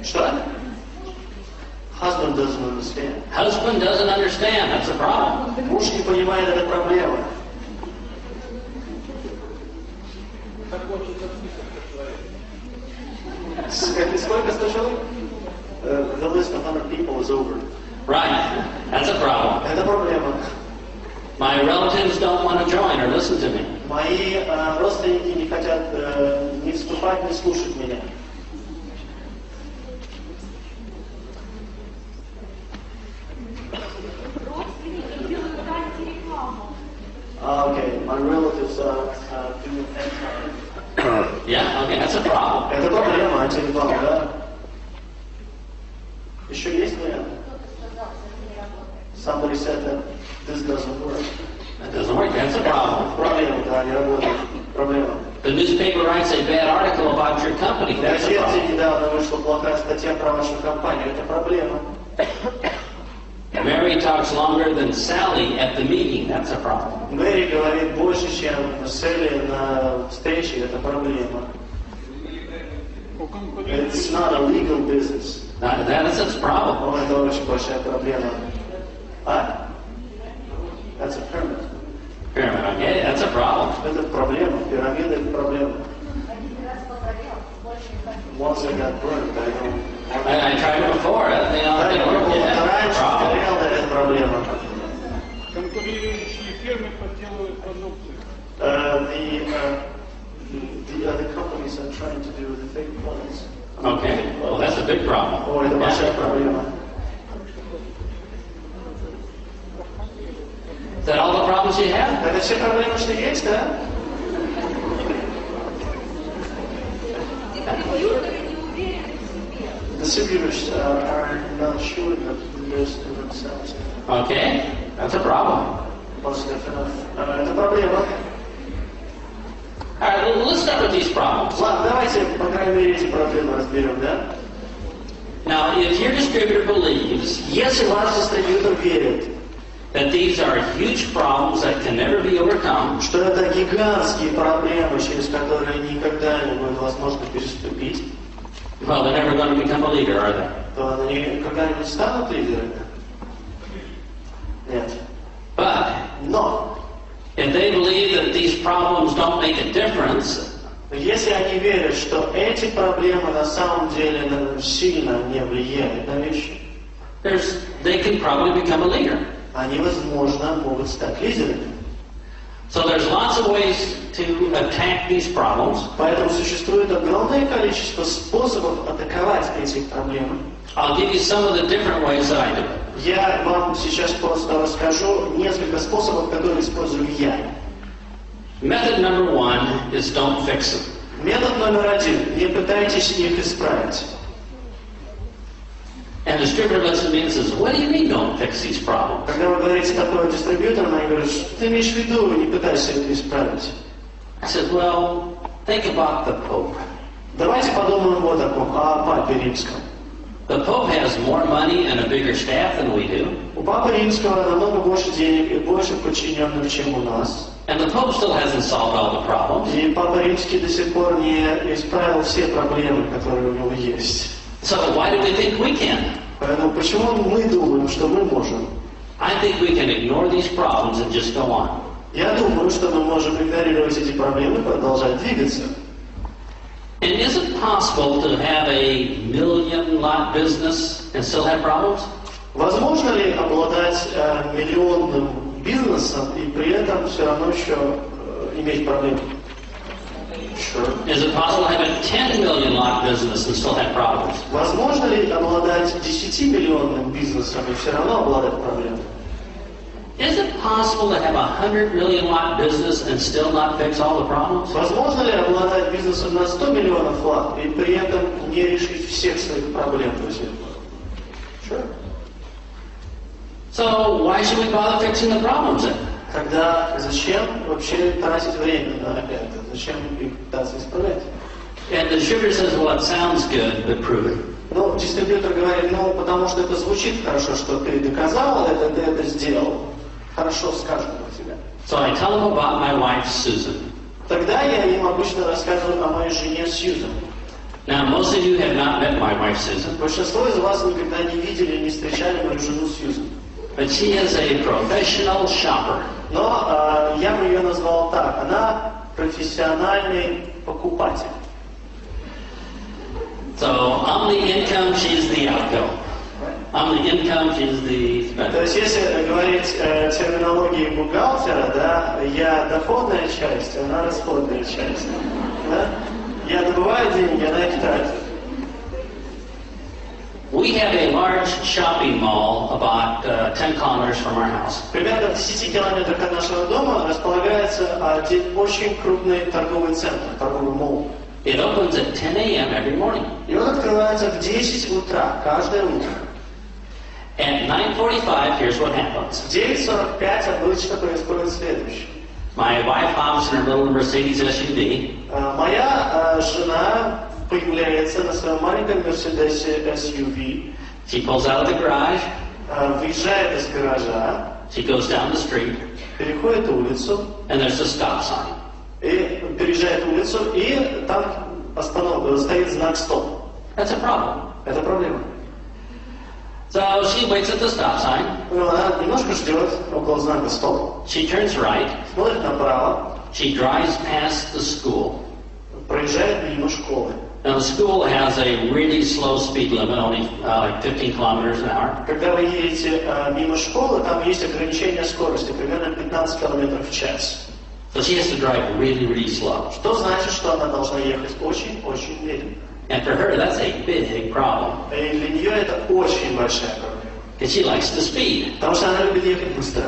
Что? Husband doesn't understand. Husband doesn't understand. That's a problem. Муж не понимает, это проблема. Сколько 100 человек? The list of 100 people is over. Right. That's a problem. Это проблема. My relatives don't want to join or listen to me. Мои родственники не хотят не вступать, не слушать меня. Okay, my relatives do Yeah, okay, that's a problem. Это проблема, антиреклама, да? Еще есть вариант? Somebody said that this doesn't work. That doesn't work. That's a problem. Проблема, да, не работает. Проблема. The newspaper writes a bad article about your company. В That's a газете problem. недавно вышла плохая статья про вашу компанию. Это проблема. Mary talks longer than Sally at the meeting. That's a problem. Мэри говорит больше, чем Селли на встрече, это проблема. It's not a legal business. That's its problem. О, это очень большая проблема. А? That's a pyramid. Pyramid, okay? That's a problem. Это проблема. Пирамида — это проблема. Once I got burned, I don't... I tried it before. They all didn't work yet. Раньше Problem. горело, это проблема. Конкурирующие фирмы подделывают продукцию. The other companies are trying to do the fake products. Okay. Well, that's a big problem. О, это большая проблема. Is that all the problems you have? Это все проблемы, что есть, да? Дистрибьюторы не уверены в себе. Distributors are not sure that there's in themselves. Okay. That's a problem. Positive enough. Это проблема. All right, let's start with these problems. Ладно, давайте, по крайней мере, эти проблемы разберем, да? Now, if your distributor believes Если ваш дистрибьютор верит, that these are huge problems that can never be overcome, что это гигантские проблемы, через которые никогда не будет возможно переступить, well, they're never going to become a leader, are they? то они когда-нибудь станут лидерами? Нет. But Но, if they believe that these problems don't make a difference, если они верят, что эти проблемы на самом деле сильно не влияют на вещи, they can probably become a leader. они, возможно, могут стать лидерами. So there's lots of ways to attack these problems. Поэтому существует огромное количество способов атаковать эти проблемы. I'll give you some of the different ways that I do it. Я вам сейчас просто расскажу несколько способов, которые использую я. Method number one is don't fix them. Метод номер один. Не пытайтесь их исправить. And the distributor looks at me and says, what do you mean don't fix these problems? Когда вы говорите такое дистрибьюторам, они говорят, что ты имеешь в виду, не пытайся это исправить. I said, well, think about the Pope. Давайте подумаем вот о ком, о Папе Римском. The Pope has more money and a bigger staff than we do. У Папы Римского намного больше денег и больше подчиненных, чем у нас. And the Pope still hasn't solved all the problems. И Папа Римский до сих пор не исправил все проблемы, которые у него есть. So why do we think we can? Поэтому почему мы думаем, что мы можем? I think we can ignore these problems and just go on. Я думаю, что мы можем игнорировать эти проблемы и продолжать двигаться. And is it possible to have a million-lot business and still have problems? Возможно ли обладать миллионным бизнесом и при этом все равно еще иметь проблемы? Sure. Is it possible to have a 10 million lot business and still have problems? Возможно ли обладать 10-миллионным бизнесом и все равно обладать проблемами? Is it possible to have a 100 million lot business and still not fix all the problems? Возможно ли обладать бизнесом на 100 миллионов лат и при этом не решить всех своих проблем, друзья? Sure. So why should we bother fixing the problems then? Тогда зачем вообще тратить время на это? Зачем их пытаться исправлять? And the distributor says, well, it sounds good, but prove it. Ну, дистрибьютор говорит, ну, потому что это звучит хорошо, что ты доказал это, ты это сделал. Хорошо скажем про тебя. So I tell them about my wife, Susan. Тогда я им обычно рассказываю о моей жене Сьюзан. Now, most of you have not met my wife, Susan, Большинство из вас никогда не видели, не встречали мою жену Сьюзан. but she is a professional shopper. Но я бы ее назвал так. Она профессиональный покупатель. So I'm the income, she's the outgo. I'm the income, she's the То spender. есть, если говорить терминологией бухгалтера, да, я доходная часть, она расходная часть. Да? Я добываю деньги, она их тратит. We have a large shopping mall about 10 kilometers from our house. Примерно в 10 километрах от нашего дома располагается один очень крупный торговый центр, торговый молл. It opens at 10 a.m. every morning. И он открывается в 10 утра, каждое утро. At 9:45, here's what happens. В 9:45 обычно происходит следующее. My wife hops in her little Mercedes SUV. Моя жена появляется на своем маленьком Мерседесе SUV. She pulls out of the garage. выезжает из гаража, she goes down the street, переходит улицу, and there's a stop sign. и переезжает улицу, и там стоит знак «Стоп». That's a problem. Это проблема. So she waits at the stop sign. Она немножко ждет около знака «Стоп», She turns right. смотрит направо, She drives past the school. проезжает мимо школы. Now the school has a really slow speed limit, only like 15 kilometers an hour. Когда вы едете мимо школы, там есть ограничение скорости, примерно 15 км в час. So she has to drive really, really slow. Что значит, что она должна ехать очень-очень медленно. And for her, that's a big problem. И для нее это очень большая проблема. Because she likes to speed. Потому что она любит ехать быстро.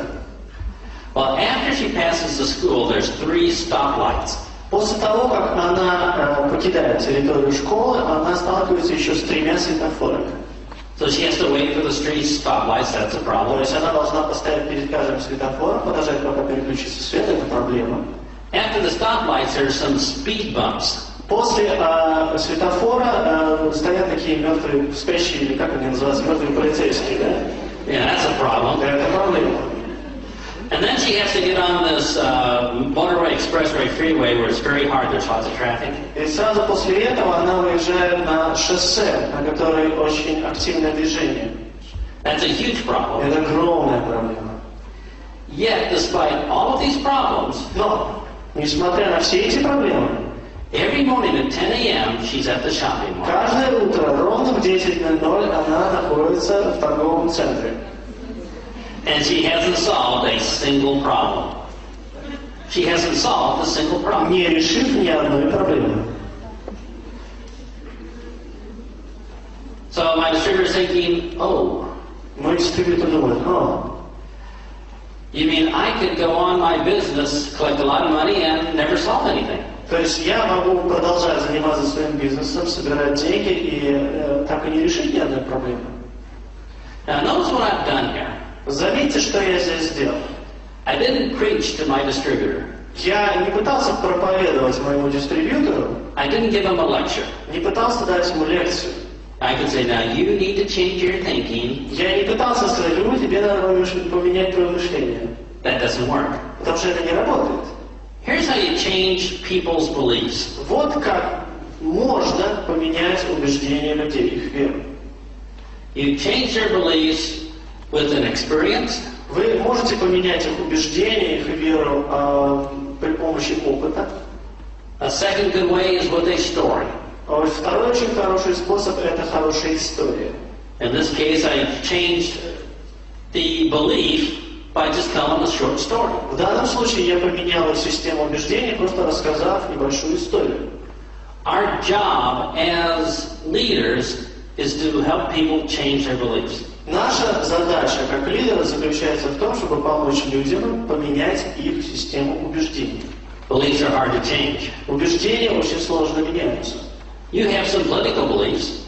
Well, after she passes the school, there's 3 stoplights. После того, как она покидает территорию школы, она сталкивается еще с 3 светофорами. So she has to wait for the 3 stoplights, that's a То problem. есть она должна постоять перед каждым светофором, подождать, пока переключится свет, это проблема. After the stoplights, there's some speed bumps. После светофора стоят такие мертвые, спящие, или как они называются, мертвые полицейские, да? Yeah, that's a problem. Это проблема. And then she has to get on this motorway, expressway, freeway where it's very hard, there's lots of traffic. И sразу после этого она выезжает на шоссе, на которой очень активное движение. That's a huge problem. Это огромная проблема. Yet, despite all of these problems, Но, несмотря на все эти проблемы, every morning at 10 a.m., she's at the shopping mall. каждое утро ровно в 10:00 она находится в торговом центре. And she hasn't solved a single problem. She hasn't solved a single problem. Не решив ни одной проблемы. So my distributor's thinking, oh, Мой дистрибьютор думает, you mean I could go on my business, collect a lot of money, and never solve anything? то есть я могу продолжать заниматься своим бизнесом, собирать деньги и так и не решить ни одной проблемы. Now notice what I've done here. Заметьте, что я здесь сделал. I didn't preach to my distributor. Я не пытался проповедовать моему дистрибьютору, I didn't give him a lecture. не пытался дать ему лекцию. I could say, now you need to change your thinking. Я не пытался сказать, тебе надо поменять твое мышление. That doesn't work. Потому что это не работает. Here's how you change people's beliefs. Вот как можно поменять убеждения людей, их веру. You change their beliefs with an experience, Вы можете поменять их убеждения, их веру при помощи опыта. a second good way is with a story. А вот второй очень хороший способ – это хорошая история. In this case, I changed the belief by just telling a short story. В данном случае я поменял систему убеждений, просто рассказав небольшую историю. Our job as leaders is to help people change their beliefs. Наша задача как лидера заключается в том, чтобы помочь людям поменять их систему убеждений. Beliefs are hard to change. Убеждения очень сложно меняются. You have some political beliefs.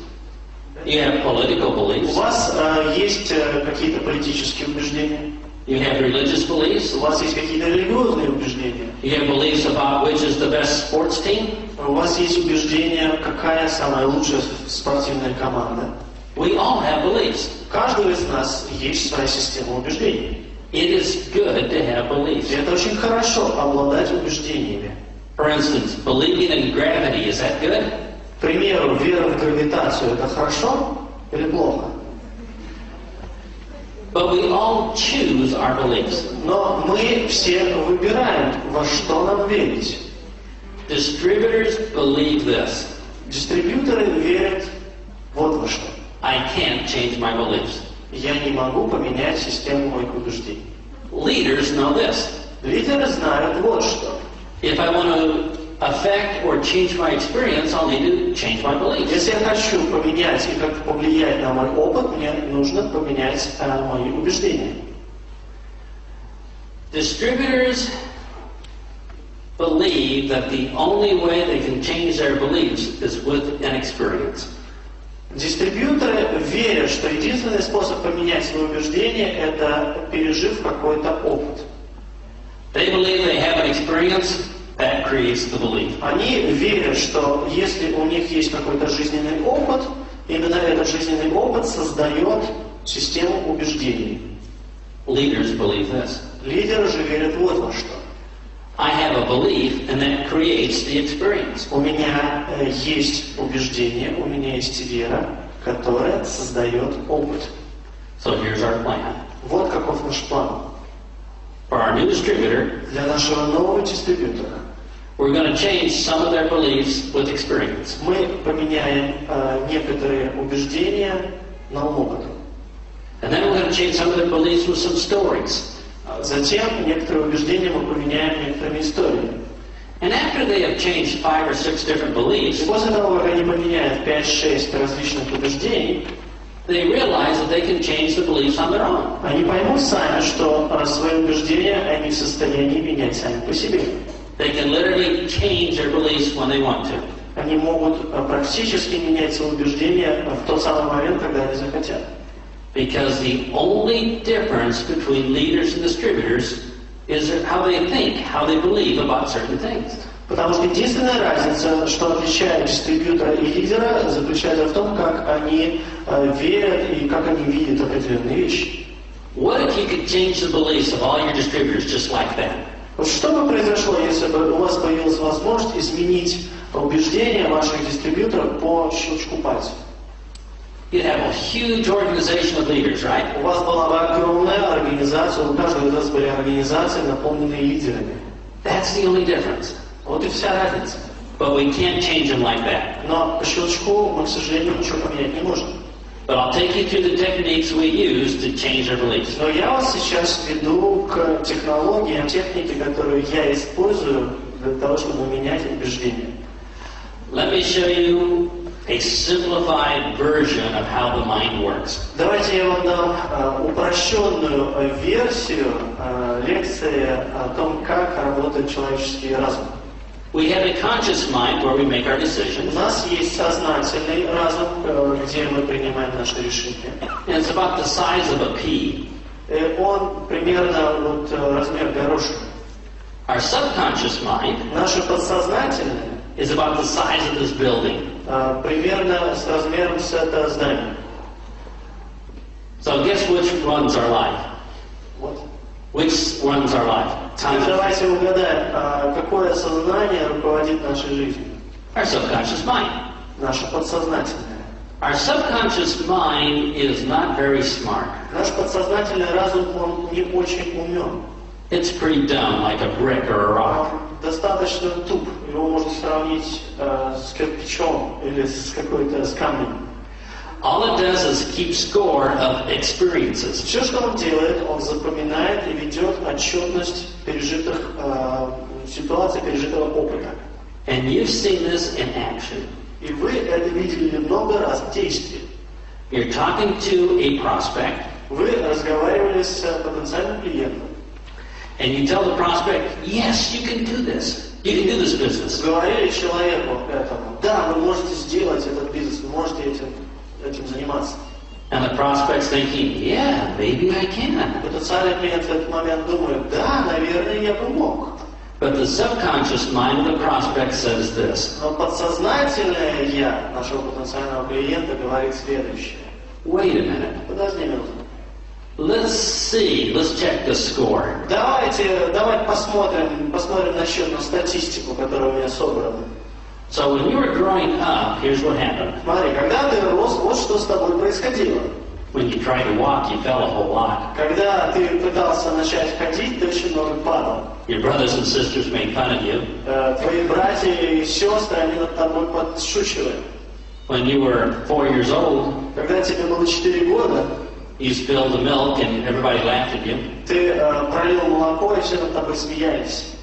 You have political У beliefs. вас есть какие-то политические убеждения, You have religious beliefs. у вас есть какие-то религиозные убеждения, You have beliefs about which is the best sports team. у вас есть убеждения, какая самая лучшая спортивная команда. We all have beliefs. У каждого из нас есть своя система убеждений. It is good to have beliefs. И это очень хорошо обладать убеждениями. For instance, believing in gravity, is that good? К примеру, вера в гравитацию – это хорошо или плохо? But we all choose our beliefs. Но мы все выбираем, во что нам верить. Distributors believe this. Дистрибьюторы верят вот во что. I can't change my beliefs. Я не могу поменять систему моих убеждений. Leaders know this. Лидеры знают вот что. If I want to affect or change my experience, I'll need to change my beliefs. Если я хочу поменять и как-то повлиять на мой опыт, мне нужно поменять мои убеждения. Distributors believe that the only way they can change their beliefs is with an experience. Дистрибьюторы верят, что единственный способ поменять свои убеждения – это пережив какой-то опыт. They believe they have an experience that creates the belief. Они верят, что если у них есть какой-то жизненный опыт, именно этот жизненный опыт создает систему убеждений. Leaders believe this. Лидеры же верят вот во что. I have a belief, and that creates the experience. У меня есть убеждение, у меня есть вера, которая создает опыт. So here's our plan. Вот каков наш план. For our new distributor, Для нашего нового дистрибьютора we're going to change some of their beliefs with experience. мы поменяем некоторые убеждения новым опытом. And then we're going to change some of their beliefs with some stories. Затем некоторые убеждения мы поменяем некоторыми историями. And after they have changed 5 or 6 different И beliefs, после того, как они поменяют 5-6 различных убеждений, they realize that they can change the beliefs on their own. они поймут сами, что свои убеждения они в состоянии менять сами по себе. They can literally change their beliefs when they want to. Они могут практически менять свои убеждения в тот самый момент, когда они захотят. Because the only difference between leaders and distributors is how they think, how they believe about certain things. Потому что единственная разница, что отличает дистрибьютора и лидера, заключается в том, как они верят и как они видят определенные вещи. What if you could change the beliefs of all your distributors just like that? Вот что бы произошло, если бы у вас появилась возможность изменить убеждения ваших дистрибьюторов по щелчку пальцев? You'd have a huge organization of leaders, right? У вас была бы огромная организация, у каждого из вас были организации, наполненные лидерами. That's the only difference. Вот и вся разница. But we can't change them like that. Но по щелчку мы, к сожалению, ничего поменять не можем. But I'll take you through the techniques we use to change our beliefs. Но я вас сейчас веду к технологиям, технике, которую я использую для того, чтобы менять убеждения. Let me show you a simplified version of how the mind works. Давайте я вам дам упрощенную версию лекции о том, как работает человеческий разум. We have a conscious mind where we make our У decisions. нас есть сознательный разум, где мы принимаем наши решения. And it's about the size of a pea. Он примерно вот размер горошка. Our subconscious mind Наше подсознательное is about the size of this building. Примерно с размером с этого здания. So guess which runs our life? Вот. Which runs our life? Теперь давайте угадаем, какое сознание руководит нашей жизнью. Our subconscious mind. Наше подсознательное. Our subconscious mind is not very smart. Наш подсознательный разум, он не очень умен. It's pretty dumb, like a brick or a rock. Он достаточно туп. Его можно сравнить с кирпичом или с камнем. All it does is keep score of experiences. Все, что он делает, он запоминает и ведет отчетность пережитых ситуаций, пережитого опыта. And you've seen this in action. И вы это видели много раз в действии. You're talking to a prospect, Вы разговаривали с потенциальным клиентом. and you tell the prospect, yes, you can do this. You can do this business. Говорили человеку этому, да, вы можете сделать этот бизнес, вы можете этим заниматься. And the prospect's thinking, yeah, maybe I can. Потенциальный клиент в этот момент думает, да, наверное, я бы мог. But the subconscious mind of the prospect says this. Но подсознательное я нашего потенциального клиента говорит следующее. Wait a minute. Подожди минуту. Let's see. Let's check the score. Давайте посмотрим на статистику, которая у меня собрана. So when you were growing up, here's what happened. Смотри, когда ты рос, вот что с тобой происходило. When you tried to walk, you fell a whole lot. Когда ты пытался начать ходить, ты очень много падал. Your brothers and sisters made fun of you. Твои братья и сестры, они над тобой подшучивали. When you were 4 years old, Когда тебе было 4 года, you spilled the milk and everybody laughed at you. ты пролил молоко, и все над тобой смеялись.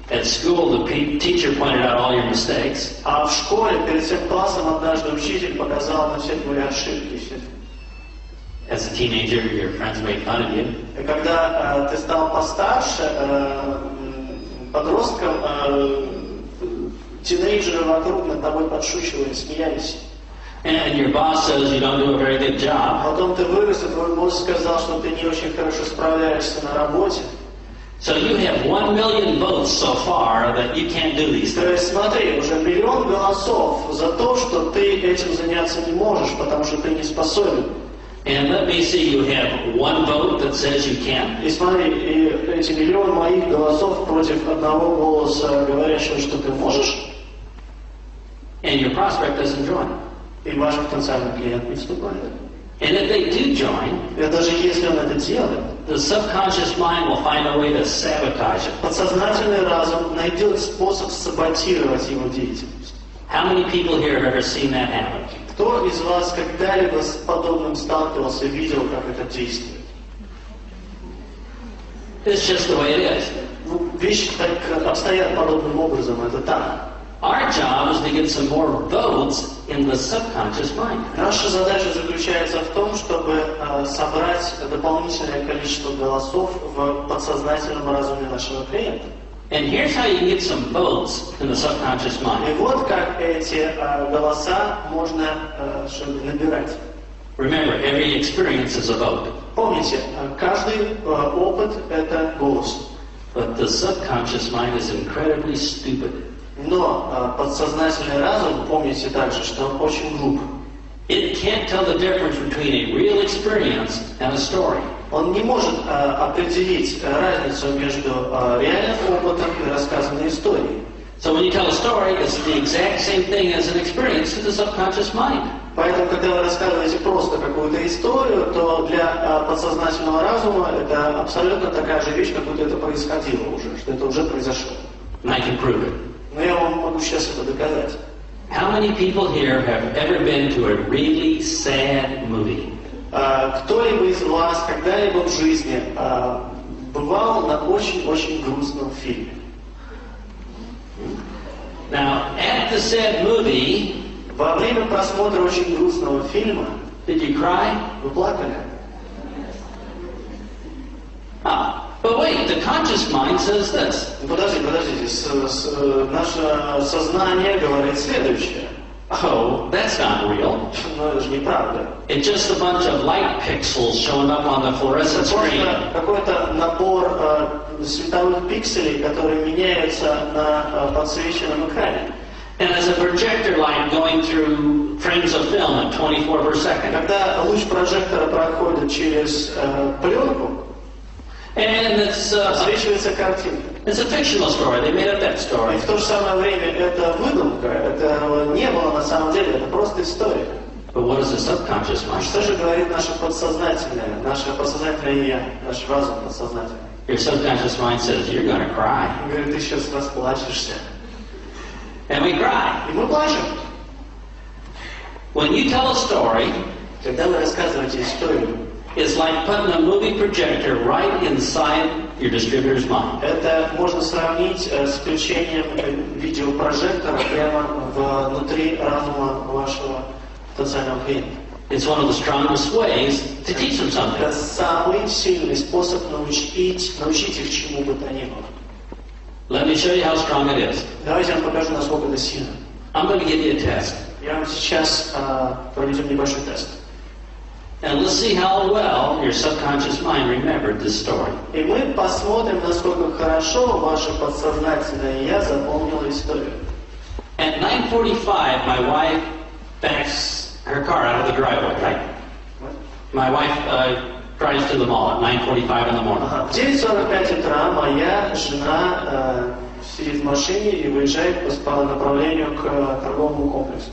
At school, the teacher pointed out all your mistakes. А в школе перед всем классом однажды учитель показал на все твои ошибки. As a teenager, your friends made fun of you. И когда ты стал постарше, подростком, тинейджеры вокруг над тобой подшучивали, смеялись. And your boss says you don't do a very good job. Потом ты вырос, и твой босс сказал, что ты не очень хорошо справляешься на работе. So you have 1 million votes so far that you can't do these То things. есть смотри, уже 1 миллион голосов за то, что ты этим заняться не можешь, потому что ты не способен. And let me see, you have one vote that says you can't. И смотри, и эти миллион моих голосов против одного голоса, говорящего, что ты можешь, And your prospect doesn't join. и ваш потенциальный клиент не вступает. And if they do join, И даже если он это делает, the subconscious mind will find a way to sabotage it. подсознательный разум найдет способ саботировать его деятельность. How many people here have ever seen that happen? Кто из вас когда-либо с подобным сталкивался, видел, как это действует? It's just the way it is. Ну, вещи так обстоят подобным образом, это так. Our job is to get some more votes in the subconscious mind. Наша задача заключается в том, чтобы собрать дополнительное количество голосов в подсознательном разуме нашего клиента. And here's how you can get some votes in the subconscious И mind. вот как эти голоса можно набирать. Remember, every experience is a vote. Помните, каждый опыт – это голос. But the subconscious mind is incredibly stupid. Но подсознательный разум, помните также, что он очень глуп. It can't tell the difference between a real experience and a story. Он не может определить разницу между реальным опытом и рассказанной историей. So when you tell a story, it's the exact same thing as an experience to the subconscious mind. Поэтому, когда вы рассказываете просто какую-то историю, то для подсознательного разума это абсолютно такая же вещь, как будто это происходило уже, что это уже произошло. And I can prove it. Но я вам могу сейчас это доказать. How many people here have ever been to a really sad movie? Кто-либо из вас когда-либо в жизни бывал на очень-очень грустном фильме? Now, at the sad movie, Во время просмотра очень грустного фильма did you cry? вы плакали? But wait, the conscious mind says this. Подождите, наше сознание говорит следующее. Oh, that's not real. Но это же неправда. It's just a bunch of light pixels showing up on the fluorescent screen. Просто какой-то набор световых пикселей, которые меняются на подсвеченном экране. And as a projector light going through frames of film at 24 per second. Когда луч прожектора проходит через пленку, And it's подсвечивается картинка. it's a fictional story. They made up that И story. в то же самое время это выдумка, это не было на самом деле, это просто история. But what does the subconscious mind Что say? же говорит наше подсознательное я, наш разум подсознательный? Your subconscious mind says, you're going to cry. Он говорит, ты сейчас расплачешься. And we cry. И мы плачем. When you tell a story, Когда вы рассказываете историю, it's like putting a movie projector right inside your distributor's mind. это можно сравнить с включением видеопрожектора прямо внутри разума вашего потенциального клиента. It's one of the strongest ways to teach them something. Это самый сильный способ научить их чему бы то ни было. Let me show you how strong it is. Давайте я вам покажу, насколько это сильно. I'm going to give you a test. Я вам сейчас проведем небольшой тест. And let's see how well your subconscious mind remembered this story. И мы посмотрим, насколько хорошо ваше подсознательное «я» запомнило историю. At 9:45, my wife backs her car out of the driveway, right? My wife drives to the mall at 9:45 in the morning. В 9:45 утра моя жена сидит в машине и выезжает по направлению к торговому комплексу.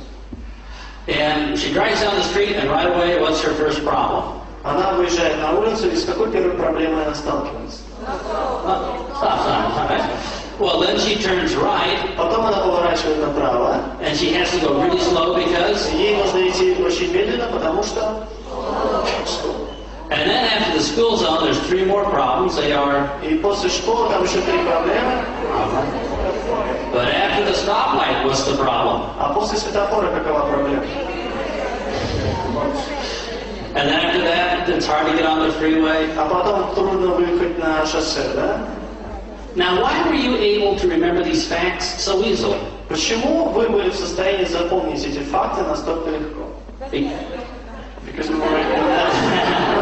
And she drives down the street, and right away, what's her first problem? Она выезжает на улицу, и с какой первой проблемой она сталкивается? Stop sign, right? Well, then she turns right, Потом она поворачивает направо, and she has to go really slow because... ей нужно идти очень медленно, потому что... And then after the school zone, there's 3 more problems. They are... И после школы там еще 3 проблемы. But after the stoplight, what's the problem? А после светофора какова проблема? And then after that, it's hard to get on the freeway. А потом трудно выехать на шоссе, да? Now, why were you able to remember these facts so easily? Почему вы были в состоянии запомнить эти факты настолько легко? Because we were...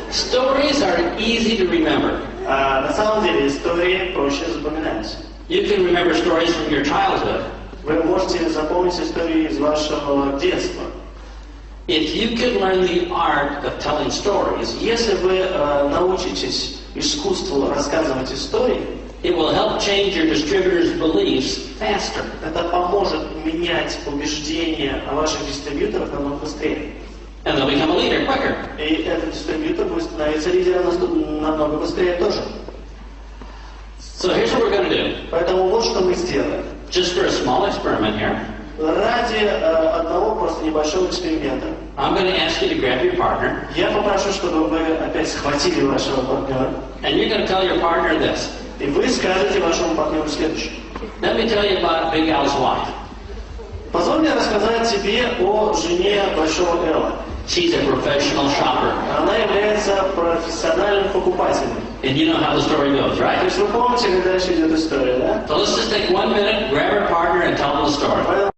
Stories are easy to remember. На самом деле истории проще запоминать. You can remember stories from your childhood. Вы можете запомнить истории из вашего детства. If you could learn the art of telling stories, Если вы научитесь искусству рассказывать истории, it will help change your distributor's beliefs faster. это поможет менять убеждения ваших дистрибьюторов намного быстрее. And they'll become a leader quicker. И этот дистрибьютор будет становиться лидером намного быстрее тоже. So here's what we're going to do. Поэтому вот что мы сделаем. Just for a small experiment here, Ради одного просто небольшого эксперимента I'm going to ask you to grab your partner, я попрошу, чтобы вы опять схватили вашего партнера, and you're going to tell your partner this. и вы скажете вашему партнеру следующее. Let me tell you about Big Al's wife. Позволь мне рассказать тебе о жене Большого Элла. She's a professional shopper. Она является профессиональным покупателем. And you know how the story goes, То right? есть вы помните, как дальше идет история, да? So let's just take 1 minute, grab her partner, and tell them the story.